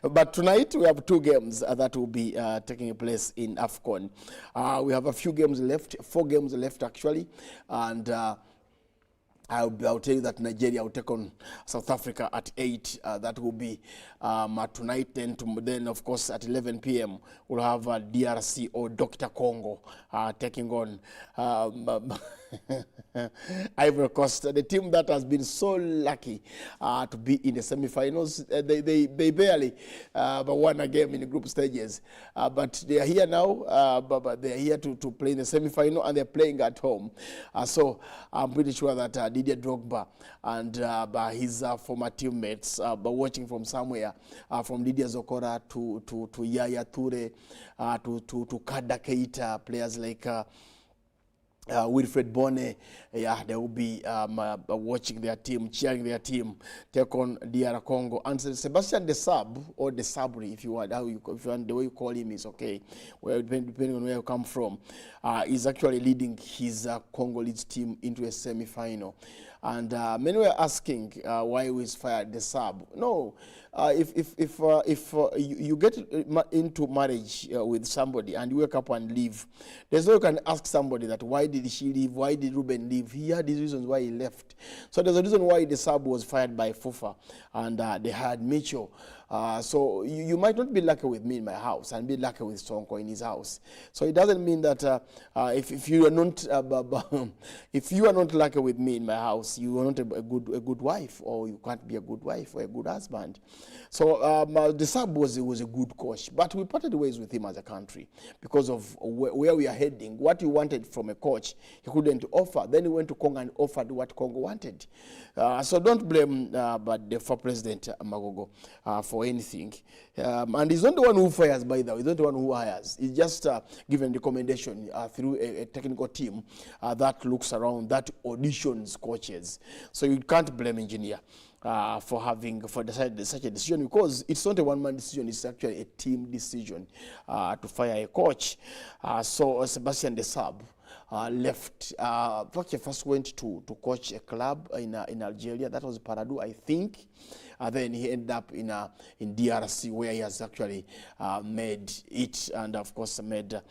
But tonight we have 2 games that will be taking place in AFCON. We have a few games left, 4 games left actually, and I'll tell you that Nigeria will take on South Africa at 8. That will be tonight. Then, of course, at 11 p.m., we'll have DRC or Dr. Congo taking on Ivory Coast, the team that has been so lucky to be in the semi-finals. They barely won a game in the group stages, but they are here now. But they are here to play in the semi-final, and they're playing at home. So I'm pretty sure that Didier Drogba and his former teammates, but watching from somewhere, from Didier Zokora to Yaya Toure, to Kada Keita, players like Wilfred Bonne, they will be watching their team, cheering their team take on DR Congo. And Sebastian Desabre, or Desabre, if you want, the way you call him is okay, well, depending on where you come from, is actually leading his Congolese team into a semi-final. And many were asking why he was fired Desabre. No, if you get into marriage with somebody and you wake up and leave, there's no you can ask somebody that why did she leave, why did Ruben leave. He had his reasons why he left. So there's a reason why Desabre was fired by FUFA, and they had Mitchell. So you might not be lucky with me in my house and be lucky with Sonko in his house. So it doesn't mean that if you are not if you are not lucky with me in my house, yes, you are not a good wife, or you can't be a good wife or a good husband. So the sub was a good coach, but we parted ways with him as a country because of where we are heading. What he wanted from a coach, he couldn't offer. Then he went to Congo and offered what Congo wanted. So don't blame but the former President Magogo for anything. And he's not the one who fires, by the way. He's not the one who hires. He's just given recommendation through a technical team that looks around, that auditions coaches. So you can't blame engineer for deciding such a decision, because it's not a one-man decision. It's actually a team decision to fire a coach. So Sebastian the sub left. He first went to coach a club in Algeria. That was Paradou, I think. Then he ended up in DRC, where he has actually made it, and of course made the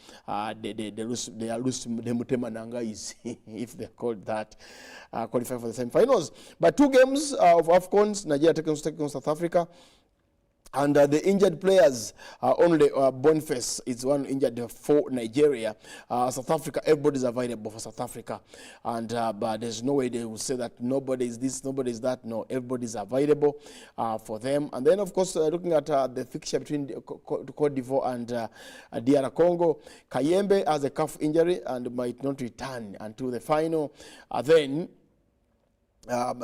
Mutema Nangais, if they're called that, qualify for the semi-finals. But 2 games of AFCON, Nigeria taking South Africa. And the injured players, only Boniface is one injured for Nigeria. South Africa, everybody's available for South Africa. And but there's no way they will say that nobody is this, nobody is that. No, everybody's available for them. And then, of course, looking at the fixture between Cote d'Ivoire and DR Congo, Kayembe has a calf injury and might not return until the final. Then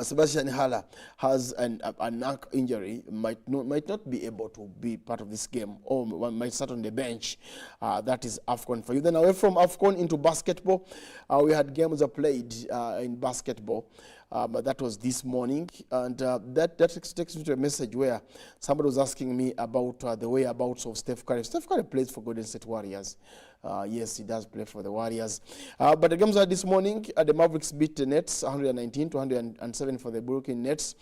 Sebastian Haller has an neck injury, might not be able to be part of this game, or might start on the bench. That is AFCON for you. Then away from AFCON into basketball, we had games played in basketball. But that was this morning, and that takes me to a message where somebody was asking me about the whereabouts of Steph Curry. Steph Curry plays for Golden State Warriors. Yes, he does play for the Warriors. But the games are this morning. The Mavericks beat the Nets 119-107 for the Brooklyn Nets.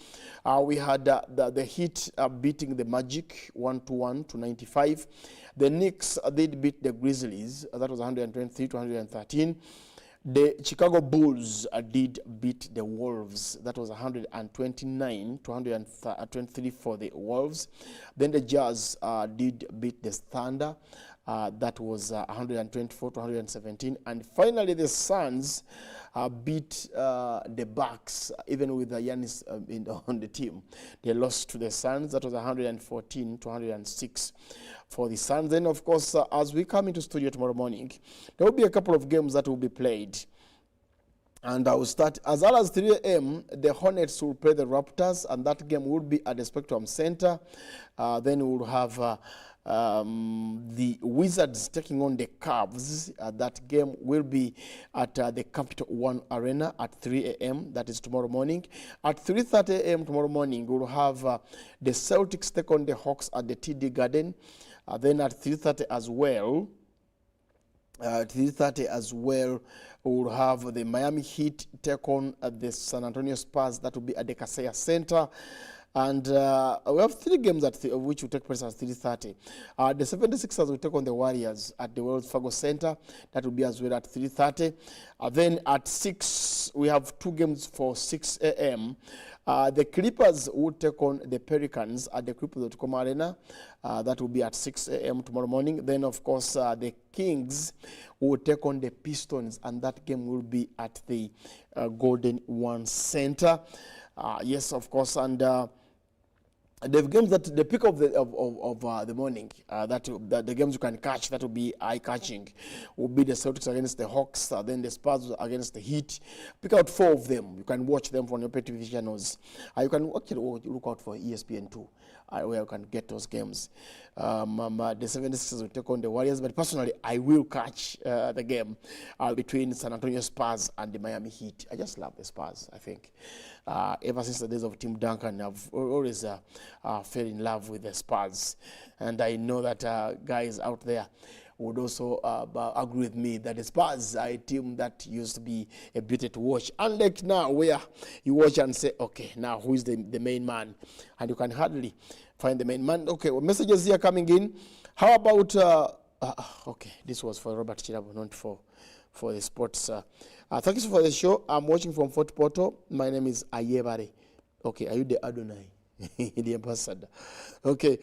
We had the Heat beating the Magic 121-95. The Knicks did beat the Grizzlies. That was 123-113. The Chicago Bulls did beat the Wolves. That was 129-123 for the Wolves. Then the Jazz did beat the Thunder. That was 124-117. And finally, the Suns beat the Bucks, even with Giannis on the team. They lost to the Suns. That was 114-106 for the Suns. Then, of course, as we come into studio tomorrow morning, there will be a couple of games that will be played. And I will start as early as 3 a.m. The Hornets will play the Raptors, and that game will be at the Spectrum Center. Then we'll have the Wizards taking on the Cavs. That game will be at the Capital One Arena at 3 a.m. That is tomorrow morning. At 3:30 a.m. tomorrow morning, we'll have the Celtics take on the Hawks at the TD Garden. Then at 3:30 as well, we'll have the Miami Heat take on the San Antonio Spurs. That will be at the Kaseya Center. And we have 3 games which will take place at 3:30. The 76ers will take on the Warriors at the Wells Fargo Center. That will be as well at 3:30. Then at 6, we have 2 games for 6 a.m. The Clippers will take on the Pelicans at the Crypto.com Arena. That will be at 6 a.m. tomorrow morning. Then, of course, the Kings will take on the Pistons, and that game will be at the Golden One Center. Yes, of course, and the games that the pick of the morning, that the games you can catch that will be eye-catching, will be the Celtics against the Hawks, then the Spurs against the Heat. Pick out 4 of them. You can watch them on your pay TV channels. You can actually look out for ESPN2, where you can get those games. The 76ers will take on the Warriors, but personally, I will catch the game between San Antonio Spurs and the Miami Heat. I just love the Spurs, I think. Ever since the days of Tim Duncan, I've always fell in love with the Spurs. And I know that guys out there would also agree with me that the Spurs are a team that used to be a beauty to watch. Unlike now, where you watch and say, okay, now who is the main man? And you can hardly find the main man. Okay, well, messages here coming in. How about, okay, this was for Robert Chirabo, not for the sports. Thank you for the show. I'm watching from Fort Portal. My name is Ayebare. Okay, are you the Adonai? The ambassador. Okay.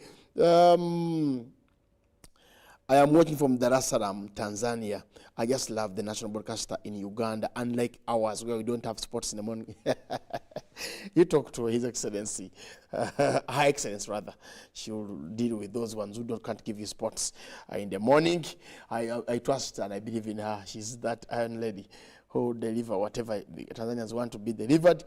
I am watching from Dar es Salaam, Tanzania. I just love the national broadcaster in Uganda, unlike ours where we don't have sports in the morning. You talk to His Excellency, Her Excellence rather. She will deal with those ones who can't give you sports in the morning. I trust and I believe in her. She's that iron lady who deliver whatever the Tanzanians want to be delivered.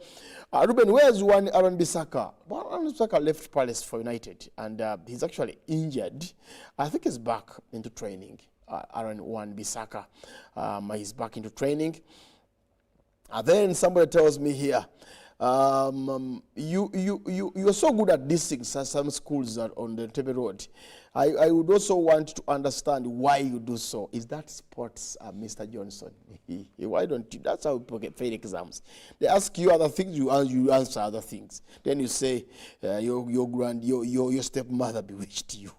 Ruben, where's one Aaron Bissaka? Well, Aaron Bissaka left Palace for United, and he's actually injured. I think he's back into training. Aaron Wan-Bissaka, he's back into training. Then somebody tells me here, you're so good at these things at some schools on the Entebbe Road. I would also want to understand why you do so. Is that sports, Mr. Johnson? Why don't you? That's how people get fail exams. They ask you other things, you answer other things. Then you say your stepmother bewitched you.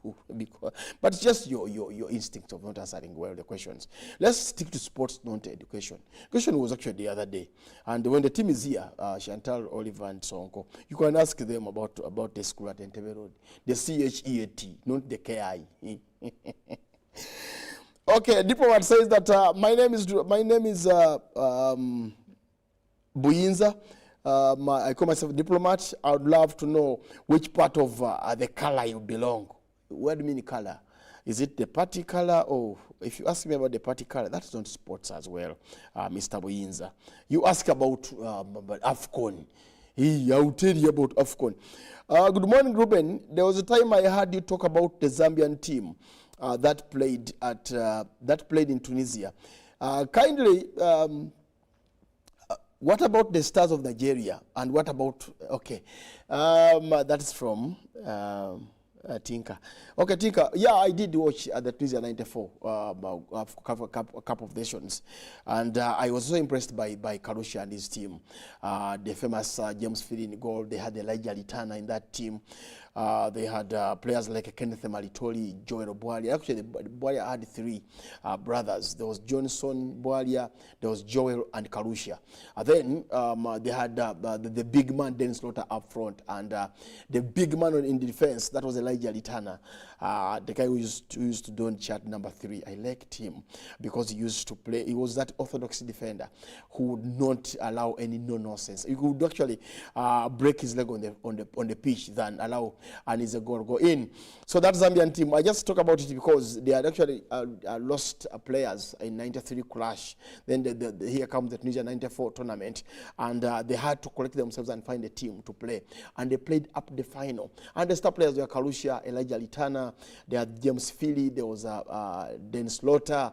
But it's just your instinct of not answering well the questions. Let's stick to sports, not education. Question was actually the other day, and when the team is here, Chantal, Oliver, and Sonko, you can ask them about the school at Entebbe Road, the CHEAT, not the KI. Okay, Diplomat says that my name is Buyinza. I call myself Diplomat. I would love to know which part of the color you belong. What do you mean color? Is it the party color? Or if you ask me about the party color, that's not sports as well, Mr. Buyinza. You ask about AFCON. I will tell you about AFCON. Good morning, Ruben. There was a time I heard you talk about the Zambian team that played in Tunisia. Kindly, what about the Stars of Nigeria? And what about that's from Tinka. Okay, Tinka. Yeah, I did watch the Tunisia '94 Cup of Nations, and I was so impressed by Karusha and his team. The famous James Philly in goal. They had Elijah Litana in that team. They had players like Kenneth Malitoli, Joel Bwalia. Actually, Bwalia had three brothers. There was Johnson, Bwalia, there was Joel, and Karusha. Then they had the big man, Dennis Slaughter, up front, and the big man in defense, that was Elijah Litana, the guy who used to don chat number 3. I liked him because he used to play. He was that orthodox defender who would not allow any no-nonsense. He could actually break his leg on the pitch than allow and is a goal go in. So that Zambian team, I just talk about it because they had actually lost players in '93 clash. Then here comes the Tunisia '94 tournament, and they had to collect themselves and find a team to play. And they played up the final. And the star players were Karusha, Elijah Litana, they had James Philly, there was Dennis Slaughter.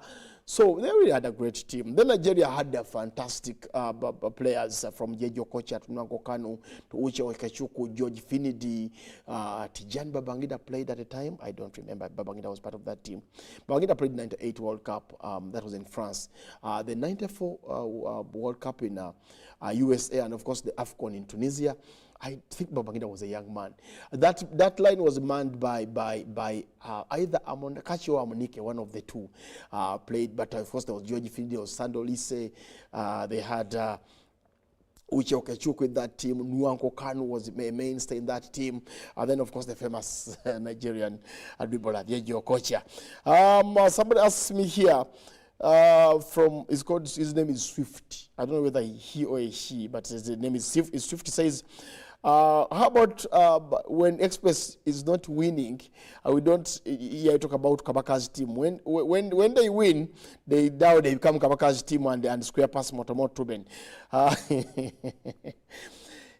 So they really had a great team. Then Nigeria had their fantastic players from Jejo Kocha to Nwanko Kanu to Uche Okachuku, George Finidi, Tijani Babangida played at the time. I don't remember. Babangida was part of that team. Babangida played the '98 World Cup. That was in France. The '94 World Cup in USA, and of course the AFCON in Tunisia. I think Babangida was a young man. That line was manned by either Amonakachi or Amonike, one of the two played. But of course there was George Findi, there was Sando Lise. They had Uche Okechukwu with that team. Nwanko Kanu was a mainstay in that team. And then of course the famous Nigerian dribbler, Jejo Okocha. Somebody asked me here. His name is Swift. I don't know whether he or a she, but his name is Swift. Swift says, how about when Express is not winning? We don't hear talk about Kabaka's team. When they win, they become Kabaka's team and square pass Motomo Tuben.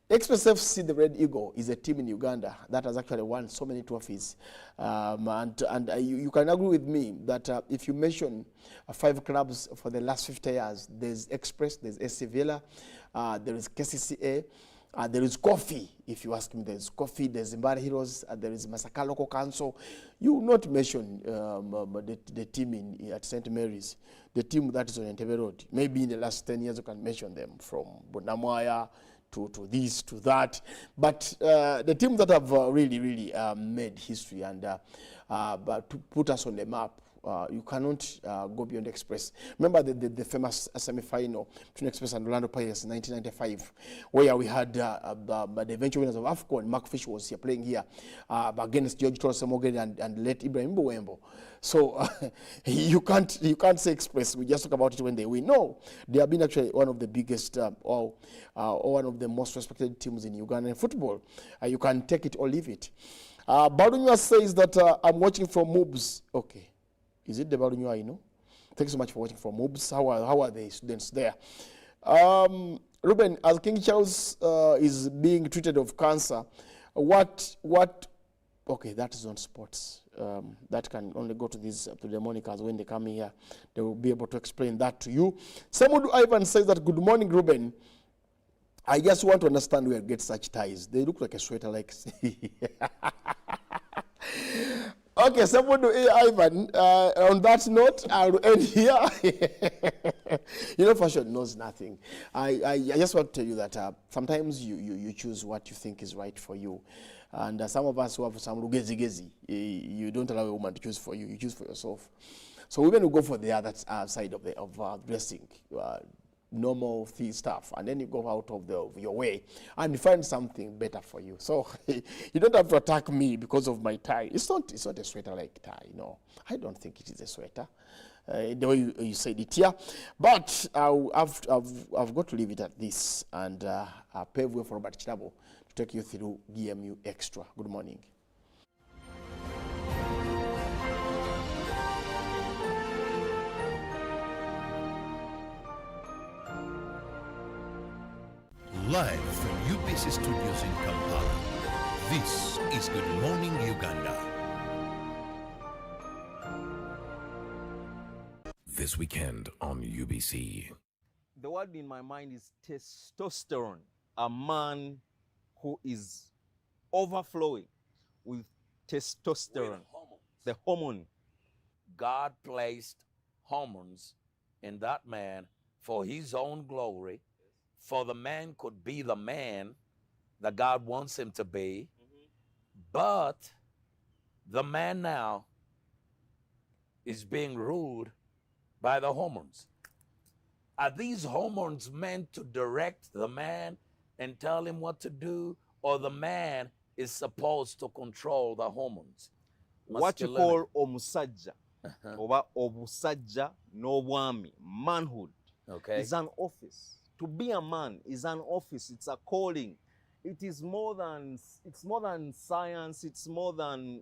Express FC, the Red Eagle, is a team in Uganda that has actually won so many trophies. You can agree with me that if you mention 5 clubs for the last 50 years, there's Express, there's SC Villa, there is KCCA, there is Coffee. If you ask me, there's Coffee, there's Zimbabwe Heroes, there is Masaka Local Council. You will not mention the team at St. Mary's, the team that is on Entebbe Road. Maybe in the last 10 years you can mention them, from Bonamwaya to this, to that. But the teams that have really made history and but to put us on the map You cannot go beyond Express. Remember the famous semi-final between Express and Orlando Pirates in 1995, where we had the eventual winners of AFCON. Mark Fish was here playing here against George Torres Mogeri and late Ibrahim Mbowembo. So you can't say Express. We just talk about it when they win. No, they have been actually one of the biggest or one of the most respected teams in Ugandan football. You can take it or leave it. Barunywa says that I'm watching from Moobs. Okay. Is it the Barunywa I know? Thanks so much for watching from Moobs. How are the students there? Ruben, as King Charles is being treated of cancer, what okay, that is on sports. That can only go to these to the Monicas when they come here. They will be able to explain that to you. Samudu Ivan says that, good morning, Ruben. I just want to understand where you get such ties. They look like a sweater, like. Okay, Samudu Ivan, on that note, I'll end here. You know, fashion knows nothing. I just want to tell you that sometimes you choose what you think is right for you. And some of us who have some rugezi, you don't allow a woman to choose for you. You choose for yourself. So women will go for the other side of dressing, normal stuff, and then you go out of your way and you find something better for you. So you don't have to attack me because of my tie. It's not a sweater like tie. No, I don't think it is a sweater. The way you said it here, but I've got to leave it at this and pave way for Robert Chinabo to take you through DMU Extra. Good morning. Live from UBC Studios in Kampala, this is Good Morning Uganda. This weekend on UBC. The word in my mind is testosterone. A man who is overflowing with testosterone. The hormone. God placed hormones in that man for his own glory, for the man could be the man that God wants him to be. But the man now is being ruled by the hormones. Are these hormones meant to direct the man and tell him what to do, or the man is supposed to control the hormones? What you call omusajja, oba obusajja n'obwami, manhood, is an office. To be a man is an office. It's a calling. It's more than science. It's more than